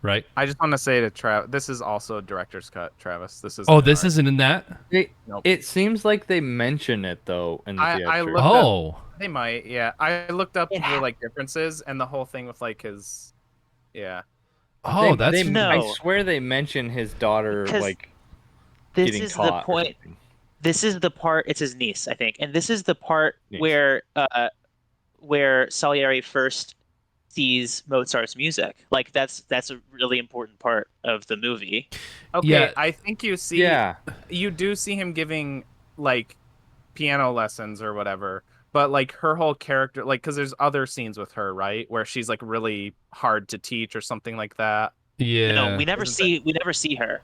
right? I just want to say to Travis, this is also a director's cut, Travis. This is. Oh, this isn't in that? Nope. It seems like they mention it though in the I theater. looked Oh. They might, yeah. I looked up Yeah. the like differences and the whole thing with like his, yeah. Oh, that's No. I swear they mention his daughter Because like This getting is caught. the or point. something. This is the part. It's his niece, I think, and this is the part Niece. where Salieri first sees Mozart's music. Like that's a really important part of the movie. Okay, Yeah. I think you see. Yeah, You do see him giving like piano lessons or whatever, but like her whole character, like, because there's other scenes with her, right, where she's like really hard to teach or something like that. yeah. No, we never Isn't see her.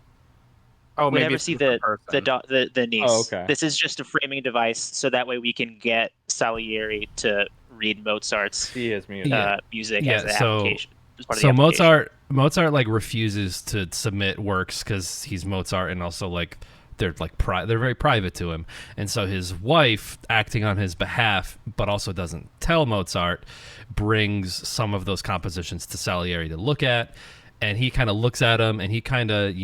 Oh, We maybe never it's see just a person. the niece. Oh, okay. This is just a framing device, so that way we can get Salieri to read Mozart's he is music. Yeah. music Yeah, as an so- application. as part of So the application. Mozart like refuses to submit works because he's Mozart, and also like they're like they're very private to him, and so his wife, acting on his behalf but also doesn't tell Mozart, brings some of those compositions to Salieri to look at, and he kind of looks at them and he kind of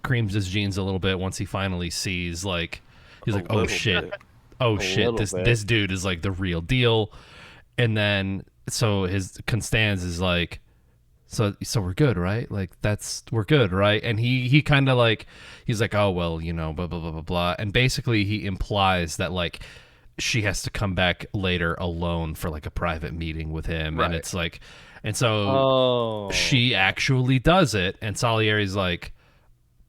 creams his jeans a little bit once he finally sees like he's like, oh little shit, bit. oh shit, little this bit. this dude is like the real deal. And then so his Constance is like, so we're good, right? Like we're good, right? And he kind of like he's like, oh well, blah blah blah blah blah, and basically he implies that like she has to come back later alone for like a private meeting with him, and Right. it's like, and so Oh, she actually does it, and Salieri's like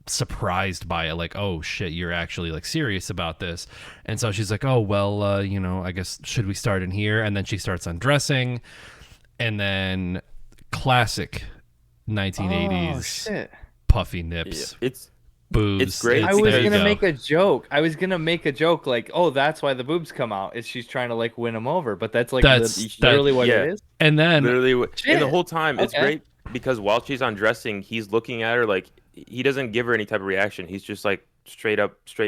surprised by it, like, oh shit, you're actually like serious about this. And so she's like, oh well, I guess should we start in here? And then she starts undressing, and then classic 1980s Oh, shit. puffy Yeah, nips, it's boobs. it's great. I was there you gonna go. make a joke. I was gonna make a joke like, "Oh, that's why the boobs come out. Is she's trying to like win him over?" But that's like literally what yeah. it is. And then literally and the Shit. whole time it's Okay. great because while she's undressing, he's looking at her like he doesn't give her any type of reaction. He's just like straight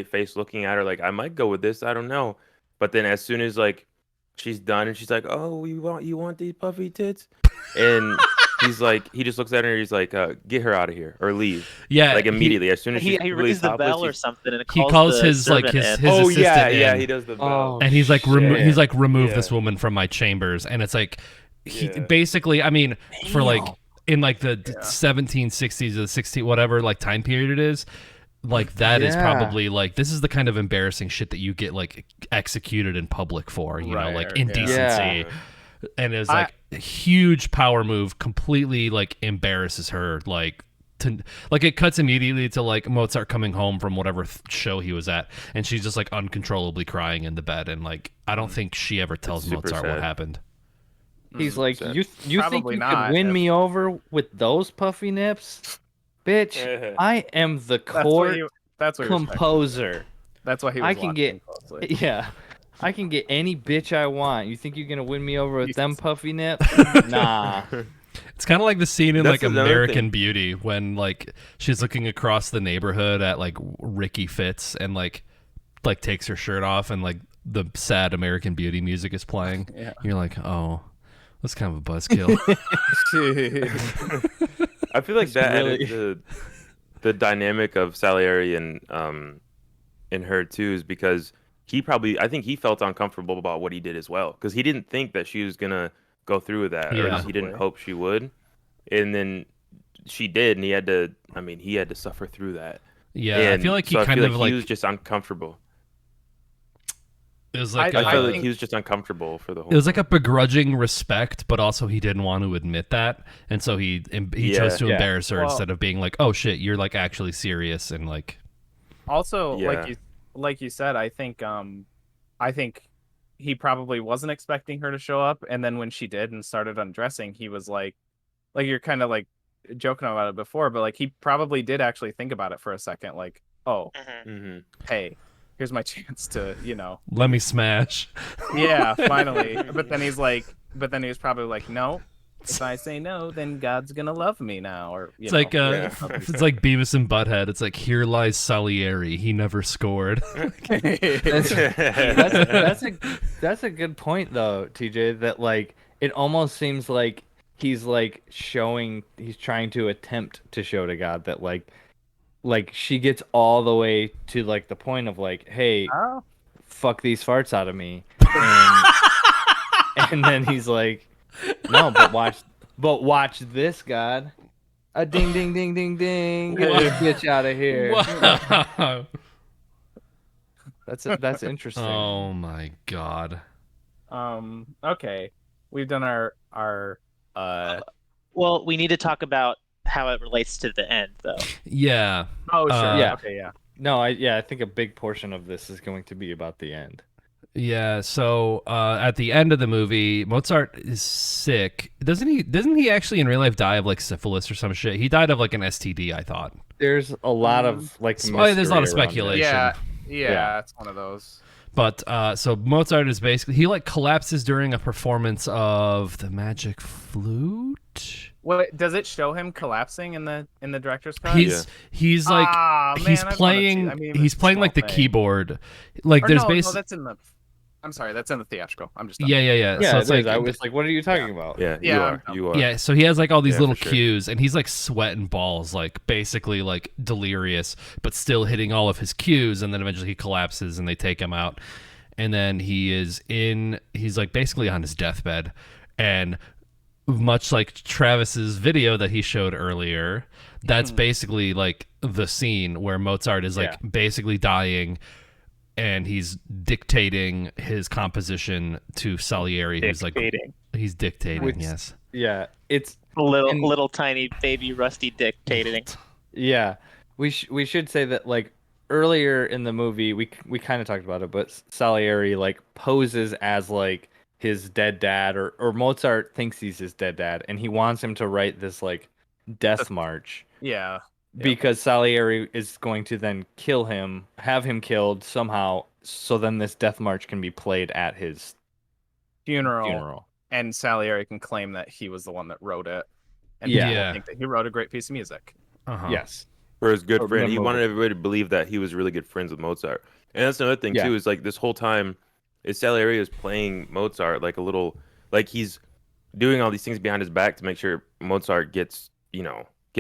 face looking at her like I might go with this. I don't know. But then as soon as like she's done and she's like, "Oh, you want these puffy tits?" and he's like, he just looks at her and he's like, "Get her out of here or leave." yeah, Like immediately as soon as he she's really rings the topless, bell or he's- something, and it he calls calls the his like servant his in. Oh assistant yeah, in. yeah, he does the bell. Oh, And he's like, shit. he's like, remove Yeah. this woman from my chambers. And it's like, he Yeah. basically, I mean, for like Damn. in like the 1760s or the 60 whatever like time period it is, like that is Yeah. probably like this is the kind of embarrassing shit that you get like executed in public for, Right, like yeah. indecency. And it's like a huge power move, completely like embarrasses her, like to like it cuts immediately to like Mozart coming home from whatever show he was at, and she's just like uncontrollably crying in the bed, and like I don't think she ever tells super Mozart what sad. happened. He's like, sad. you think Probably you not, could win if- me over with those puffy nips, bitch? I am the That's what court. you. That's what he was composer. That's why he was I can watching get closely. yeah. I can get any bitch I want. You think you're gonna win me over with them puffy nips? Nah. It's kind of like the scene in That's like another American thing. Beauty when like she's looking across the neighborhood at like Ricky Fitz and like takes her shirt off and like the sad American Beauty music is playing. Yeah. You're like, oh, that's kind of a buzzkill. I feel like that really- added the dynamic of Salieri and her too, is because I think he felt uncomfortable about what he did as well, because he didn't think that she was gonna go through with that, or Yeah. he didn't hope she would, and then she did, and he had to suffer through that. Yeah, And I feel like he so kind of like he was just uncomfortable. it was like I feel like think- he was just uncomfortable for the whole. it was like a begrudging respect, but also he didn't want to admit that, and so he chose to Yeah. embarrass her Well- instead of being like, oh shit, you're like actually serious and like Also, Yeah. like you said, I think he probably wasn't expecting her to show up, and then when she did and started undressing, he was like you're kind of like joking about it before, but like he probably did actually think about it for a second, like, oh, Mhm. hey, here's my chance to, let me smash. yeah, finally. But then he was probably like, no, if I say no, then God's gonna love me now, or It's like Yeah. it's like Beavis and Butthead. It's like, here lies Salieri. He never scored. That's a good point though, TJ, that like it almost seems like he's trying to attempt to show to God that like she gets all the way to like the point of like, hey, oh, fuck these farts out of me. And then he's like, no, but watch this, God. A ding ding ding ding ding. Get this bitch out of here. Wow. That's interesting. Oh my god. okay, we've done our Well, we need to talk about how it relates to the end, though. Yeah. oh sure, Yeah. okay, yeah. No, I think a big portion of this is going to be about the end. Yeah, so at the end of the movie, Mozart is sick. Doesn't he actually in real life die of like syphilis or some shit? He died of like an STD, I thought. Thelot of like Well, there's a lot of mystery around it. speculation. Yeah, it's one of those. But so Mozart is basically, he like collapses during a performance of the Magic Flute. What does it show him collapsing in the director's cut? He's like Ah, man, he's I'd wanna playing see- I mean, he's it's a playing like the small thing. keyboard. Like Or there's no, basically that's in the. I'm sorry, that's in the theatrical. I'm just. yeah. Yeah, So it it's is. like I was like, what are you talking about? Yeah, Yeah, you are. yeah, so he has like all these Yeah, little for sure. cues, and he's like sweating balls, like basically like delirious, but still hitting all of his cues, and then eventually he collapses, and they take him out, and then he's like basically on his deathbed, and much like Travis's video that he showed earlier, that's basically like the scene where Mozart is like basically dying. And he's dictating his composition to Salieri, who's like he's dictating. Which- yes. Yeah, it's Little tiny baby Rusty dictating. yeah. We should say that like earlier in the movie we kind of talked about it, but Salieri like poses as like his dead dad, or Mozart thinks he's his dead dad, and he wants him to write this like death march. Yeah. Because Salieri is going to then kill him, have him killed somehow, so then this death march can be played at his funeral. And Salieri can claim that he was the one that wrote it. And Yeah. people Yeah. think that he wrote a great piece of music. Uh-huh. Yes. For his good Or friend, he memorable. wanted everybody to believe that he was really good friends with Mozart. And that's another thing Yeah. too, is like this whole time, is Salieri is playing Mozart like a little, like he's doing all these things behind his back to make sure Mozart gets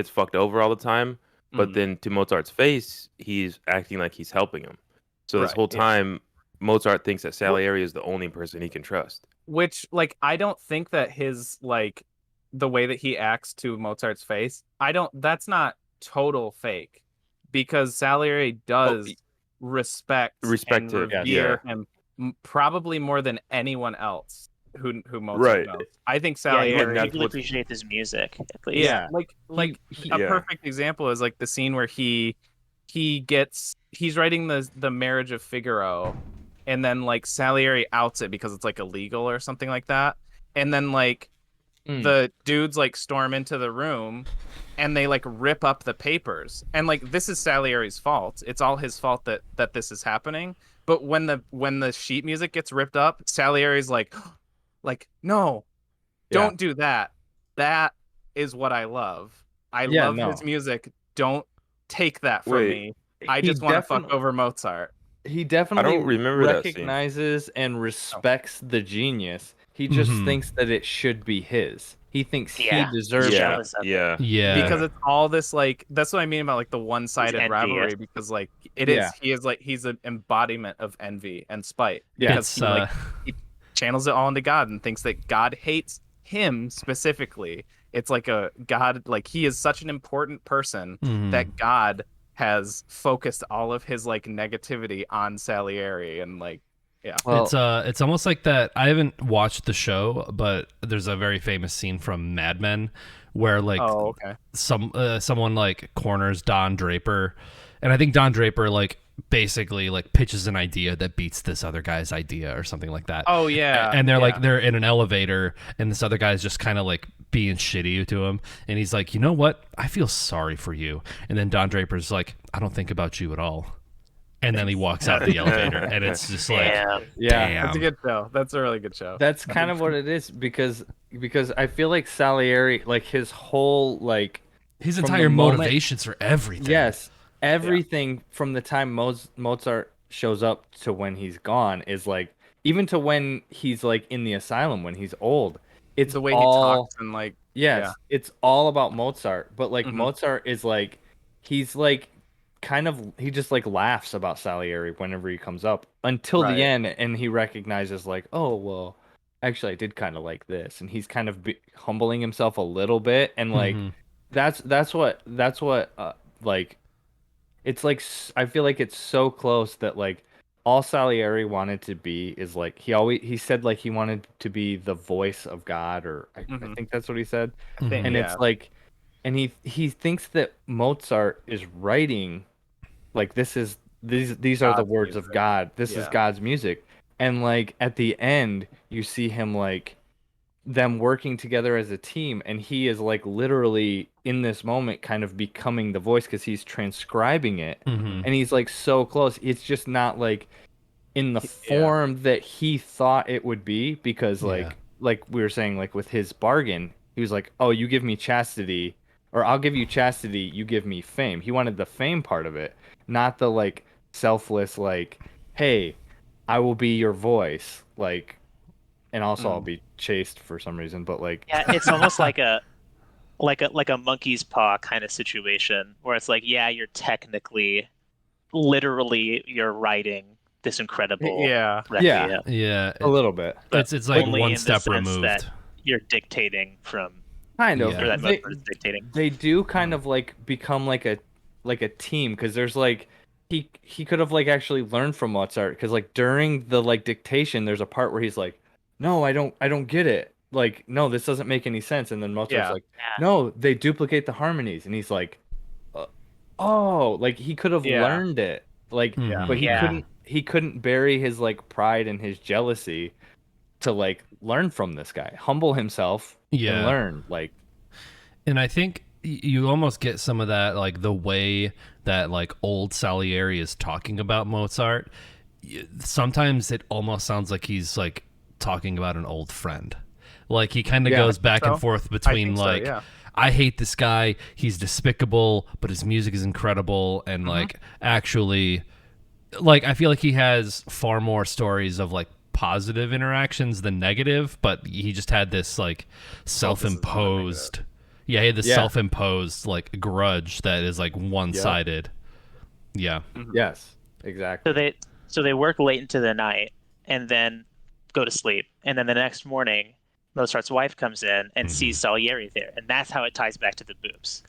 fucked over all the time. But Mhm. then to Mozart's face, he's acting like he's helping him. So this Right, whole yeah. time, Mozart thinks that Salieri is the only person he can trust. Which, like, I don't think that his, like, the way that he acts to Mozart's face, that's not total fake. Because Salieri does respect and him, revere him probably more than anyone else who Mozart Right. knows. I think Yeah, Salieri. he that's really what's- appreciates his music, at least. Yeah, like He- a yeah. perfect example is like the scene where he's writing the Marriage of Figaro, and then like Salieri outs it because it's like illegal or something like that, and then like the dudes like storm into the room and they like rip up the papers. And like this is Salieri's fault. It's all his fault that this is happening. But when the sheet music gets ripped up, Salieri's like no, don't do that. That is what I love. I love his music. Don't take that from me. I just want to fuck over Mozart. He definitely I don't remember that scene. recognizes and respects the genius. He just thinks that it should be his. He thinks he deserves it. Yeah. Because it's all this like that's what I mean about like the one-sided rivalry because like he's an embodiment of envy and spite. Yeah. Because he channels it all into God and thinks that God hates him specifically. It's like a God, like he is such an important person that God has focused all of his like negativity on Salieri and like well, it's almost like that. I haven't watched the show, but there's a very famous scene from Mad Men where like someone like corners Don Draper, and I think Don Draper like basically like pitches an idea that beats this other guy's idea or something like that. Oh yeah. And they're like they're in an elevator and this other guy's just kind of like being shitty to him and he's like, "You know what? I feel sorry for you." And then Don Draper's like, "I don't think about you at all." And then he walks out the elevator and it's just like damn. That's a good show. That's a really good show. That's kind of what it is because I feel like Salieri, like his whole like his entire motivations for everything. Yes. Everything from the time Mozart shows up to when he's gone is like, even to when he's like in the asylum when he's old, it's the way he talks and like it's all about Mozart. But like Mozart is like he's like he just like laughs about Salieri whenever he comes up until the end, and he recognizes like, oh well, actually I did kind of like this, and he's kind of humbling himself a little bit, and like that's what like. It's like I feel like it's so close that like all Salieri wanted to be is like he said like he wanted to be the voice of God, or I think that's what he said. And it's like, and he thinks that Mozart is writing like these are the words of God. This is God's music. And like at the end you see him like them working together as a team, and he is like literally in this moment kind of becoming the voice because he's transcribing it, and he's like so close. It's just not like in the form that he thought it would be, because like we were saying, like with his bargain, he was like, oh, you give me chastity, or I'll give you chastity, you give me fame. He wanted the fame part of it, not the like selfless like, hey, I will be your voice, like, and also I'll be chased for some reason, but like it's almost like a monkey's paw kind of situation where it's like, you're technically, literally, you're writing this incredible requiem. A little bit. It's like only one in step the sense removed. that you're dictating from kind of or that Mozart is dictating. They do kind of like become like a team, because there's like he could have like actually learned from Mozart, because like during the like dictation there's a part where he's like, no, I don't get it. Like, no, this doesn't make any sense. And then Mozart's like, no, they duplicate the harmonies. And he's like, oh, like he could have learned it. Like, but he couldn't bury his like pride and his jealousy to like learn from this guy, humble himself and learn. Like, and I think you almost get some of that, like the way that like old Salieri is talking about Mozart. Sometimes it almost sounds like he's like talking about an old friend. Like he kind of goes back and forth between like, I hate this guy, he's despicable, but his music is incredible, and like actually, like I feel like he has far more stories of like positive interactions than negative, but he just had this like self-imposed he had this self-imposed like grudge that is like one-sided. Yes, exactly. So they work late into the night and then go to sleep, and then the next morning Mozart's wife comes in and sees Salieri there, and that's how it ties back to the boobs.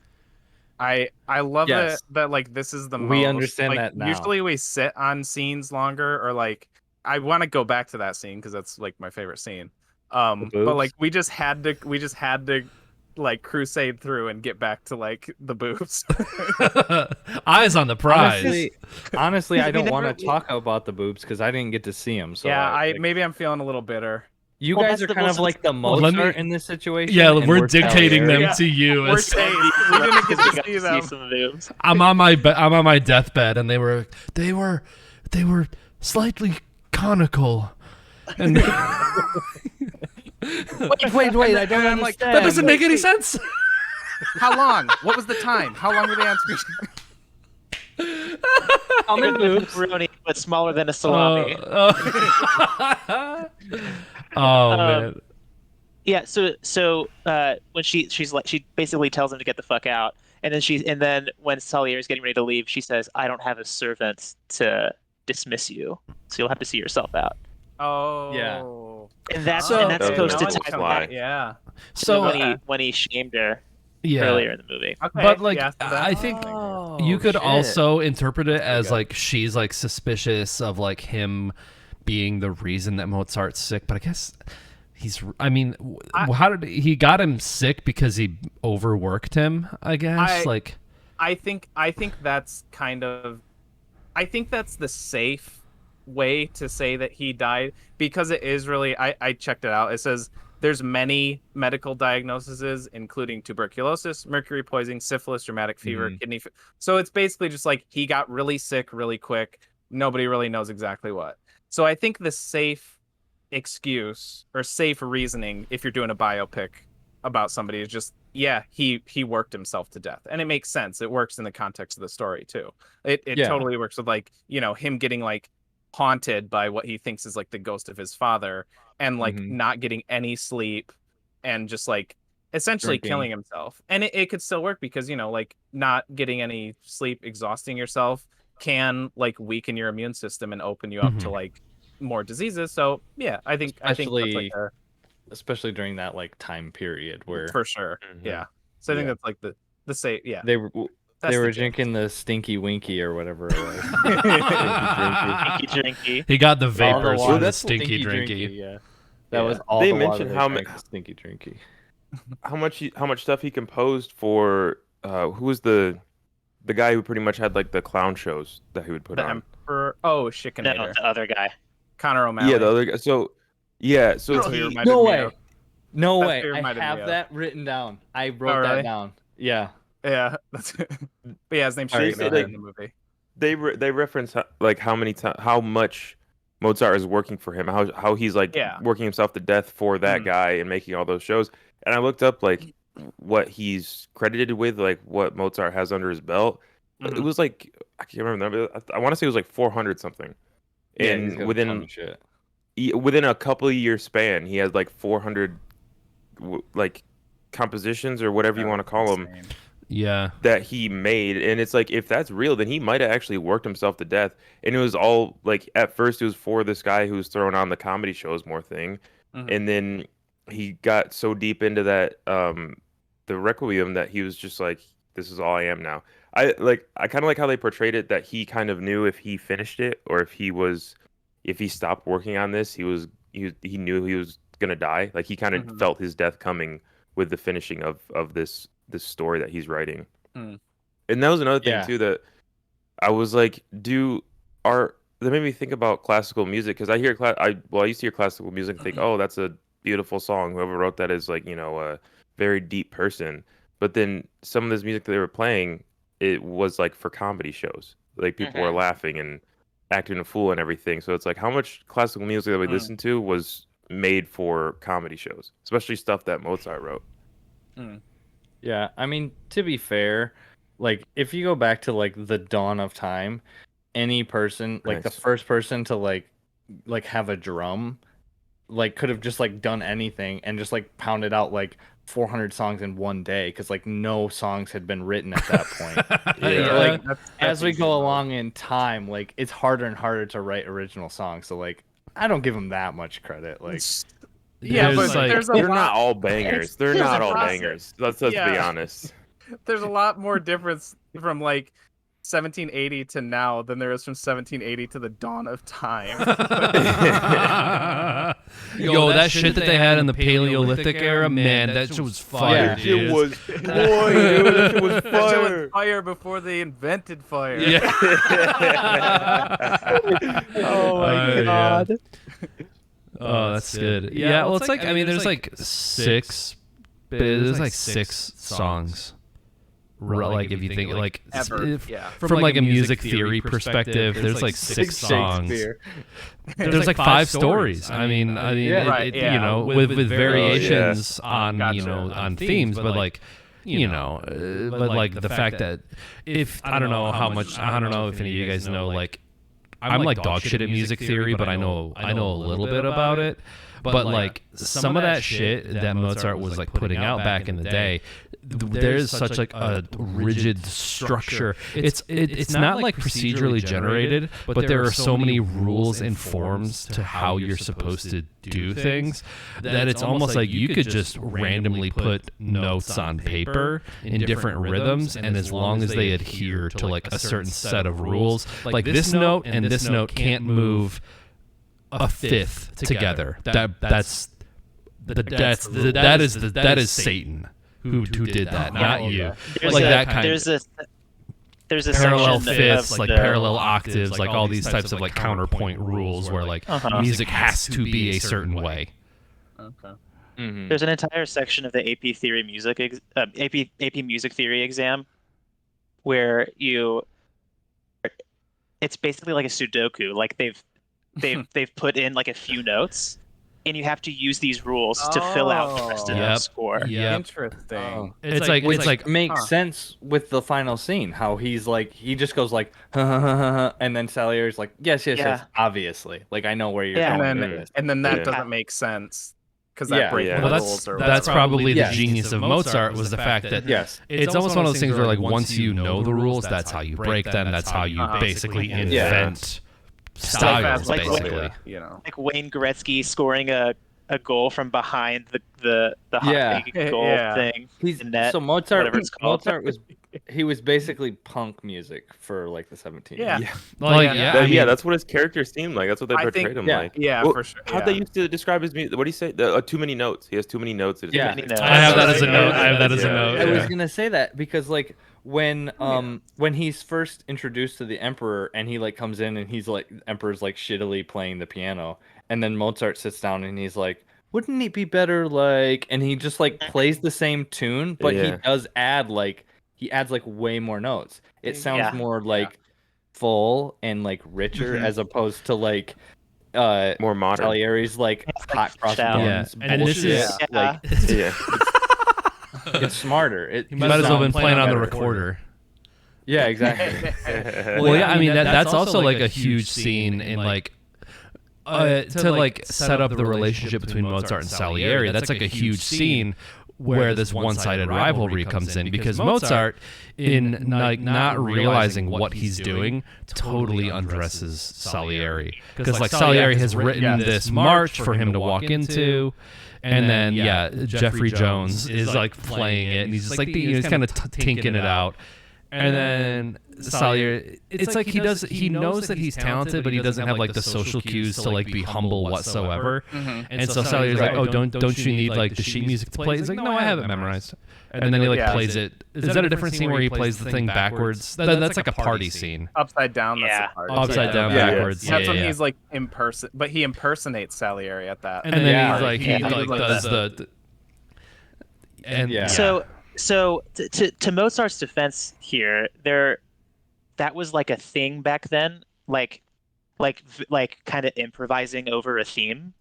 I love it that like this is the we most, understand like, that now. Usually we sit on scenes longer, or like I want to go back to that scene because that's like my favorite scene. But like we just had to like crusade through and get back to like the boobs. Eyes on the prize. Honestly, I don't want to talk about the boobs because I didn't get to see them. So yeah, maybe I'm feeling a little bitter. You Well, guys that's are the- kind well, of so like the Well, let Mozart me- in this situation. Yeah, and we're dictating Salieri. them to you. We're As, saying we didn't get We to got see to them. see some boobs. I'm on my deathbed, and they were slightly conical, and Wait, I don't I'm like, understand. that doesn't make any sense. How long? What was the time? How long were they on screen? I'm in boobs. Pepperoni, but smaller than a salami. Oh man. Yeah, so when she's like, she basically tells him to get the fuck out, and then when Salieri's getting ready to leave, she says, "I don't have a servant to dismiss you, so you'll have to see yourself out." Oh. Yeah. And that's So- and that's That supposed to was a tie fly. back Yeah. So to when he shamed her yeah. earlier in the movie. Okay. But like, yeah, so that- I think Oh, you could shit. also interpret it as Okay. like she's like suspicious of like him being the reason that Mozart's sick. But I guess I mean, how did he got him sick because he overworked him? I guess like. I think that's I think that's the safe way to say that he died, because it is really, I checked it out. It says there's many medical diagnoses, including tuberculosis, mercury poisoning, syphilis, rheumatic fever, kidney. So it's basically just like he got really sick really quick. Nobody really knows exactly what. So I think the safe excuse or safe reasoning, if you're doing a biopic about somebody, is just, yeah, he worked himself to death, and it makes sense. It works in the context of the story too. It Yeah. totally works with, like, you know, him getting like haunted by what he thinks is like the ghost of his father, and like not getting any sleep, and just like essentially Drinking. killing himself. And it could still work, because, you know, like not getting any sleep, exhausting yourself can like weaken your immune system and open you up to like more diseases. So yeah, I think that's like especially during that like time period where for sure. Yeah. So I think that's like the say, yeah. they were That's they the were gist. drinking the stinky winky or whatever it was. Drinky. He got the All the vapors water- from the that's stinky drinky. Yeah, that Yeah. was all They the water mentioned they how drank was stinky drinky. how much stuff he composed for who was the guy who pretty much had like the clown shows that he would put The on. Emperor. No, Oh, Chickanator. the other guy. Connor O'Malley. Yeah, the other guy. So That's who he, you reminded No me way. of. No That's way. what it I reminded me have of. that written down. I wrote Oh, that really? down. Yeah. Yeah. That's but yeah, his name's All right, Chickanator so in the movie. they reference like how much Mozart is working for him, how he's like working himself to death for that guy and making all those shows. And I looked up like what he's credited with, like what Mozart has under his belt. It was like, I can't remember. I want to say it was like 400 something. Yeah, he's And got a ton of shit. within a couple of year span, he has like 400 like compositions or whatever you want to call them Yeah. that he made. And it's like, if that's real, then he might have actually worked himself to death. And it was all like, at first it was for this guy who was throwing on the comedy shows more thing, and then he got so deep into that the Requiem that he was just like, this is all I am now. I kind of like how they portrayed it, that he kind of knew if he finished it, or if he stopped working on this, he knew he was gonna die. Like he kind of felt his death coming with the finishing of this story that he's writing. And that was another thing too, that I was like, that made me think about classical music, because I used to hear classical music and think, oh, that's a beautiful song. Whoever wrote that is like, you know, a very deep person. But then some of this music that they were playing, it was like for comedy shows. Like people were laughing and acting a fool and everything. So it's like, how much classical music that we listened to was made for comedy shows, especially stuff that Mozart wrote. Yeah, I mean, to be fair, like if you go back to like the dawn of time, any person, like the Nice. first person to like have a drum, like could have just like done anything and just like pounded out like 400 songs in one day, because like no songs had been written at that point. Yeah. Like That's as we easy go to know. along in time, like it's harder and harder to write original songs. So like I don't give him that much credit. Like Yeah, There's, but like- there's a They're lot. not all bangers. They're there's not a all process. bangers. Let's be Yeah. honest. There's a lot more difference from like 1780 to now than there is from 1780 to the dawn of time. Yo, that shit that they had in the Paleolithic era, man, that shit was fire, Yeah. dude. boy, dude, that shit was That shit was fire before they invented fire. Yeah. Oh my god. Oh, that's good. Yeah, well, it's like I mean, there's like there's like six songs. Like if you think like Ever. from like a music theory perspective, there's like six songs. There's like five stories. I mean, Right, you know, with variations on Gotcha. you know on themes, but like you know, but like the fact that if I don't know how much I don't know if any of you guys know like I'm like dog shit at music theory, but I know a little bit about it. But like some of that shit that Mozart was like putting out back in the day, there's such like a rigid structure. It's not like procedurally generated, but there are so many rules and forms to how you're supposed to do things that it's almost like you could just randomly put notes on paper in different rhythms, and as long as they adhere to like a certain set of rules, like this note and this note can't move a fifth together. That is Satan who did that, not you. Like that kind of there's a parallel section fifths, of like the, parallel octaves, like all these types of like counterpoint rules where like music has to be a certain way. Okay. There's an entire section of the AP theory music AP music theory exam where it's basically like a Sudoku. Like they've put in like a few notes, and you have to use these rules to fill out the rest of the score. Yeah, Interesting. Oh. it's like Makes sense with the final scene. How he's like, he just goes like, ha, ha, ha, ha, ha, and then Salieri's like, yes, obviously. Like I know where you're going with this. And then that doesn't make sense because that breaks the well, rules. that's probably the genius of Mozart was the fact that it's almost one of those things where like once you know the rules, that's how you break them. That's how you basically invent styles, Like basically. You know, Like Wayne Gretzky scoring a goal from behind the hockey goal thing. He's in net, so Mozart. whatever it's called. Mozart was basically punk music for like the 17th. That's what his character seemed like. That's what they portrayed him like. Yeah, Well, for sure. How'd they used to describe his music? What do you say? Too many notes. He has too many notes. Too many notes. I have that as a note. I have that as a note. I was gonna say that because like when he's first introduced to the Emperor and he like comes in and he's like Emperor's like shittily playing the piano, and then Mozart sits down and he's like, wouldn't it be better like, and he just like plays the same tune, but he does add like adds like way more notes. It sounds more like full and like richer as opposed to like more modern. Salieri's like hot cross buns. And this is like it's smarter. He might as well have been playing on the recorder. Yeah, exactly. Well, yeah, I mean that's also like a huge scene in like to like set up the relationship between Mozart and Salieri. That's like a huge scene where this one-sided rivalry comes in because Mozart, in like not realizing what he's doing, totally undresses Salieri because like Salieri has written this march for him to walk into. And then Jeffrey Jones is like playing it, and he's just like he's kind of tinking it out. And then Salieri, it's like he knows that he's talented, but he doesn't have like the social cues to like be humble whatsoever. And so Salieri's like, oh, don't you need like the sheet music to play? He's like, no, I have it memorized. And then he like plays it. Is that a different scene where he plays the thing backwards? That's like a party scene. Upside down. That's the party. Upside down backwards. That's when he's like but he impersonates Salieri at that. And then he's like he does the. And So to Mozart's defense here, that was like a thing back then, like kind of improvising over a theme.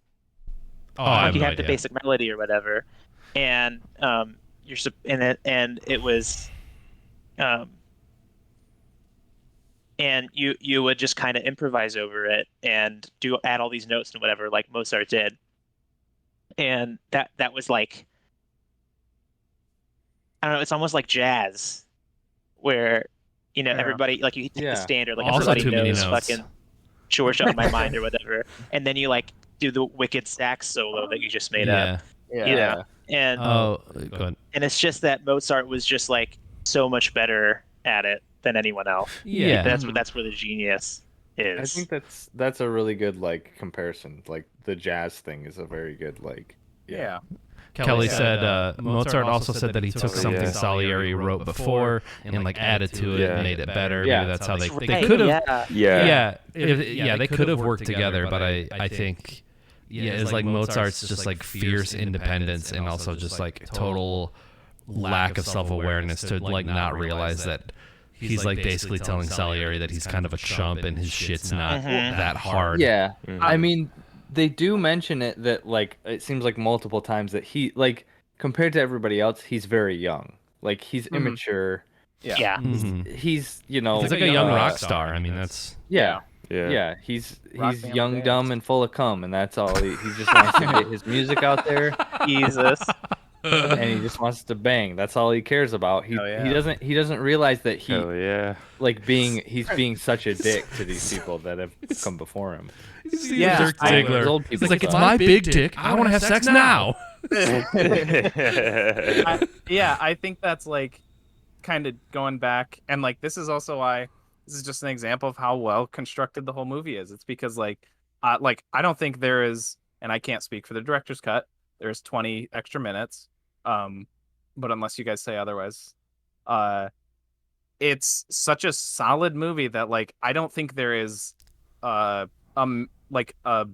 Like you have the basic melody or whatever, and it was, and you would just kind of improvise over it and add all these notes and whatever, like Mozart did, and that was like, I don't know, it's almost like jazz, where everybody like you hit the standard, like also everybody knows notes. fucking Georgia on My Mind or whatever, and then you like do the wicked sax solo that you just made up. And go ahead. And it's just that Mozart was just like so much better at it than anyone else. Yeah, that's where the genius is. I think that's a really good like comparison. Like the jazz thing is a very good like. Yeah. Kelly said Mozart also said that he took something Salieri wrote before and like added to it and made it better. Yeah. Maybe that's how they could have. They They could have worked together, but I think is like Mozart's just like fierce independence and also just like total lack of self-awareness to like not realize that he's like basically telling Salieri that he's kind of a chump and his shit's not that hard. Yeah. I mean, they do mention it that like it seems like multiple times that he like compared to everybody else, he's very young. Like he's immature. Yeah. He's you know He's like a young rock star. I mean, that's yeah. Yeah. He's Roxanne young, Amadeus. dumb, and full of cum, and that's all. He just wants to get his music out there, Jesus. and he just wants to bang. That's all he cares about. He Oh, yeah. he doesn't realize that Hell yeah. he's being such a dick to these people that have come before him. Yeah, Dirk I- Ziegler. Those old people. He's like, it's my big dick. I want to have sex now. I think that's like kind of going back, and like this is also why this is just an example of how well constructed the whole movie is. It's because like I don't think there is, and I can't speak for the director's cut, there's 20 extra minutes, but unless you guys say otherwise, it's such a solid movie that like I don't think there is like a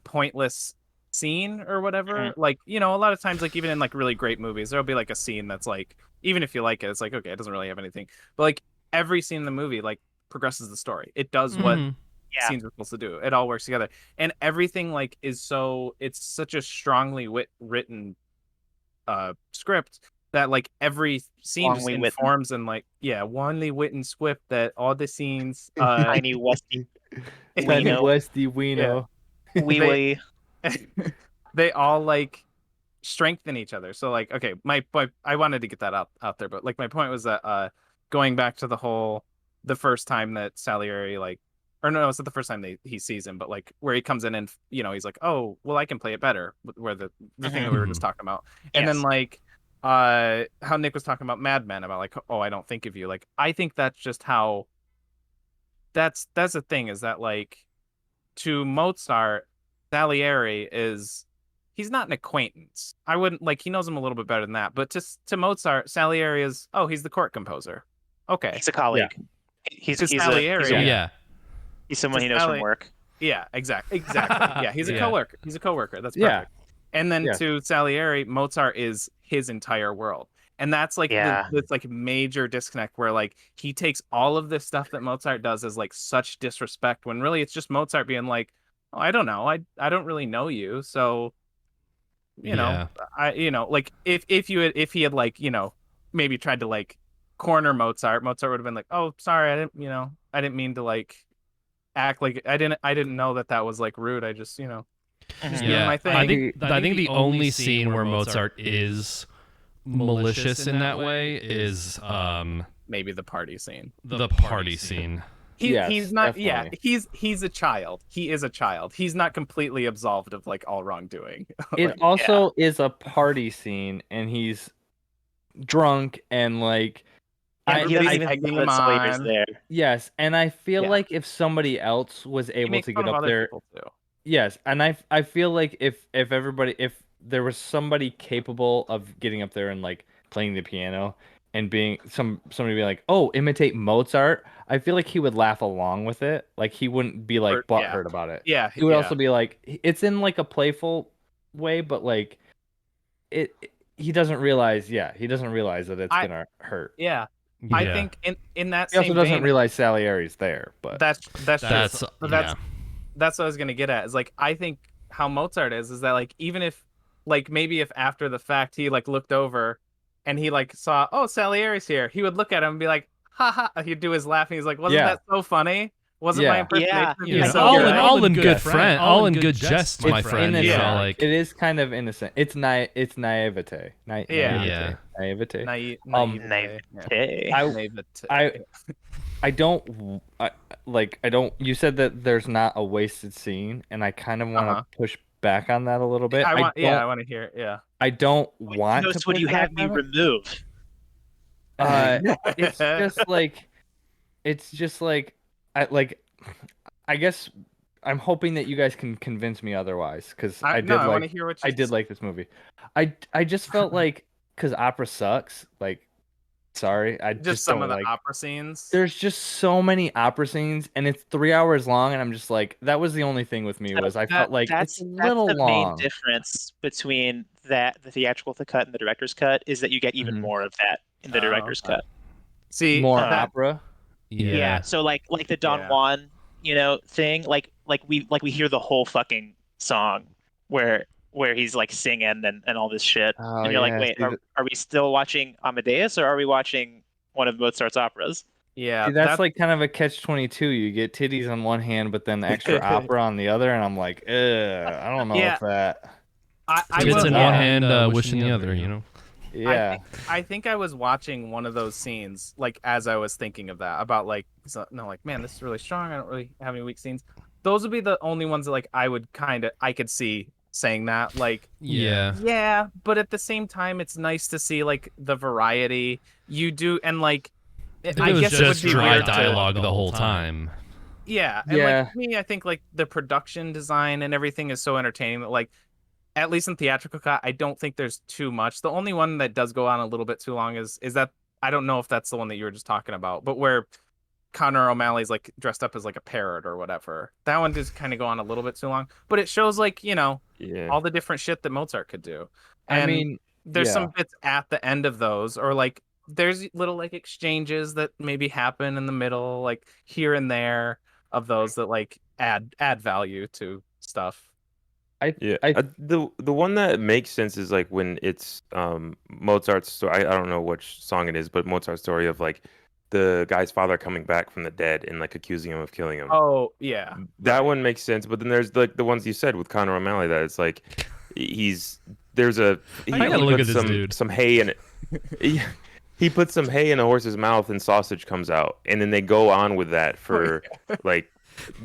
pointless scene or whatever. Like, you know, a lot of times like even in like really great movies there'll be like a scene that's like, even if you like it, it's like, okay, it doesn't really have anything, but like every scene in the movie like progresses the story. It does what scenes are supposed to do. It all works together, and everything like is so, it's such a strongly written script that like every scene just Strongly written. informs and like warmly written script that all the scenes Tiny Westy. Tiny Wiener. Westy Wiener. Wee wee. they all like strengthen each other. So like, okay, my point, I wanted to get that out there, but like my point was that going back to the first time that Salieri like, or no, it's not the first time he sees him, but like where he comes in and you know he's like, oh well, I can play it better, where the thing that we were just talking about, and then like how Nick was talking about Mad Men, about like, oh, I don't think of you. Like I think that's just how that's the thing, is that like to Mozart, Salieri he's not an acquaintance. I wouldn't like, he knows him a little bit better than that, but just to Mozart, Salieri is, oh, he's the court composer. Okay. He's a colleague. He's Salieri. he's someone he knows from work. Yeah, exactly. Yeah, he's a coworker. He's a coworker. That's perfect. Yeah. And then to Salieri, Mozart is his entire world. And that's like this like major disconnect where like he takes all of this stuff that Mozart does as like such disrespect, when really it's just Mozart being like, oh, I don't know. I don't really know you. So, you know, like if he had like, you know, maybe tried to like corner Mozart would have been like, oh, sorry, I didn't mean to like act like I didn't know that was like rude. I just, you know, doing my thing. I think the only scene where Mozart is malicious in that way is maybe the party scene. The party scene. He's not. Definitely. Yeah, he's a child. He is a child. He's not completely absolved of like all wrongdoing. It also is a party scene, and he's drunk and like. He doesn't even think that Slayer's there. Yes, and I feel like if somebody else was He able makes to fun get of up other there, people, too. yes, and I feel like if there was somebody capable of getting up there and like playing the piano and being somebody be like, oh, imitate Mozart, I feel like he would laugh along with it. Like he wouldn't be like butthurt about it. Yeah, He would also be like, it's in like a playful way, but like he doesn't realize that it's gonna hurt. Yeah. I think in that He same also doesn't vein, realize Salieri's there, but that's true. That's yeah. that's what I was gonna get at. Is like, I think how Mozart is that like, even if like maybe if after the fact he like looked over and he like saw, oh, Salieri's here, he would look at him and be like, ha ha, he'd do his laughing. He's like, wasn't that so funny? Wasn't my impersonation of you so all good? in good friend, all in good jest, my friend. Innocent. So, like, it is kind of innocent. It's naivete. Naivete. I don't you said that there's not a wasted scene, and I kind of want to push back on that a little bit. I want to hear it. Yeah. I don't want to. Would you have me remove? It's just like I guess I'm hoping that you guys can convince me otherwise, because I want to hear what you did like this movie. I just felt like, because opera sucks, like Sorry, I Just just some don't of the like. opera scenes. There's just so many opera scenes, and it's 3 hours long, and I'm just like, that was the only thing with me was I felt like it's a That's little the main long. difference between the theatrical cut and the director's cut is that you get even Mhm. more of that in the director's Okay. cut. See, More Uh, opera. Yeah. So like the Don Yeah. Juan, thing, like we hear the whole fucking song where he's like singing and all this shit. Oh And you're like, yeah, wait, are we still watching Amadeus or are we watching one of Mozart's operas? yeah, see, that's like kind of a catch-22. You get titties on one hand, but then extra opera on the other, and I'm like, I don't know Yeah. if that. I Tits will. in Yeah. one hand, wish in the other. You know. Yeah. I think I was watching one of those scenes like as I was thinking of that about like like man, this is really strong. I don't really have any weak scenes. Those would be the only ones that like I could see saying that like yeah, but at the same time it's nice to see like the variety you do and like If I it was guess it just would be dry weird to dialogue the whole time. yeah, and Yeah. like me I think like the production design and everything is so entertaining that like at least in theatrical cut, I don't think there's too much. The only one that does go on a little bit too long is that I don't know if that's the one that you were just talking about, but where Connor O'Malley's like dressed up as like a parrot or whatever. That one does kind of go on a little bit too long, but it shows like, all the different shit that Mozart could do. And I mean, there's yeah. some bits at the end of those or like there's little like exchanges that maybe happen in the middle, like here and there of those that like add value to stuff. The one that makes sense is like when it's Mozart's story. I don't know which song it is, but Mozart's story of like the guy's father coming back from the dead and like accusing him of killing him. Oh yeah, That one makes sense. But then there's like the ones you said with Conor O'Malley that it's like he gotta look at this dude. some hay in it. He puts some hay in a horse's mouth and sausage comes out, and then they go on with that for like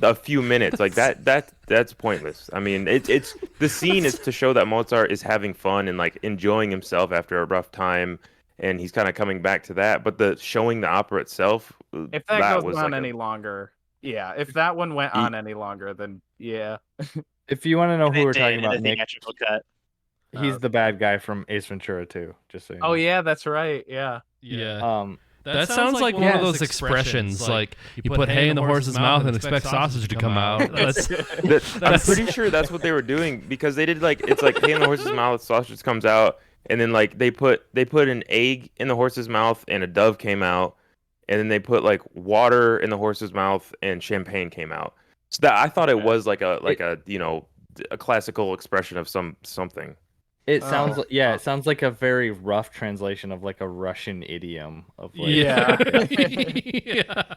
a few minutes. Like that's pointless. I mean, it's the scene is to show that Mozart is having fun and like enjoying himself after a rough time, and he's kind of coming back to that. But the showing the opera itself, if that goes was on like any longer, yeah. If that one went on any longer, then yeah. If you want to know who we're talking in about, the Nick, theatrical cut. he's the bad guy from Ace Ventura 2. Just so you know. Oh yeah, that's right. Yeah. That sounds like one of those expressions, like you put hay in the horse's mouth and expect sausage to come out. I'm pretty sure that's what they were doing because they did like it's like hay in the horse's mouth, sausage comes out, and then like they put an egg in the horse's mouth and a dove came out, and then they put like water in the horse's mouth and champagne came out. So that I thought it was like a a classical expression of something. It sounds it sounds like a very rough translation of like a Russian idiom of like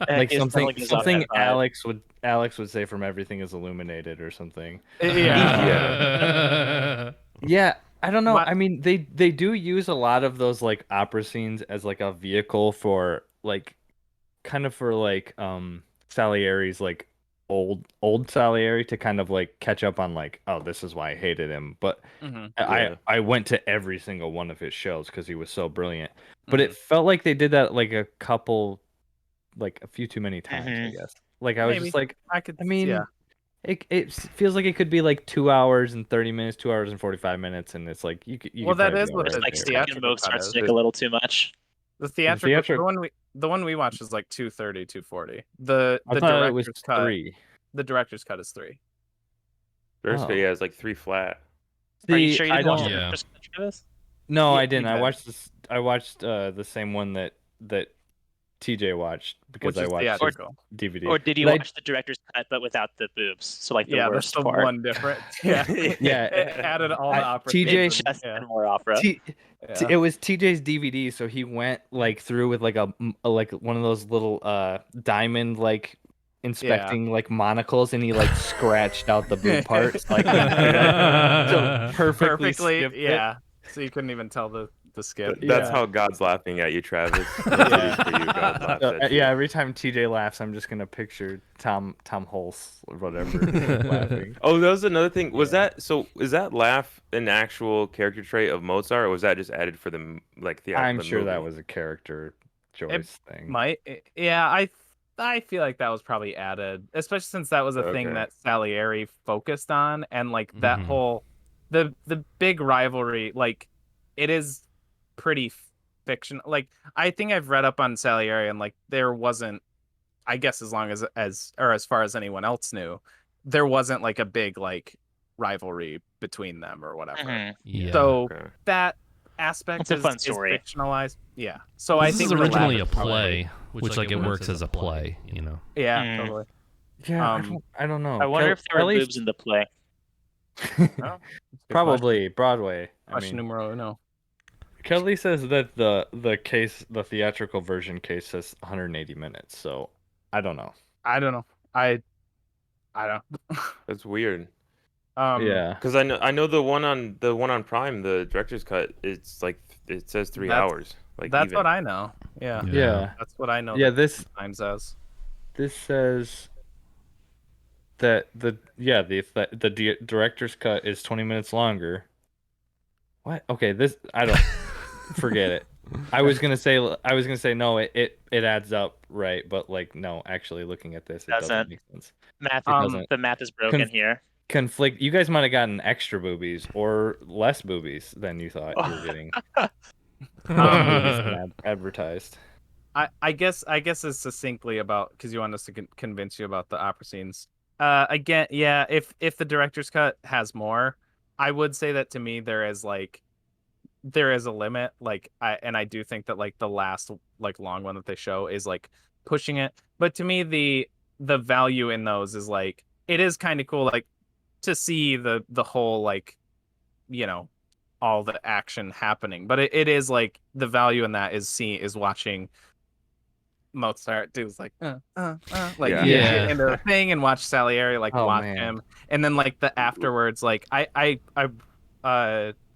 like something Alex would say from Everything Is Illuminated or something. Yeah, I don't know. I mean, they do use a lot of those like opera scenes as like a vehicle for like kind of for like Salieri's like old Salieri to kind of like catch up on like, oh, this is why I hated him. But I went to every single one of his shows because he was so brilliant. But it felt like they did that like a few too many times, I guess. Like I was just like, it feels like it could be like 2 hours and 30 minutes, 2 hours and 45 minutes, and it's like you well, that is what it's like theatrical Mozart's stick a little too much. The theatrical the one we watched is like 230, 240. The director's cut. 3. The director's cut is 3. Director's cut, it's like 3 flat. Are you sure you didn't watch the Yeah. director's cut, Travis? No, I didn't. I watched the same one that TJ watched because I watched DVD. Or did you watch the director's cut but without the boobs? So like the worst that's the part. one different. Yeah, it added all the opera. TJ just more opera. It was TJ's DVD, so he went like through with like a like one of those little diamond like inspecting like monocles, and he like scratched out the boob parts like so perfectly. Yeah, so you couldn't even tell the skip. That's how God's laughing at you, Travis. For you, God laughs at you. Yeah, every time TJ laughs, I'm just gonna picture Tom Hulse or whatever laughing. Oh, that was another thing. Was that so? Is that laugh an actual character trait of Mozart, or was that just added for the like the? I'm the sure movie? that was a character choice thing. I feel like that was probably added, especially since that was a thing that Salieri focused on, and like that whole the big rivalry, like it is pretty fiction. Like I think I've read up on Salieri, and like there wasn't, I guess as long or as far as anyone else knew, there wasn't like a big like rivalry between them or whatever. Mhm. Yeah. So Okay. that aspect It's a fun is story. fictionalized. Yeah. So I This think is the originally a latter probably- play, which like it works as a play, you know. Yeah, Mm. totally. Yeah, Um, I don't know. I wonder if there were Kelly's- boobs in the play. Good Probably Broadway. question numero uno. Kelly says that the theatrical version case says 180 minutes. So I don't know. I don't know. I don't. That's weird. Yeah. Because I know the one on Prime, the director's cut, it's like it says 3 That's- hours. Like That's even. what I know. Yeah. Yeah. That's what I know. Yeah, that this Times as. this says that the director's cut is 20 minutes longer. What? Okay, this I don't forget it. I was gonna say no, it adds up right, but like no, actually looking at this, it doesn't Doesn't. make sense. Math. doesn't. The math is broken Conf- here. Conflict. You guys might have gotten extra boobies or less boobies than you thought you were getting. Movies advertised. I guess it's succinctly about because you want us to convince you about the opera scenes. Again, yeah. If the director's cut has more, I would say that to me there is a limit. Like I do think that like the last like long one that they show is like pushing it. But to me the value in those is like it is kind of cool like to see the whole like all the action happening. But it is like the value in that is watching Mozart do like like Yeah. into the thing and watch Salieri like Oh, watch man. him, and then like the afterwards like I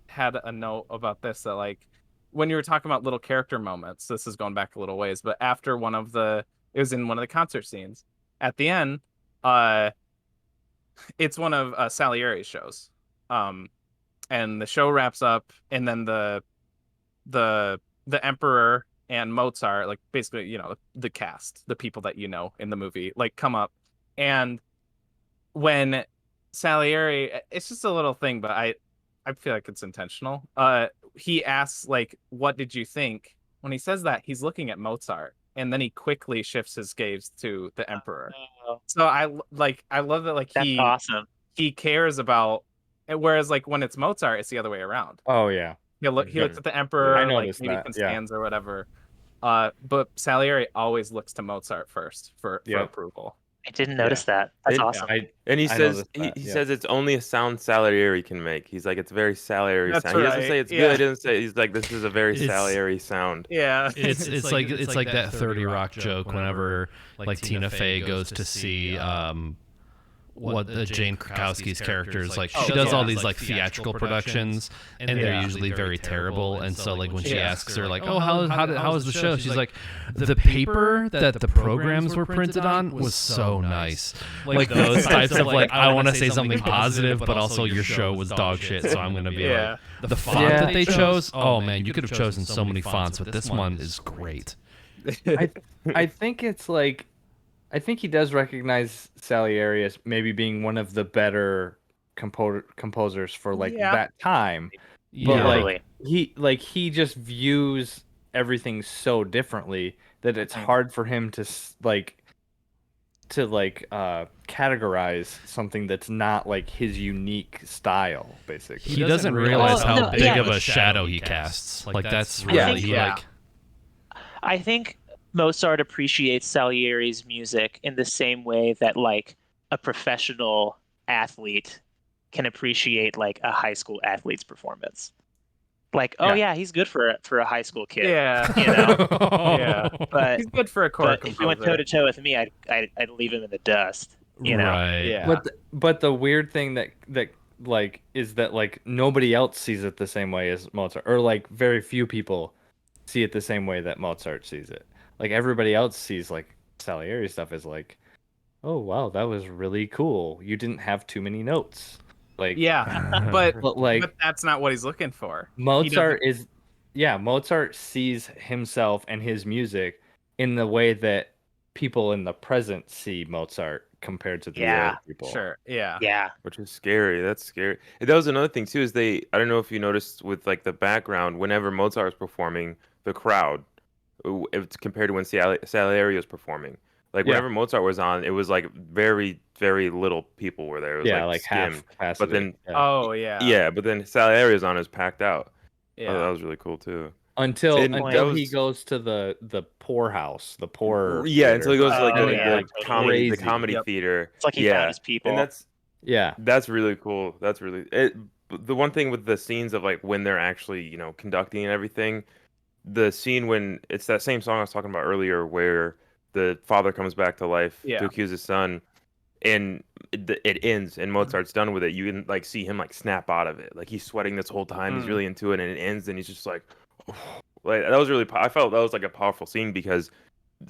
had a note about this that like when you were talking about little character moments, this is going back a little ways, but after it was in one of the concert scenes at the end, it's one of Salieri's shows, and the show wraps up, and then the emperor and Mozart, like basically, the cast, the people that in the movie, like come up, and when Salieri, it's just a little thing, but I feel like it's intentional. He asks like, "What did you think?" When he says that, he's looking at Mozart, and then he quickly shifts his gaze to the emperor. Oh, So I love that like that's awesome. he cares about, whereas like when it's Mozart, it's the other way around. Oh yeah. He looks at the emperor, I like noticed maybe that, some yeah. stands or whatever. But Salieri always looks to Mozart first for Yep. approval. I didn't notice that. That's And- awesome. And he I says noticed he, that, he yeah. says it's only a sound Salieri can make. He's like it's very Salieri That's sound. He doesn't right, say it's yeah. good. He doesn't say he's like this is a very It's- Salieri sound. Yeah, It's like that 30 Rock joke whenever like Tina Fey goes to see what Jane Krakowski's character is like. She does all these like theatrical productions, and they're usually very terrible. And so like when she asks her like, "Oh, how was the show?" She's like, "The paper that the programs were printed on was so nice." Like those types of like, I want to say something positive, but also your show was dog shit, so I'm gonna be like, the font that they chose. Oh man, you could have chosen so many fonts, but this one is great. I think it's like, I think he does recognize Salieri as maybe being one of the better composers for like that time. But Yeah. like he just views everything so differently that it's hard for him to categorize something that's not like his unique style, basically. He doesn't realize Oh, how no, big yeah. of a shadow he casts. Like that's Yeah. really like I think Mozart appreciates Salieri's music in the same way that like a professional athlete can appreciate like a high school athlete's performance. Like, oh yeah, he's good for a high school kid. Yeah. You know? Yeah. But He's good for a core if he went toe to toe with me, I'd leave him in the dust. You know? right. Yeah. But the weird thing that like is that like nobody else sees it the same way as Mozart, or like very few people see it the same way that Mozart sees it. Like everybody else sees like Salieri stuff as like, oh wow, that was really cool. You didn't have too many notes. Like Yeah, but like but that's not what he's looking for. Mozart Mozart sees himself and his music in the way that people in the present see Mozart compared to these Yeah, other people. Sure. Yeah. Yeah. Which is scary. That's scary. And that was another thing too, is I don't know if you noticed with like the background, whenever Mozart was performing, the crowd, it's compared to when Salieri was performing. Like Yeah. whenever Mozart was on, it was like very, very little people were there. It was Yeah, like half skim. capacity. But then Oh yeah. yeah, but then Salieri was on, it was packed out. Yeah. Oh, that was really cool too. Until And that he was- goes to the poorhouse, the poor. Yeah, until he goes to like Oh, the, yeah, the comedy crazy. comedy Yep. theater. It's like he yeah. found his people. And Yeah. that's really cool. That's really the one thing with the scenes of like when they're actually, you know, conducting and everything. The scene when it's that same song I was talking about earlier where the father comes back to life Yeah. to accuse his son, and it ends and Mozart's done with it. You can like see him like snap out of it. Like he's sweating this whole time. He's really into it, and it ends and he's just like like that was really I felt that was like a powerful scene because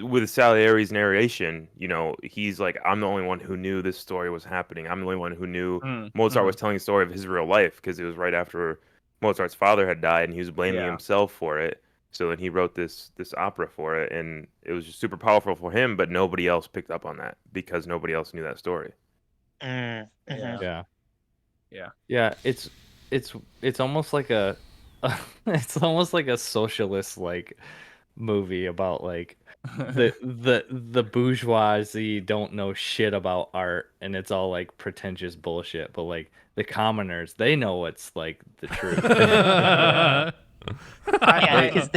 with Salieri's narration, you know, he's like, I'm the only one who knew this story was happening. I'm the only one who knew Mozart was telling the story of his real life because it was right after Mozart's father had died and he was blaming himself for it. So then he wrote this opera for it, and it was just super powerful for him, but nobody else picked up on that because nobody else knew that story. Yeah. Yeah. It's almost like it's almost like a socialist like movie about like the bourgeoisie don't know shit about art, and it's all like pretentious bullshit, but like the commoners, they know what's like the truth. Yeah, because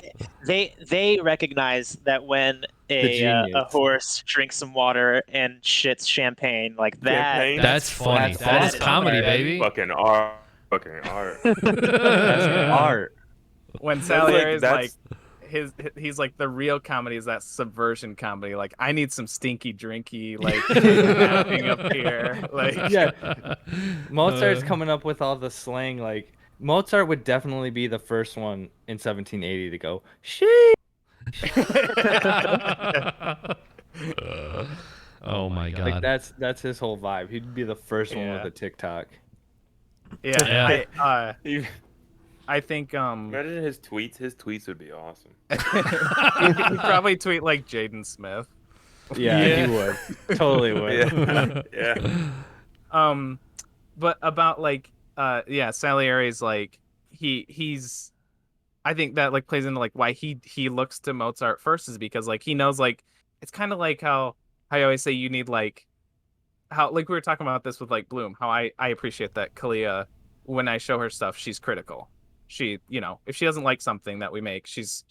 they recognize that when a genius. horse drinks some water and shits champagne, like that. Champagne? That's funny. That's That is awesome. comedy, baby. Fucking art. Fucking art. That's art. When That's Salieri's that's- he's like the real comedy is that subversion comedy. Like I need some stinky drinky like happening up here. Like Yeah. Mozart's coming up with all the slang. Like Mozart would definitely be the first one in 1780 to go shit. Oh my Like god. that's his whole vibe. He'd be the first one Yeah. with a TikTok. yeah. You- I think Imagine his tweets. His tweets would be awesome. he'd probably tweet like Jaden Smith. Yeah, he would. Totally would. Yeah. But about like Salieri's like he's I think that like plays into like why he looks to Mozart first is because like he knows like it's kind of like how I always say you need like how like we were talking about this with like Bloom, how I appreciate that Kalia, when I show her stuff, she's critical. She, you know, if she doesn't like something that we make, she's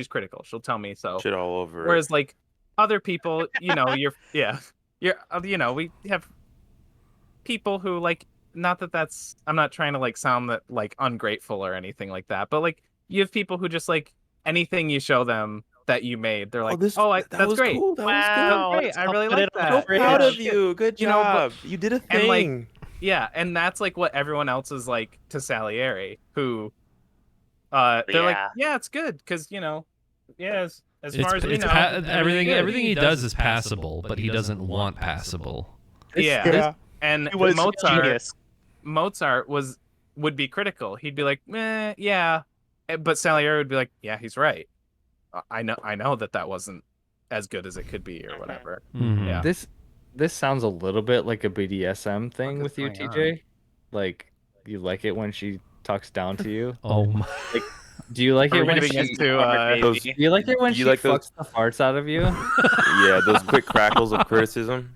critical. She'll tell me so. Shit all over. Whereas like other people, you know, you're you know, we have people who like, not that that's, I'm not trying to like sound that like ungrateful or anything like that, but like you have people who just like anything you show them that you made, they're like, that that's was great. cool. That Wow, was Great. let's I all really put like it on that. the good. Proud fridge. of you. Good You know, job. You did a and, like, thing. Yeah, and that's like what everyone else is like to Salieri, who they're like, yeah, it's good because you know, as far as we know, everything he does is passable, but he doesn't want passable. And He was Mozart, genius. would be critical. He'd be like, yeah, but Salieri would be like, yeah, he's right. I know that wasn't as good as it could be or whatever. Mhm. Yeah. This sounds a little bit like a BDSM thing What is with you, going on? TJ. Like you like it when she talks down to you. Oh my. Do you like Are it we when gonna she? get to Those- Do you like it when Do you she like those- fucks the farts out of you? Yeah, those quick crackles of criticism.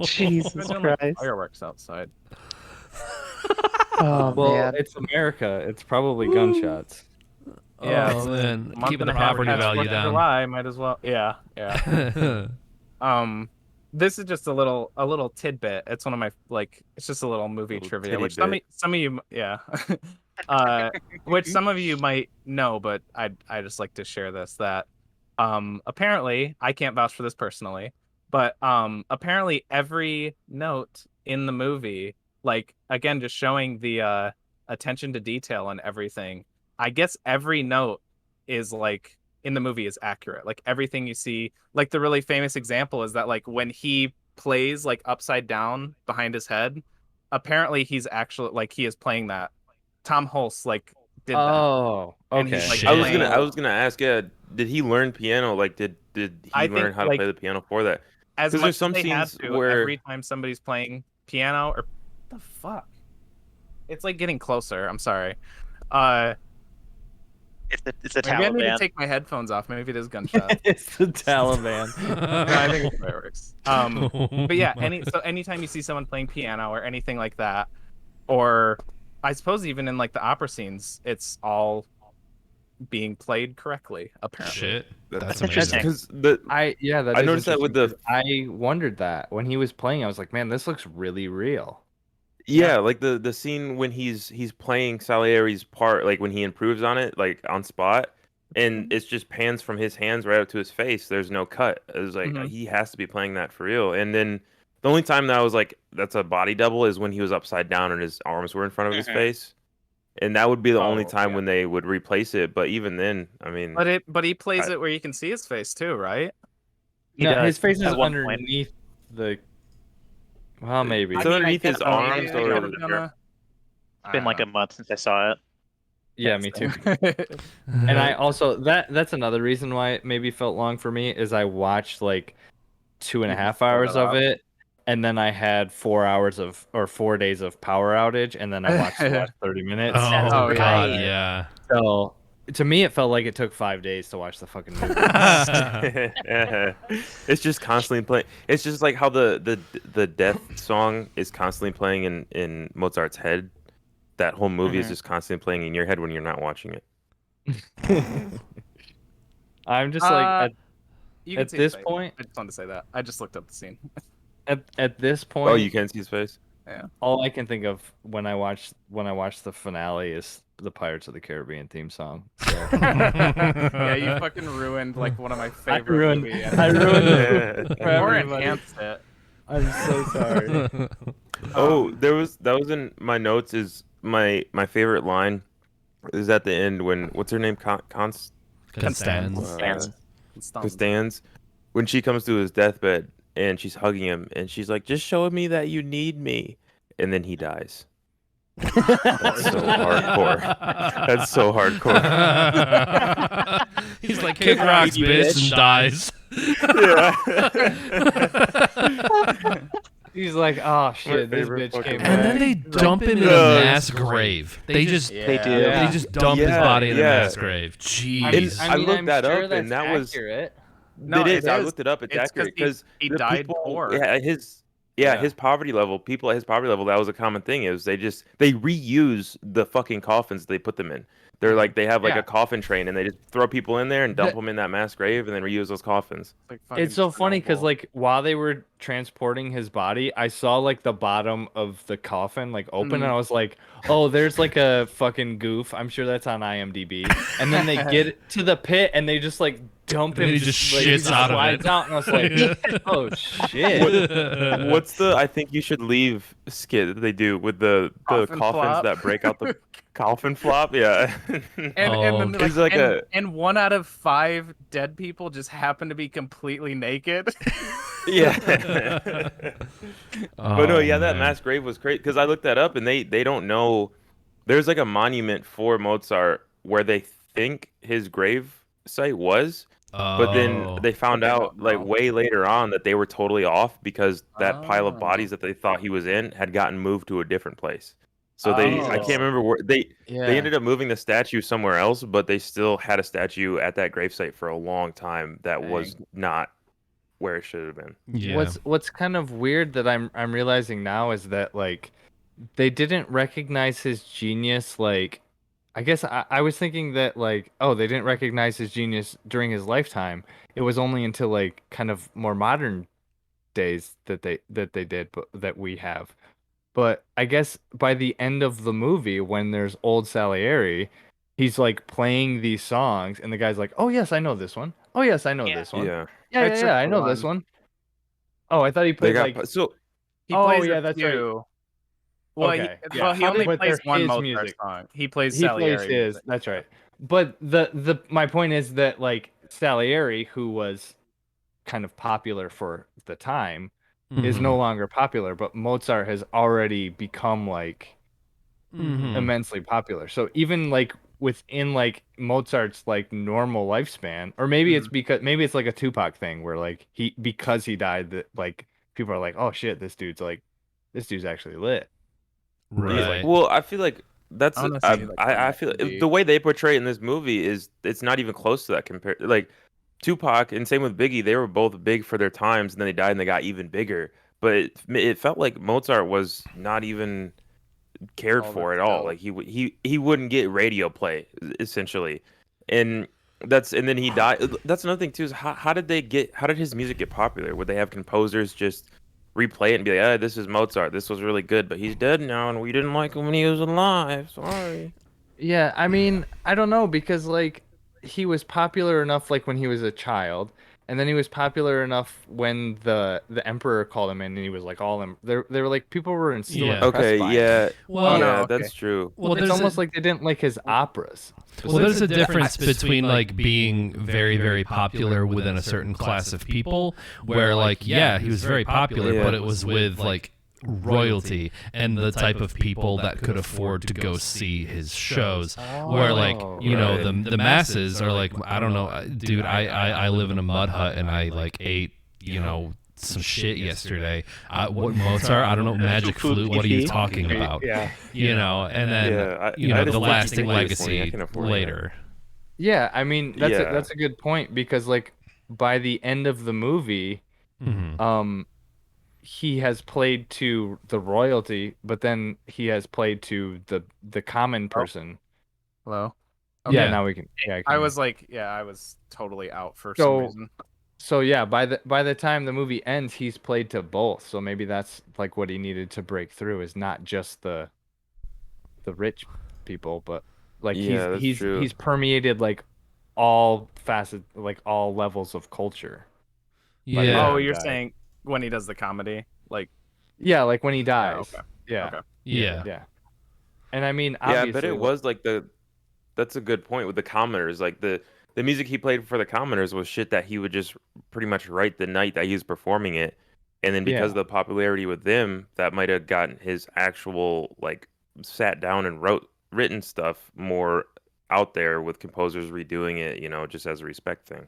Jesus We're doing, like, Christ. fireworks outside. Oh Well, man. it's America. It's probably gunshots. Yeah, Oh, man. Month Keeping and the a half property past value 4th of down. July, might as well. Yeah. This is just a little tidbit. It's one of my like. It's just a little movie Little trivia, titty which bit. some of you, yeah, which some of you might know, but I just like to share this. That apparently I can't vouch for this personally, but apparently every note in the movie, like again, just showing the attention to detail and everything. I guess every note is like in the movie is accurate. Like everything you see, like the really famous example is that like when he plays like upside down behind his head, apparently he's actually like he is playing that. Tom Hulse like did that. Oh, And he's, okay. like, Shit. I was gonna ask, yeah, did he learn piano? Like, did I he learn think, how to like, play the piano for that? as 'Cause much there's some as they had scenes to, where every time somebody's playing piano or the fuck, it's like getting closer. I'm sorry. It's a Maybe I need to Taliban. take my headphones off. Maybe it is gunshots. It's the Taliban. No, I think it's fireworks. But yeah, anytime you see someone playing piano or anything like that, or I suppose even in like the opera scenes, it's all being played correctly. Apparently, Shit. That's That's amazing. interesting. because that I is noticed that with the- interesting, 'cause I wondered that when he was playing. I was like, man, this looks really real. yeah, like the scene when he's playing Salieri's part, like when he improves on it, like on spot, and it's just pans from his hands right up to his face. There's no cut. It was like Mhm. he has to be playing that for real. And then the only time that I was like, that's a body double is when he was upside down and his arms were in front of his Mhm. face. And that would be the only Oh, time yeah. when they would replace it. But even then, I mean, but he plays I- it where you can see his face too, right? He No, does his face is at one point. underneath the. Well, maybe. It's underneath his guess arms maybe or- I could've done a- It's been like a month since I saw it. Yeah, me too. I And I also that's another reason why it maybe felt long for me is I watched like 2.5 hours of it, and then I had 4 days of power outage, and then I watched the last 30 minutes. Oh, Oh, God, right. yeah. So to me, it felt like it took 5 days to watch the fucking movie. it's just constantly playing. It's just like how the death song is constantly playing in Mozart's head. That whole movie is Mhm. just constantly playing in your head when you're not watching it. I'm just like You can at see his this face. point- I just wanted to say that. I just looked up the scene. at this point, Oh, you can see his face. all I can think of when I watch the finale is the Pirates of the Caribbean theme song. So. Yeah, you fucking ruined like one of my favorite ruined- movies. I ruined it for Or everybody. enhanced it. I'm so sorry. Oh, that was in my notes. Is my favorite line is at the end when what's her name? Constance. Constance, when she comes to his deathbed and she's hugging him and she's like, "Just show me that you need me," and then he dies. That's so hardcore. That's so hardcore. He's like, kick rocks, bitch, and dies. Yeah. He's like, oh shit, this favorite bitch fucking came And then back. they dump him in a Oh, mass grave. They just They do. Yeah. they just dump his Yeah, body in a yeah. mass grave. I Jeez. I looked I'm that sure up, that's and that was- accurate. No, it it is. I is. looked it up. It's It's 'cause accurate because he died poor. Yeah, his poverty level. People at his poverty level. That was a common thing. Is they reuse the fucking coffins they put them in. They're like they have like Yeah. a coffin train and they just throw people in there and dump them in that mass grave and then reuse those coffins. It's so funny because like while they were transporting his body, I saw like the bottom of the coffin like open, and I was like, "Oh, there's like a fucking goof. I'm sure that's on IMDb." And then they get to the pit and they just like dump And him. he just like, shits out of slides it. out, and I was like, "Oh shit!" What's the I think you should leave skit that they do with the Coffin coffins flop. that break out the coffin flop? Yeah. And Oh, then it's like and 1 out of 5 dead people just happen to be completely naked. Yeah. But no, Oh, yeah, that man. mass grave was great because I looked that up and they don't know. There's like a monument for Mozart where they think his grave site was, but then Oh. they found But they out don't like know. way later on that they were totally off because that pile of Oh. bodies that they thought he was in had gotten moved to a different place. So I Oh. can't remember where they ended up moving the statue somewhere else, but they still had a statue at that gravesite for a long time that was not where it should have been. Yeah. What's kind of weird that I'm realizing now is that like they didn't recognize his genius. Like, I guess I was thinking that like, oh, they didn't recognize his genius during his lifetime. It was only until like kind of more modern days that they did, but that we have. But I guess by the end of the movie, when there's old Salieri, he's like playing these songs, and the guy's like, "Oh yes, I know this one. Oh yes, I know Yeah. this one. Yeah. Yeah, It's yeah, just I know the this one." Oh, I thought he They played got like. so He Oh, plays yeah, a that's right. few. Well, Okay, he, yeah. well, he only But plays they're one his Mozart music. song. He plays He Salieri plays his. music. That's right. But the my point is that like Salieri, who was kind of popular for the time, is no longer popular, but Mozart has already become like immensely popular. So even like within like Mozart's like normal lifespan, or maybe it's because maybe it's like a Tupac thing where like because he died that like people are like, oh shit, this dude's actually lit. Right. Well, I feel like that's Honestly, like, I feel the way they portray it in this movie is it's not even close to that compared like Tupac and same with Biggie, they were both big for their times and then they died and they got even bigger. But it felt like Mozart was not even cared Oh, for at that's all. dope. Like he wouldn't get radio play essentially, and then he died. That's another thing too is how did his music get popular? Would they have composers just replay it and be like, this is Mozart. This was really good, but he's dead now, and we didn't like him when he was alive. Sorry. Yeah, I mean, I don't know because like he was popular enough like when he was a child, and then he was popular enough when the emperor called him in, and he was like all they were like people were still Yeah. impressed Okay, by him. yeah, Well, yeah, okay. that's true. Well, It's there's almost like they didn't like his operas. Well, there's a difference between like being very, very popular within a certain class of people, where like, yeah, he was very popular, Yeah. but it was with like royalty and the type of people that could afford to go see his shows. Where like, you know, the masses are like, I don't know, dude, I live in a mud hut and I like ate, you know, some shit yesterday. What Mozart? I don't know, magic flute. What are you talking about? Yeah. You know, and then Yeah, you know I just the think lasting he was 20. I legacy can afford that. later. Yeah, I mean Yeah. that's a good point because like by the end of the movie, he has played to the royalty, but then he has played to the common person. Hello. Yeah, Yeah. now we can. Yeah, I was like, I was totally out for So- some reason. So yeah, by the time the movie ends, he's played to both. So maybe that's like what he needed to break through is not just the rich people, but like Yeah, that's true. he's permeated like all facets, like all levels of culture. Yeah. Oh, Yeah. you're Guy. saying when he does the comedy, like, Yeah, like when he dies. okay. Yeah. Okay. Yeah. Yeah. And I mean, Yeah, I obviously, bet it was like that's a good point with the commoners. Like the music he played for the commoners was shit that he would just pretty much write the night that he was performing it. And then because of the popularity with them, that might have gotten his actual like sat down and written stuff more out there with composers redoing it, you know, just as a respect thing.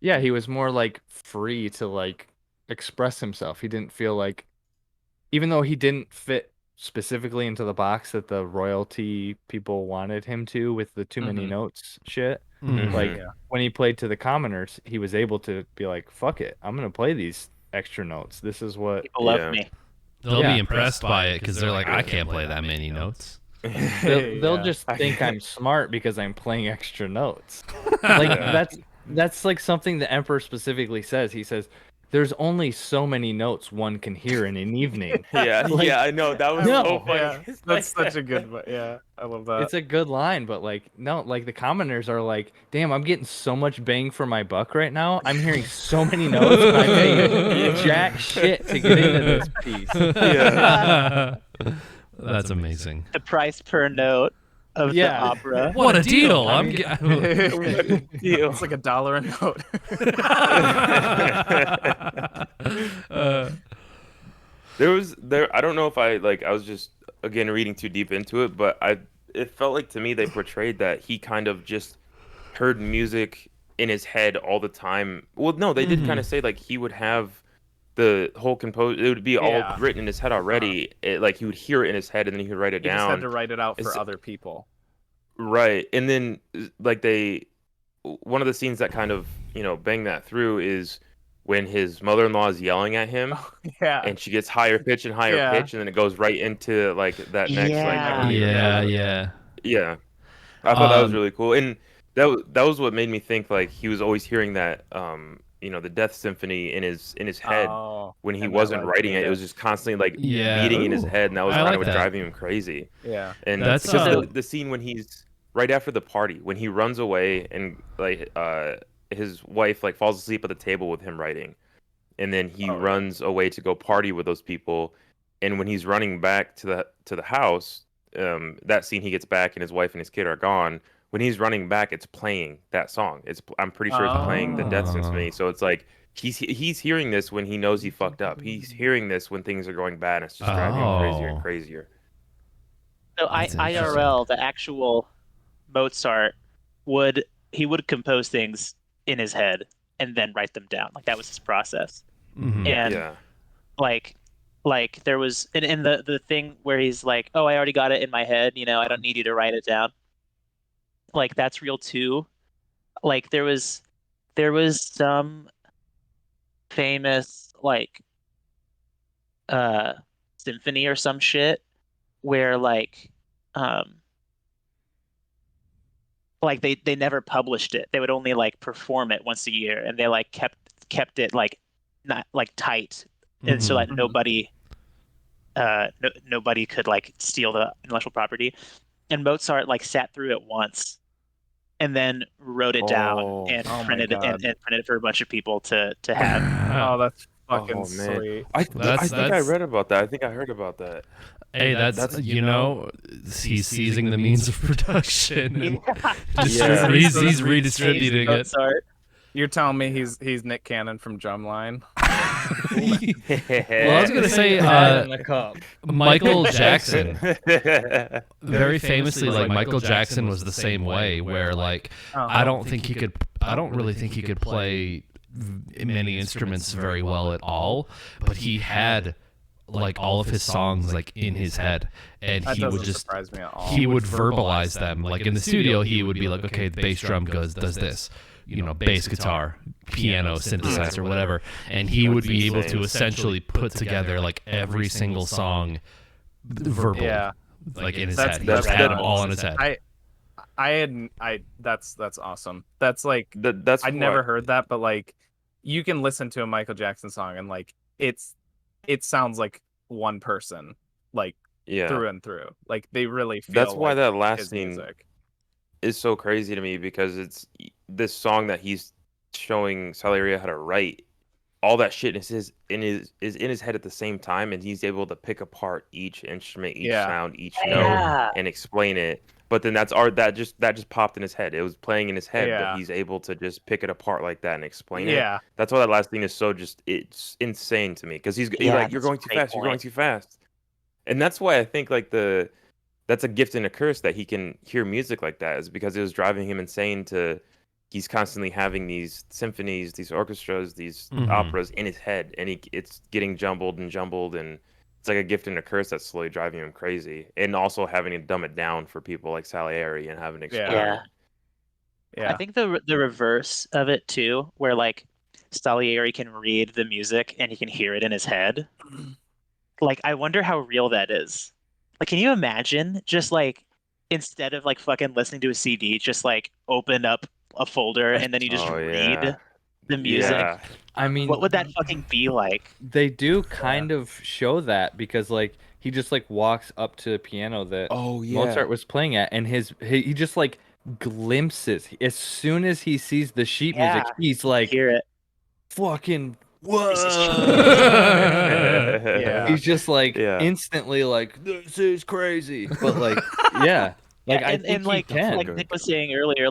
Yeah, he was more like free to like express himself. He didn't feel like, even though he didn't fit specifically into the box that the royalty people wanted him to with the too many notes shit. Mhm. Like Yeah. when he played to the commoners, he was able to be like, fuck it, I'm gonna play these extra notes. This is what People love Yeah. me. They'll Yeah. be impressed by it because they're like, I can't play that many notes. they'll Yeah. just think I'm smart because I'm playing extra notes. Like that's like something the emperor specifically says. He says there's only so many notes one can hear in an evening. Yeah, Like, yeah, I know. That was no. so funny. Yeah, It's that's like- such a good one. Yeah, I love that. It's a good line, but like no, like the commoners are like, damn, I'm getting so much bang for my buck right now. I'm hearing so many notes, and I'm paying jack shit to get into this piece. Yeah. That's amazing. The price per note of Yeah. the opera. What a deal! I I'm mean- It's like $1 a note. I don't know if I was just again reading too deep into it, but it felt like to me they portrayed that he kind of just heard music in his head all the time. Well, no, they did kind of say like he would have the whole it would be all Yeah. written in his head already. Like he would hear it in his head and then he would write it He just down. had to write it out for It's- other people. Right. And then like one of the scenes that kind of, bang that through is when his mother-in-law is yelling at him Yeah. and she gets higher pitch and higher Yeah. pitch and then it goes right into like that next Yeah. yeah. I thought that was Um, really cool. And that was what made me think like he was always hearing that the Death Symphony in his head Oh, when he and that, wasn't like, writing it. yeah. It was just constantly like Yeah. beating in his Ooh. head, and that was I kind like of what that. driving him crazy. yeah. And That's, because the scene when he's right after the party, when he runs away and like his wife like falls asleep at the table with him writing, and then he runs away to go party with those people, and when he's running back to the house, that scene he gets back and his wife and his kid are gone. When he's running back, it's playing that song. I'm pretty sure it's playing the Death Oh. Symphony. So it's like he's hearing this when he knows he fucked up. He's hearing this when things are going bad, and it's just driving him crazier and crazier. So That's IRL, the actual Mozart, would compose things in his head and then write them down. Like that was his process. Mhm. And Yeah. like there was in the thing where he's like, oh, I already got it in my head, I don't need you to write it down. Like that's real too. Like there was some famous symphony or some shit where um they never published it. They would only perform it once a year, and they kept it not tight, and so Mhm. nobody could steal the intellectual property. And Mozart sat through it once and then wrote it down and Oh my printed it God. and printed it for a bunch of people to have. Oh, that's fucking Oh, man. sweet. I That's- think I that's- read about that. I think I heard about that. Hey, that's he's seizing the means of production. Yeah. He's redistributing it. Mozart. You're telling me he's Nick Cannon from Drumline? Well, I was gonna say in the cup. Michael Jackson. Very famously, Michael Jackson was the same way, where I don't really think he could play many instruments very well at all, but he had all of his songs in his head, and That he would doesn't just surprise me at all. he would verbalize them. In the studio, he would be like, okay, the bass drum does this, bass guitar, piano, synthesizer, whatever, and he would be able to essentially put together every single song verbally, Yeah. in his That's- head. He that's- just had them that's- all in his head. That's awesome. That's That's I'd never heard that, but you can listen to a Michael Jackson song and it sounds like one person, Yeah. through and through. They really feel That's why like that last his scene music. is so crazy to me, because it's this song that he's showing Salieri how to write. All that shit is in his head at the same time, and he's able to pick apart each instrument, each Yeah. sound, each Yeah. note, and explain it. But then that just popped in his head. It was playing in his head, Yeah. but he's able to just pick it apart like that and explain it. Yeah. That's why that last thing is so it's insane to me, because he's Yeah, like, you're that's a going too great fast, you're going point. too fast. And that's why I think that's a gift and a curse that he can hear music like that, is because it was driving him insane he's constantly having these symphonies, these orchestras, these Mhm. operas in his head, and it's getting jumbled, and it's like a gift and a curse that's slowly driving him crazy, and also having to dumb it down for people like Salieri and having to explain Yeah. it. Yeah. I think the reverse of it too, where Salieri can read the music and he can hear it in his head. I wonder how real that is. Can you imagine just instead of fucking listening to a CD, just open up a folder and then you just Oh, read yeah. the music? Yeah. I mean, What would that fucking be like? they do kind of show that, because he just walks up to the piano that Oh, yeah. Mozart was playing at, and he just glimpses. As soon as he sees the sheet music, Yeah. he's like, Hear it. fucking This is whoa. Yeah. He's just Yeah. instantly this is crazy. But yeah. I and think like he can. Nick was saying earlier,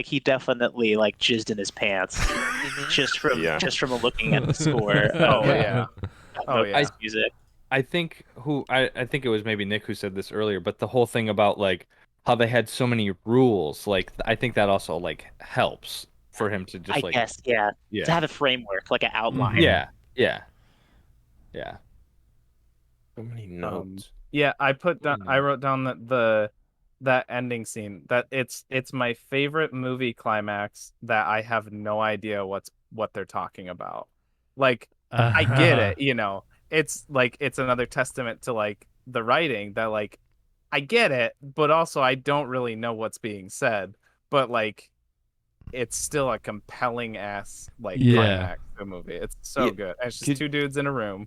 he definitely jizzed in his pants just from Yeah. looking at the score. Oh of yeah. Oh yeah. Mozart's music. I think I think it was maybe Nick who said this earlier, but the whole thing about how they had so many rules, I think that also helps for him to just I guess, yeah, to yeah. have a framework, an outline. Yeah. So many notes. Yeah, I wrote down that ending scene, that it's my favorite movie climax, that I have no idea what they're talking about. I get it, it's it's another testament to the writing, that I get it, but also I don't really know what's being said, but it's still a compelling ass climax to a movie. It's so Yeah, good. And it's just could- two dudes in a room.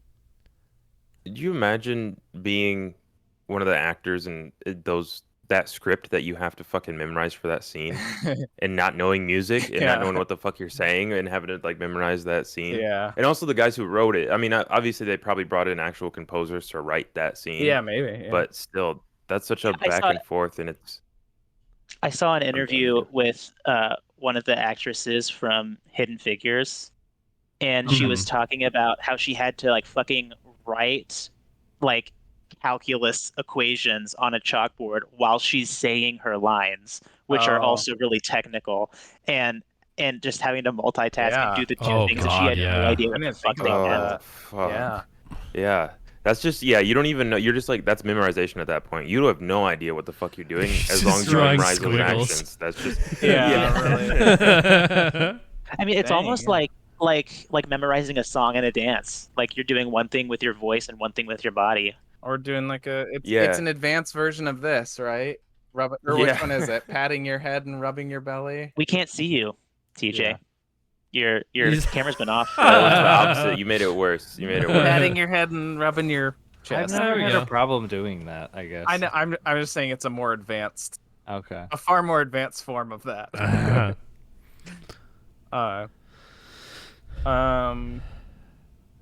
Could you imagine being one of the actors in that script that you have to fucking memorize for that scene, and not knowing music and Yeah. not knowing what the fuck you're saying, and having to memorize that scene? Yeah. And also the guys who wrote it. I mean, obviously they probably brought in actual composers to write that scene. Yeah, maybe. Yeah. But still, that's such a I back saw- and forth, and it's I saw an interview yeah. with one of the actresses from Hidden Figures, and she was talking about how she had to like fucking write like calculus equations on a chalkboard while she's saying her lines, which are also really technical, and just having to multitask and do the two things that she had no idea what the fuck they meant. Fuck. Yeah. That's just you don't even know. You're just like, that's memorization at that point. You have no idea what the fuck you're doing as long as you memorize those actions. That's just really. I mean, it's almost like memorizing a song and a dance. Like you're doing one thing with your voice and one thing with your body. Or doing like it's an advanced version of this, right? Which one is it? Patting your head and rubbing your belly? We can't see you, TJ. Your camera's been off. Oh, it's the opposite. You made it worse. Patting your head and rubbing your chest. I've never had a problem doing that, I guess. I know. I'm just saying it's a more advanced. Okay. A far more advanced form of that.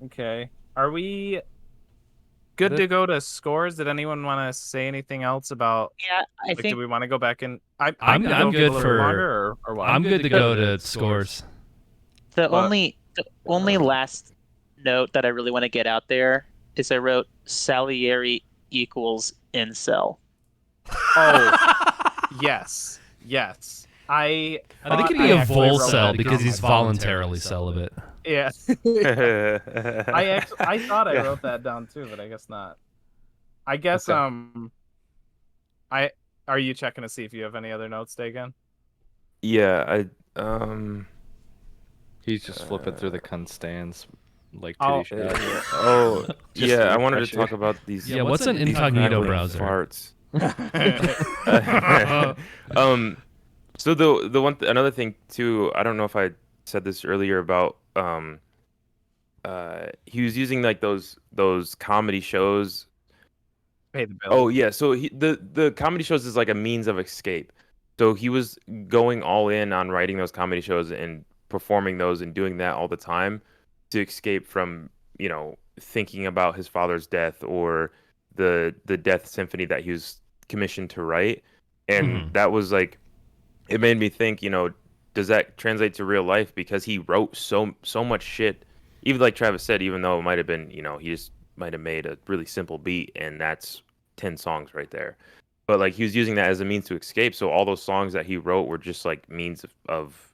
Okay. Are we good to go to scores? Did anyone want to say anything else about? Yeah, I think. Do we want to go back and? I'm good for. Longer, or what? I'm good to go to scores. The only last note that I really want to get out there is I wrote Salieri equals incel. Oh, yes. I think it'd be a volcel because he's voluntarily celibate. Yeah. I thought I wrote that down too, but I guess not. I guess are you checking to see if you have any other notes, Daegan? Yeah, He's just flipping through the constants like Oh, titty shots. Oh, Just yeah. the I wanted to pressure. talk about these. Yeah, what's an incognito browser? Farts. So another thing too. I don't know if I said this earlier about he was using like those comedy shows. Pay the bill. Oh yeah, so the comedy shows is like a means of escape. So he was going all in on writing those comedy shows and performing those and doing that all the time to escape from, thinking about his father's death or the death symphony that he was commissioned to write. And that was like, it made me think, does that translate to real life? Because he wrote so much shit, even like Travis said, even though it might have been, he just might have made a really simple beat and that's 10 songs right there. But like he was using that as a means to escape. So all those songs that he wrote were just like means of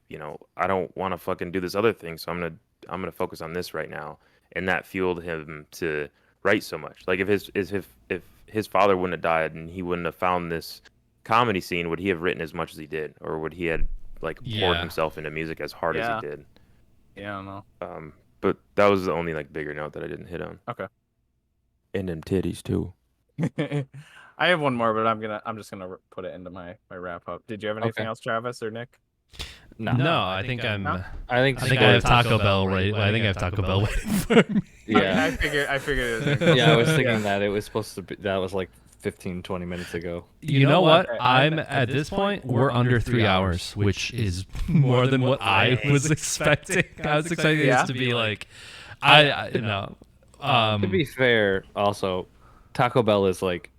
I don't want to fucking do this other thing. So I'm going to focus on this right now. And that fueled him to write so much. Like if his father wouldn't have died and he wouldn't have found this comedy scene, would he have written as much as he did? Or would he have like poured himself into music as hard as he did? Yeah, I don't know. But that was the only like bigger note that I didn't hit on. Okay. And them titties too. I have one more, but I'm just gonna put it into my wrap up. Did you have anything else, Travis or Nick? No, I think I have Taco Bell waiting. I think I have Taco Bell waiting for me. Yeah. I figured it was. Yeah, I was thinking that it was supposed to be. That was like 15-20 minutes ago. You know what? I'm at this point. We're under 3 hours, which is more than what I was expecting. I was expecting this to be like, To be fair, also, Taco Bell is like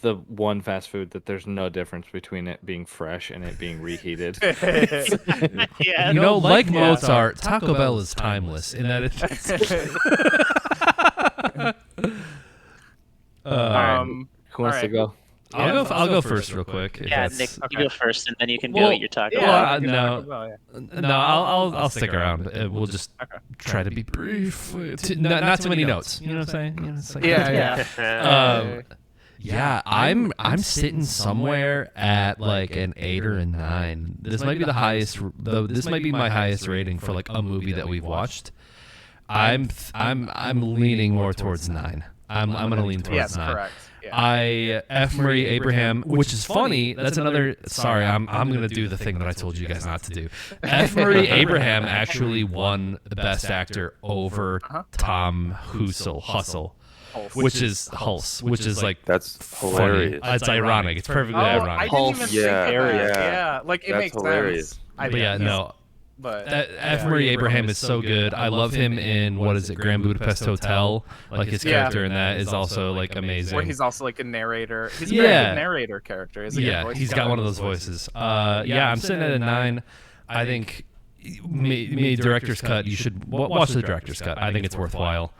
the one fast food that there's no difference between it being fresh and it being reheated. Yeah. Like Mozart, Taco Bell is timeless in that it's. Who wants to go? I'll go first real quick. Yeah, Nick, you go first, and then you can go eat your taco. I'll stick around. We'll just try to be brief. Not too many notes. You know what I'm saying? Yeah, I'm sitting somewhere at like an 8 or a 9. This might be the highest. This might be my highest rating for like a movie that we've watched. I'm leaning more towards 9. I'm gonna lean towards 9. Correct. Yeah. I F. Murray Abraham, which is funny. That's another. Sorry, I'm gonna do the thing that I told you guys not to do. F. Murray Abraham actually won the Best Actor over Tom Hustle, which is Hulse, which is like that's funny. hilarious. It's ironic. It's perfectly ironic. I didn't even think that. Yeah. Yeah, like it That's makes hilarious. sense. But yeah, no. But F. Murray Abraham is so good. I love him in what is it, Grand Budapest Hotel? Like his character in that is also like amazing. where he's also like a narrator. He's a very good narrator character. Isn't he? He's got one of those voices. I'm sitting at a 9. I think made director's cut. You should watch the director's cut. I think it's worthwhile.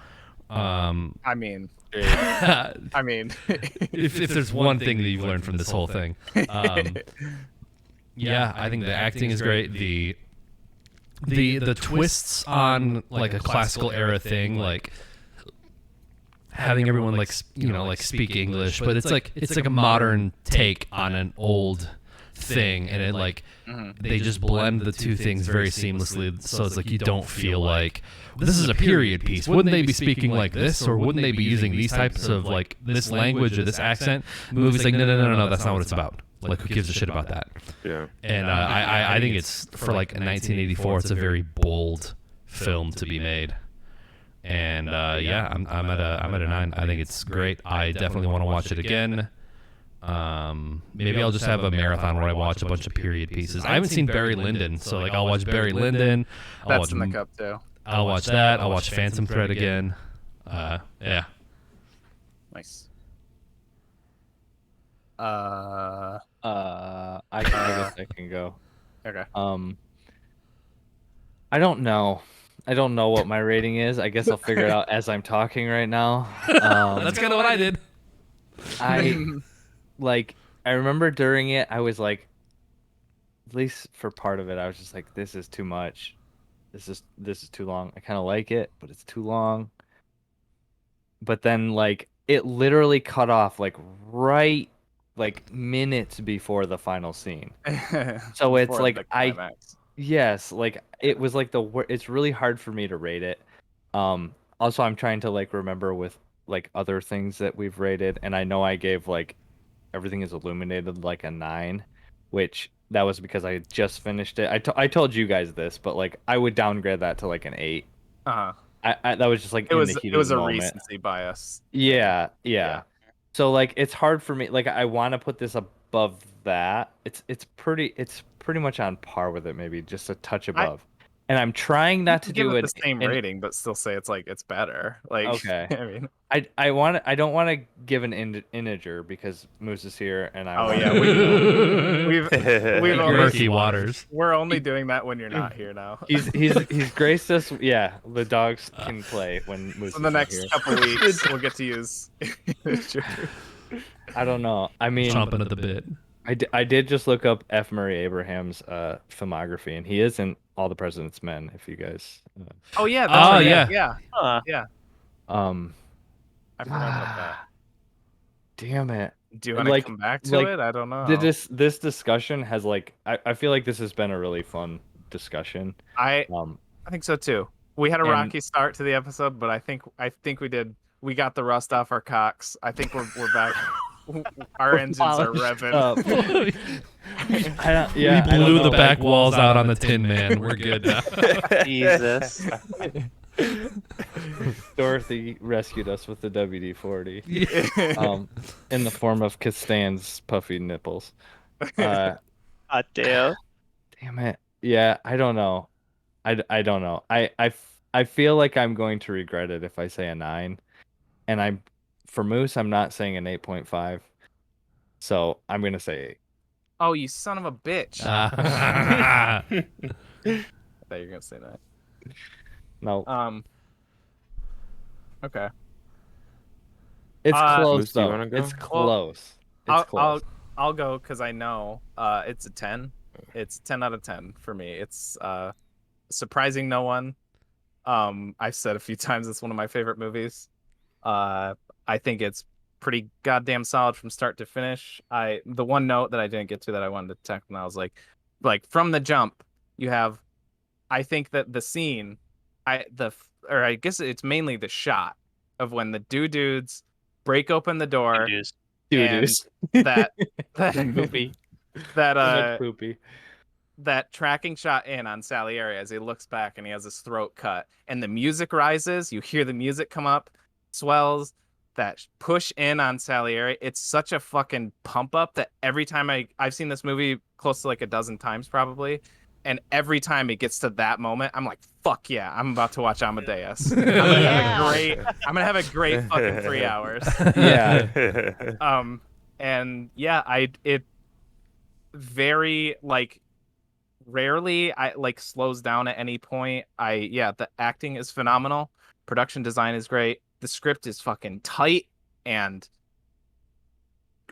I mean, if there's one thing that you've learned from this whole thing, yeah, I think the acting is great. The twists on like a classical era thing, like having everyone like speak English, but it's like a modern take on an old thing, and it like they just blend the two things very seamlessly, so it's like you don't feel like this is a period piece. Wouldn't they be speaking like this, or wouldn't they be using these types of like this language or this accent? The movie's like no, that's not what it's about. Like, who gives a shit about that? Yeah. And I think it's, for like a 1984, it's a very bold film to be made. And yeah, I'm at a 9. I think it's great. I definitely want to watch it again. Maybe I'll just have a marathon where I watch a bunch of period pieces. I haven't seen Barry Lyndon, so like I'll watch Barry Lyndon. That's in the cup too. I'll watch that. I'll watch Phantom Thread again. Yeah. Nice. I guess I can go. Okay. I don't know. I don't know what my rating is. I guess I'll figure it out as I'm talking right now. That's kind of what I did. I remember during it, I was like, at least for part of it, I was just like, this is too much. This is too long. I kind of like it, but it's too long. But then like it literally cut off like right like minutes before the final scene. So it's Before like the climax. yes, like it was like it's really hard for me to rate it. Also I'm trying to like remember with like other things that we've rated, and I know I gave like Everything Is Illuminated like a 9, which that was because I just finished it. I told you guys this, but like I would downgrade that to like an 8. Uh-huh. I that was just like It was the heat it was of a the moment. recency bias. Yeah. So like it's hard for me. Like I want to put this above that. It's pretty much on par with it, maybe just a touch above. And I'm trying not to give do it it the same rating, but still say it's like it's better. Like Okay. I mean, I don't want to give an integer because Moose is here, and oh yeah, we've only, Murky waters. we're only doing that when you're not here now. he's graced us. Yeah, the dogs can play when Moose In the is next here. couple weeks, we'll get to use. I don't know. I mean, Chomping at the bit. I did just look up F. Murray Abraham's filmography, and he is in All the President's Men. If you guys, Oh yeah. That's Oh, right. yeah. Yeah. I forgot about that. Damn it. Do you want to Like- come back to like, it? I don't know. This discussion has like I feel like this has been a really fun discussion. I think so too. We had a and- rocky start to the episode, but I think we got the rust off our cocks. I think we're back. Our engines are revving. Yeah, We blew the back walls out on the Tin Man. We're good now. Jesus. Dorothy rescued us with the WD-40 in the form of Castan's puffy nipples. God damn. Damn it. Yeah, I don't know. I don't know. I feel like I'm going to regret it if I say a 9. And for Moose, I'm not saying an 8.5. So I'm going to say 8. Oh, you son of a bitch! I thought you were gonna say that. No. Okay. It's close Moose, do you though. wanna go? It's close. It's close. I'll go because I know it's a 10. It's 10 out of 10 for me. It's surprising no one. I've said a few times it's one of my favorite movies. I think it's pretty goddamn solid from start to finish. The one note that I didn't get to that I wanted to check, and I was like from the jump, you have. I think that the scene, I guess it's mainly the shot of when the dudes break open the door. Doo-doos. That Poopy. that Poopy. that tracking shot in on Salieri as he looks back and he has his throat cut and the music rises, you hear the music come up, swells, that push in on Salieri. It's such a fucking pump up that every time I've seen this movie close to like a dozen times probably, and every time it gets to that moment, I'm like, fuck yeah, I'm about to watch Amadeus. I'm gonna have a great fucking 3 hours. Yeah. And yeah, it very like rarely I like slows down at any point. The acting is phenomenal. Production design is great. The script is fucking tight and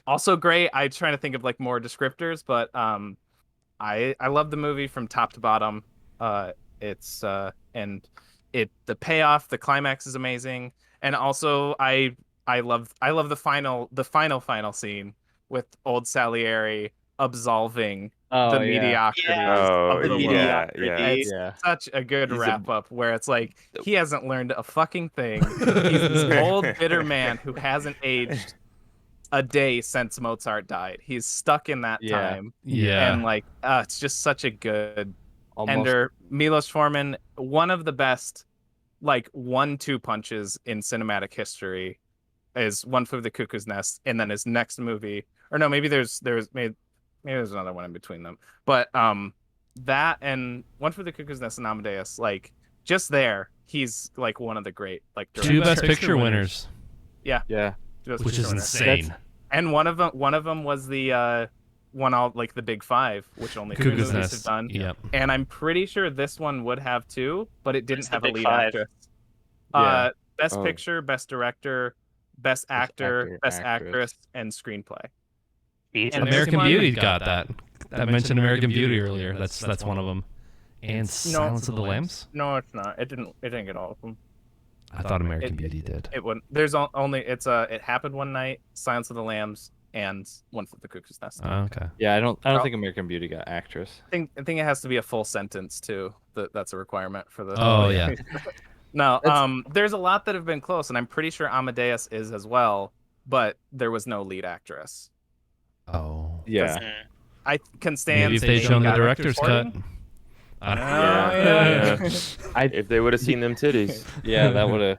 also great. I'm trying to think of like more descriptors, but I love the movie from top to bottom. It's and it the payoff, the climax is amazing, and also I love the final scene with old Salieri absolving Oh the yeah. mediocrities Yeah, Oh, of the the yeah, world. yeah. It's Yeah. such a good He's a- wrap up where it's like he hasn't learned a fucking thing. He's this old bitter man who hasn't aged a day since Mozart died. He's stuck in that Yeah. time. Yeah. And like it's just such a good Almost. ender. Milos Forman, one of the best like 1-2 punches in cinematic history is One Flew Over the Cuckoo's Nest, and then his next movie, or no, maybe there's another one in between them. But that and One Flew Over the Cuckoo's Nest and Amadeus, like just there, he's like one of the great like Two directors. Best Picture winners, Yeah. Best which Picture is winner. insane. And one of them was the one all like the big five, which only three Cuckoo's movies have Nest. done. Yep. And I'm pretty sure this one would have too, but it didn't What's the have a big lead five? actress. Yeah. Best Oh. Picture, Best Director, Best Actor, actor, Best actress. Actress, and Screenplay. Jesus. And American this one- Beauty got that. I mentioned American Beauty earlier. That's one of them. And Silence of the Lambs. No, it's not. It didn't get all of them. I thought American Beauty did. It wouldn't. There's only It Happened One Night, Silence of the Lambs, and One Flew Over the Cuckoo's Nest. Oh, okay. Yeah, I don't Well- think American Beauty got actress. I think it has to be a full sentence too. That's a requirement for the. Oh, yeah. No, there's a lot that have been close, and I'm pretty sure Amadeus is as well, but there was no lead actress. Oh. Yeah. Mm. I can stand. Maybe if say they'd shown the got director's cut. recording. I don't Oh, yeah. If they would have seen them titties. Yeah, that would have.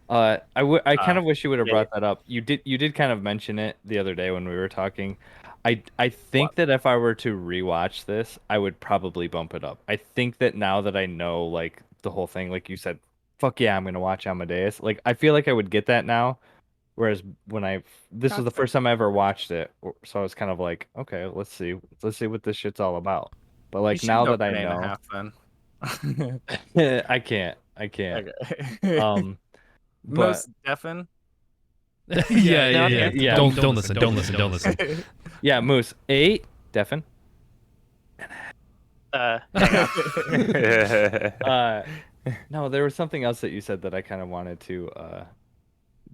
I kind of wish you would have yeah. brought that up. You did kind of mention it the other day when we were talking. I think that if I were to rewatch this, I would probably bump it up. I think that now that I know like the whole thing, like you said, fuck yeah, I'm gonna watch Amadeus. Like I feel like I would get that now. Whereas when this was the first time I ever watched it, so I was kind of like, okay, let's see what this shit's all about. But You like should now go that I for an know, 8.5 then. I can't. Okay. But Most deafened. yeah. Don't listen. yeah, Moose 8, Deafin. Hang on. No, there was something else that you said that I kind of wanted to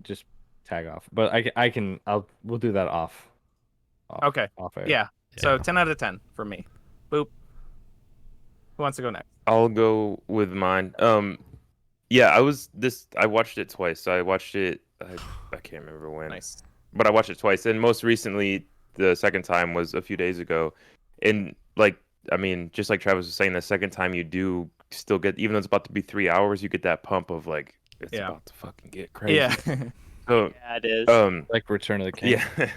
just tag off, but we'll do that off Okay. off air. Yeah. So Yeah. 10 out of 10 for me. Boop. Who wants to go next? I'll go with mine. Yeah, I watched it twice. So I watched it. I can't remember when. Nice. But I watched it twice, and most recently, the second time was a few days ago. And like, I mean, just like Travis was saying, the second time you do still get, even though it's about to be 3 hours, you get that pump of like, it's Yeah. about to fucking get crazy. Yeah. So, Yeah, it is. Like Return of the King. yeah.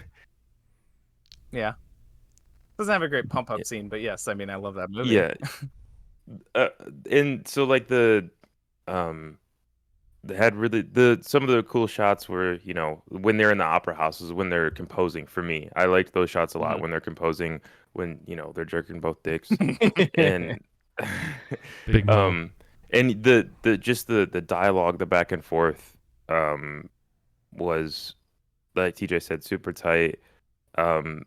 Yeah. Doesn't have a great pump up scene, but yes, I mean, I love that movie. Yeah. And so like they had really some of the cool shots were, you know, when they're in the opera houses, when they're composing. For me, I liked those shots a lot when they're composing, when, you know, they're jerking both dicks. And Big move. and the dialogue, the back and forth was, like TJ said, super tight. I'm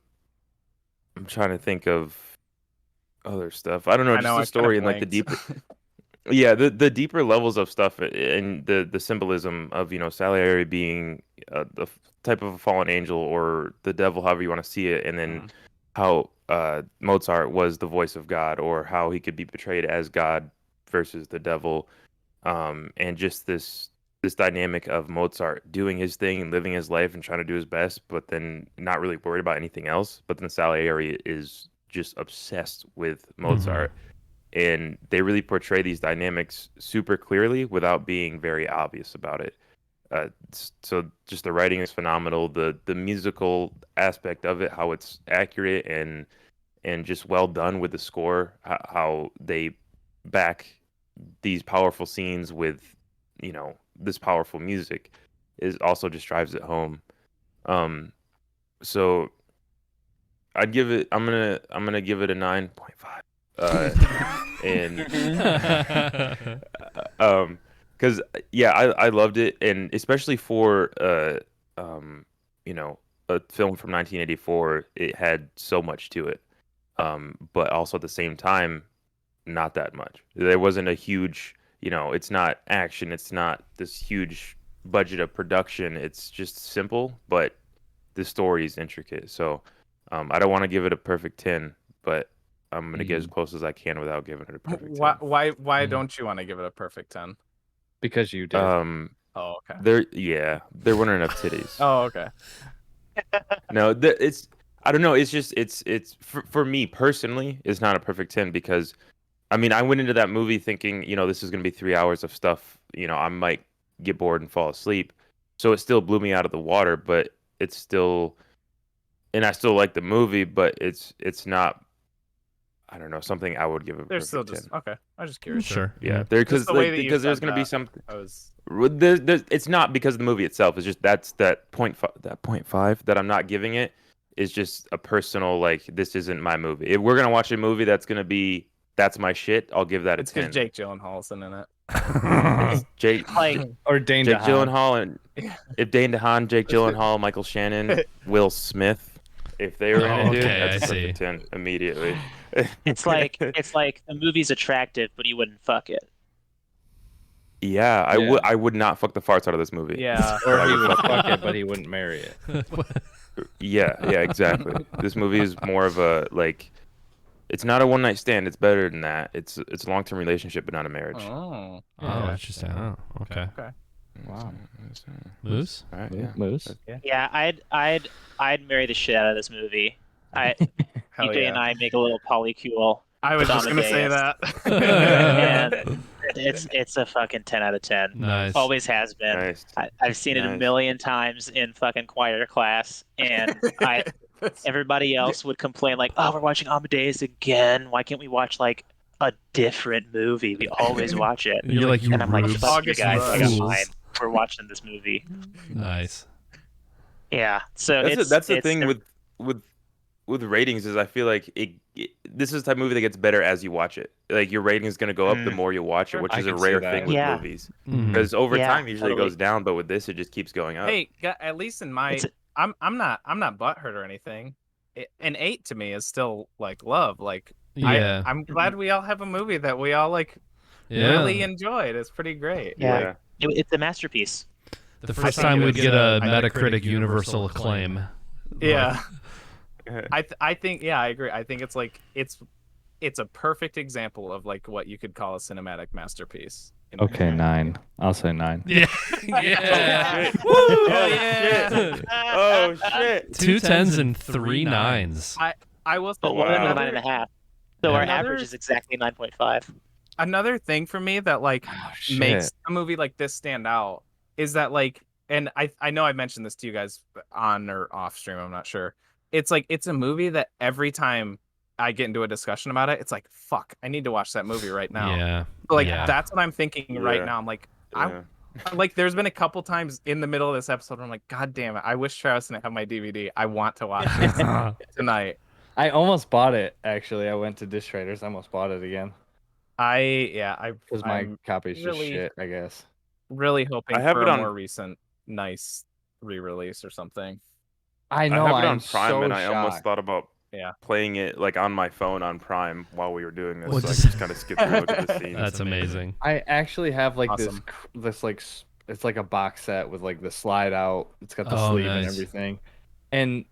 trying to think of other stuff. I don't know, I just know, the I story kinda and like the blanked. deeper yeah, the deeper levels of stuff and the symbolism of, you know, Salieri being type of a fallen angel or the devil, however you want to see it, and then how Mozart was the voice of God, or how he could be portrayed as God versus the devil, and just this dynamic of Mozart doing his thing and living his life and trying to do his best, but then not really worried about anything else. But then Salieri is just obsessed with Mozart. And they really portray these dynamics super clearly without being very obvious about it. So just the writing is phenomenal. The musical aspect of it, how it's accurate and just well done with the score, how they back these powerful scenes with, you know, this powerful music, is also just drives it home. So I'd give it. I'm gonna give it a 9.5. and because I loved it, and especially for you know, a film from 1984, it had so much to it, but also at the same time, not that much. There wasn't a huge, it's not action, it's not this huge budget of production. It's just simple, but the story is intricate. So I don't want to give it a perfect 10, but I'm gonna get as close as I can without giving it a perfect 10. Why don't you want to give it a perfect 10? Because you did. Oh, okay. There weren't enough titties. Oh, okay. No, I don't know. It's just it's for me personally, it's not a perfect 10 because, I mean, I went into that movie thinking, this is gonna be 3 hours of stuff. I might get bored and fall asleep. So it still blew me out of the water, but it's still, and I still like the movie, but it's not. I don't know, something I would give a There's still perfect just 10. okay. I'm just curious. Sure. Yeah, because the way that you because there's said gonna be that, something. I was It's not because of the movie itself. It's just that point five that I'm not giving it is just a personal, like, this isn't my movie. If we're gonna watch a movie that's my shit, I'll give that a it's because 10. Jake Gyllenhaal's in it. Jake Or Dane Jake DeHaan. Gyllenhaal, and if Dane DeHaan, Jake Gyllenhaal, Michael Shannon, Will Smith, if they were in it, dude, Okay, that's I a see. perfect 10 immediately. It's like the movie's attractive, but you wouldn't fuck it. Yeah, I would not fuck the farts out of this movie. Yeah. Or he would fuck it, but he wouldn't marry it. Yeah, exactly. This movie is more of a, like, it's not a one night stand. It's better than that. It's a long term relationship, but not a marriage. Oh. Oh, interesting. Oh, okay. Okay. Wow. Moose? All right, yeah. Moose. Yeah, I'd marry the shit out of this movie. Hell TJ and yeah. I make a little polycule. I was just gonna say that. And it's a fucking 10 out of 10. Nice. Always has been. Nice. I've seen it a Nice. million times in fucking choir class, and everybody else would complain like, "Oh, we're watching Amadeus again. Why can't we watch like a different movie? We always watch it." You're like, you And I'm like, rubes. "Fuck you August guys, I got Rules. mine. We're watching this movie." Nice. Yeah. So That's the thing with ratings is I feel like this is the type of movie that gets better as you watch it. Like, your rating is going to go up the more you watch it, which I is a can see rare that. thing with Yeah. movies. Mhm. Because over Yeah, time usually it totally. goes down, but with this it just keeps going up. Hey, at least in my, It's- I'm not butthurt or anything. An 8 to me is still like love. Like, Yeah. I'm glad we all have a movie that we all like Yeah. really enjoyed. It's pretty great. Yeah. It's a masterpiece. The first think time it we'd would get a get Metacritic universal acclaim. Yeah. I think I agree. I think it's like it's a perfect example of like what you could call a cinematic masterpiece. Okay, 9. I'll say 9. Yeah. Yeah. shit. Woo! Oh, Yeah. Oh shit! 2 10s and 3 9s. I will say But one of them another, 9.5. So our Another- average is exactly 9.5. another thing for me that like Oh, makes a movie like this stand out is that like, and I know I mentioned this to you guys on or off stream, I'm not sure. It's like it's a movie that every time I get into a discussion about it, it's like, fuck, I need to watch that movie right now. Yeah. Like Yeah. that's what I'm thinking right Yeah. now. I'm like, Yeah. like there's been a couple times in the middle of this episode where I'm like, God damn it, I wish Travis didn't have my DVD. I want to watch this tonight. I almost bought it, actually. I went to Dish Traders. I almost bought it again. Because my I'm copy's just really- shit, I guess. really hoping I have for it a on- more recent, nice re-release or something. I I know, have it I'm on Prime, so and I almost shocked. thought about Yeah. playing it like on my phone on Prime while we were doing this. Well, so just- I could just kind of skip through and look at the scenes. That's amazing. I actually have like Awesome. this like it's like a box set with like the slide out. It's got the Oh, sleeve and nice. everything, and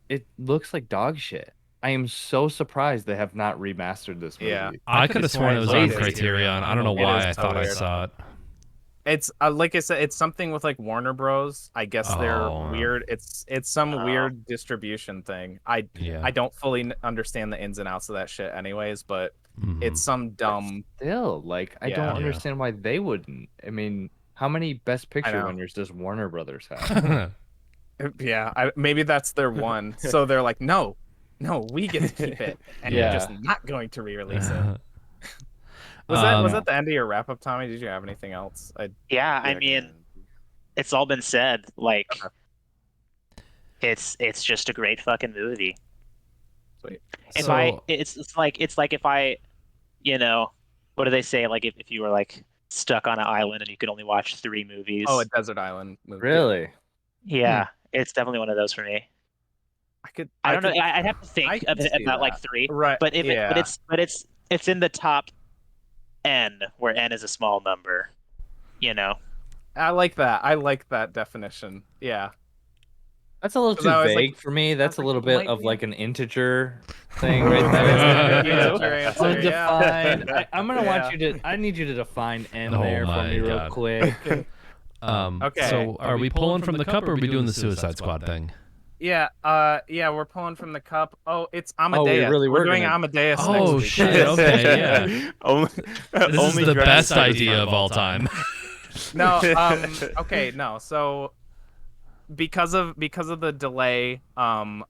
it looks like dog shit. I am so surprised they have not remastered this movie. Yeah. I could have sworn it was on lazy. Criterion. I don't know It why is I thought I totally saw it. It's like I said, it's something with like Warner Bros. I guess they're Oh. weird. It's some weird distribution thing. Yeah. I don't fully understand the ins and outs of that shit, anyways. But Mhm. it's some dumb. Still, like I Yeah. don't Yeah. understand why they wouldn't. I mean, how many Best Picture know. winners does Warner Brothers have? Yeah, maybe that's their one. So they're like, no, we get to keep it, and Yeah. you're just not going to re-release it. Was that the end of your wrap up, Tommy? Did you have anything else? Yeah, I mean, it's all been said. Like, it's just a great fucking movie. Sweet. If So- it's like if I you know, what do they say? Like if you were like stuck on an island and you could only watch 3 movies. Oh, a desert island movie. Really? Yeah, it's definitely one of those for me. I don't know. I'd have to I think could see about like that. 3. Right. But if yeah. it's in the top N, where N is a small number, you know. I like that. I like that definition. Yeah. That's a little 'Cause too I was like- vague for me. That's a like, little it bit might of be- like an integer thing right That is a good there. integer answer, yeah. Undefined. I'm gonna want you to. I need you to define N Oh there for my me real God. quick. Okay. So are we pulling from the cup or are we doing the Suicide Squad thing? Yeah, we're pulling from the cup. Oh, it's Amadeus. really we're were doing gonna- Amadeus Oh, next week. shit, okay, yeah. only, This only is the Dragon best Star is idea my of all time. No, okay, no. So because of the delay, I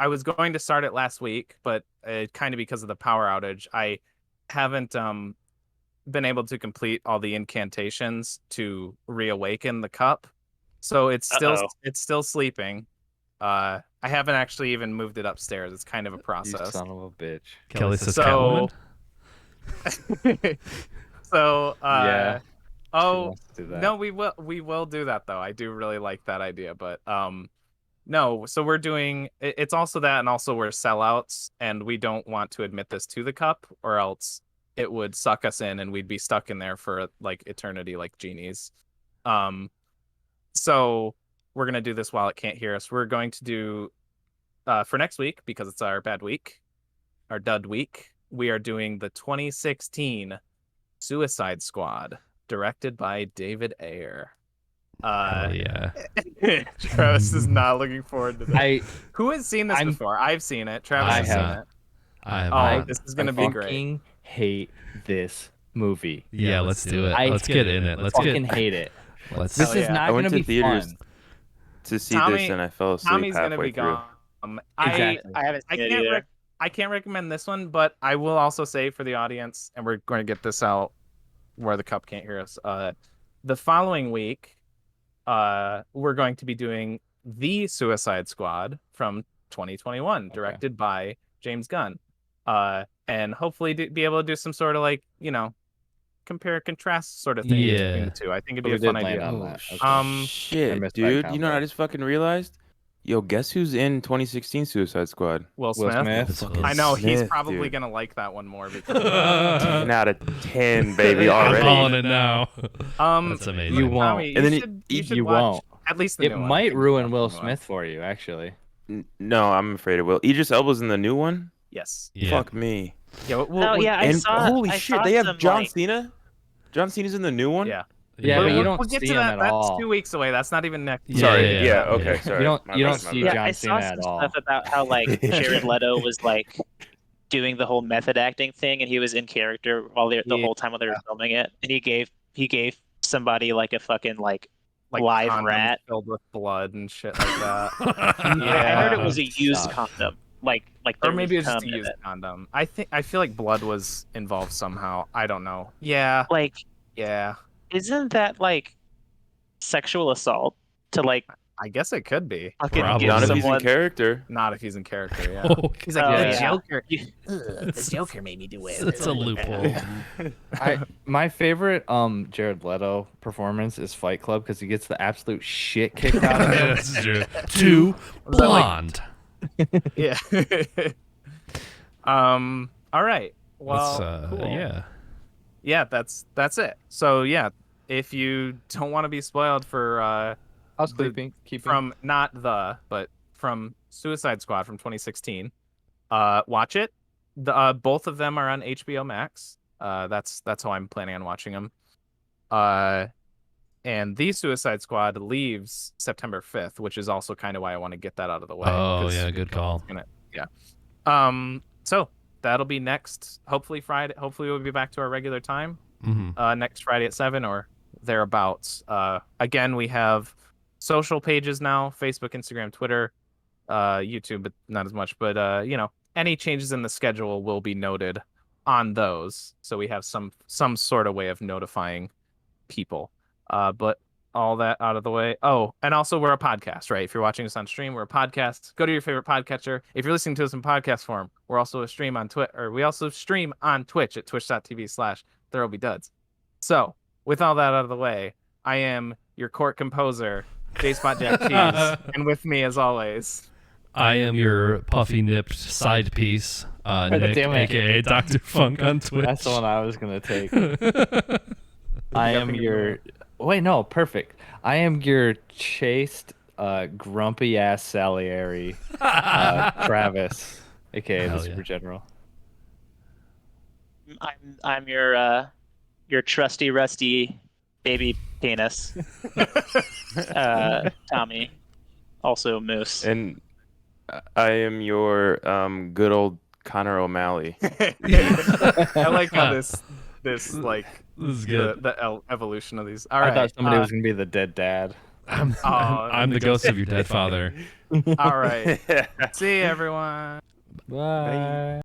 was going to start it last week, but kind of because of the power outage, I haven't been able to complete all the incantations to reawaken the cup. So it's still sleeping. I haven't actually even moved it upstairs. It's kind of a You process. son of a bitch. Kelly says So- Catwoman. So Yeah. oh wants to do that. no, we will do that though. I do really like that idea, but no, so we're doing it's also that, and also we're sellouts, and we don't want to admit this to the cup, or else it would suck us in and we'd be stuck in there for like eternity like genies. So we're gonna do this while it can't hear us. We're going to do for next week, because it's our bad week, our dud week, we are doing the 2016 Suicide Squad, directed by David Ayer. Hell yeah. Travis is not looking forward to this. Who has seen this I'm- before? I've seen it. Travis I has seen have. it. I have Oh, not. this is gonna be great. fucking hate this movie. Yeah, let's do it. I Let's get in it. Let's fucking get. hate it. Let's. This Hell is yeah. not I went gonna to be theaters fun. to see Tommy- this, and I fell asleep Tommy's halfway gonna be through. gone. Exactly. I haven't I seen it can't either. I can't recommend this one, but I will also say for the audience, and we're going to get this out where the cup can't hear us. The following week, we're going to be doing The Suicide Squad from 2021, directed by James Gunn, and hopefully be able to do some sort of like, compare contrast sort of thing between the two. I think it'd be We a fun did land idea. on that. Okay. I Shit, missed that dude. You know what I combo. just fucking realized? Yo, guess who's in 2016 Suicide Squad? Will Will Smith. Smith. I know he's Smith, probably dude. gonna like that one more because 10 out of 10, baby, I'm already. calling it now. That's amazing. You won't. Tommy, And then you should you watch won't. at least the It new one. I might think you ruin should Will watch the new one. Smith for you, actually. No, I'm afraid it will. Idris Elba's in the new one? Yes. Yeah. Fuck me. Yeah. Oh yeah, I And saw. holy I shit, saw they have some, John like- Cena? John Cena's in the new one? Yeah. Yeah, but you We'll don't get see to him that. at That's all. 2 weeks away. That's not even next. Yeah, Sorry. yeah, Okay. yeah. Sorry. You don't- My you bad, don't my see bad. John I Cena saw at some all. stuff about how like Jared Leto was like doing the whole method acting thing, and he was in character while the Yeah. whole time while they were filming it, and he gave somebody like a fucking like Like live condoms rat. filled with blood and shit like that. I heard it Yeah. was a used Sucks. condom, like Or there maybe was it's just cum a in used it. condom. I feel like blood was involved somehow. I don't know. Yeah. Like, Yeah. isn't that like sexual assault to like I guess it could be. fucking Probably. give Not if he's in someone? character. Not if he's in character. Yeah. Oh, He's like Oh, the yeah. Joker. It's- The Joker made me do it. It's a loophole. My favorite Jared Leto performance is Fight Club because he gets the absolute shit kicked out of him. That's true. Too Was that like- blonde. Yeah. All right. Well. Let's, cool. yeah. Yeah. That's it. So yeah, if you don't want to be spoiled for Housekeeping, from but from Suicide Squad from 2016, watch it. Both of them are on HBO Max. That's how I'm planning on watching them. And the Suicide Squad leaves September 5th, which is also kind of why I want to get that out of the way. Oh 'cause yeah, good call. So that'll be next. Hopefully Friday. Hopefully we'll be back to our regular time. Next Friday at 7 or thereabouts. Again, we have social pages now: Facebook, Instagram, Twitter, YouTube, but not as much. But any changes in the schedule will be noted on those, so we have some sort of way of notifying people. But all that out of the way. Oh, and also we're a podcast, right? If you're watching us on stream, we're a podcast. Go to your favorite podcatcher. If you're listening to us in podcast form, we're also a stream on Twitch, or we also stream on Twitch at twitch.tv/there'llbeduds. So, with all that out of the way, I am your court composer, J-Spot Jack Cheese, and with me, as always, I am your puffy nipped side piece, Nick, damn it. aka Dr. Funk on Twitch. That's the one I was gonna take. I am your. Wait, no, perfect. I am your chaste, grumpy ass Salieri, Travis, aka the Hell Super yeah. General. I'm your trusty rusty baby penis, Tommy, also Moose. And I am your good old Connor O'Malley. I like how this like This is good. the evolution of these. All I right, thought somebody was gonna be the dead dad. I'm the ghost of your dead father. All right. See you, everyone. Bye.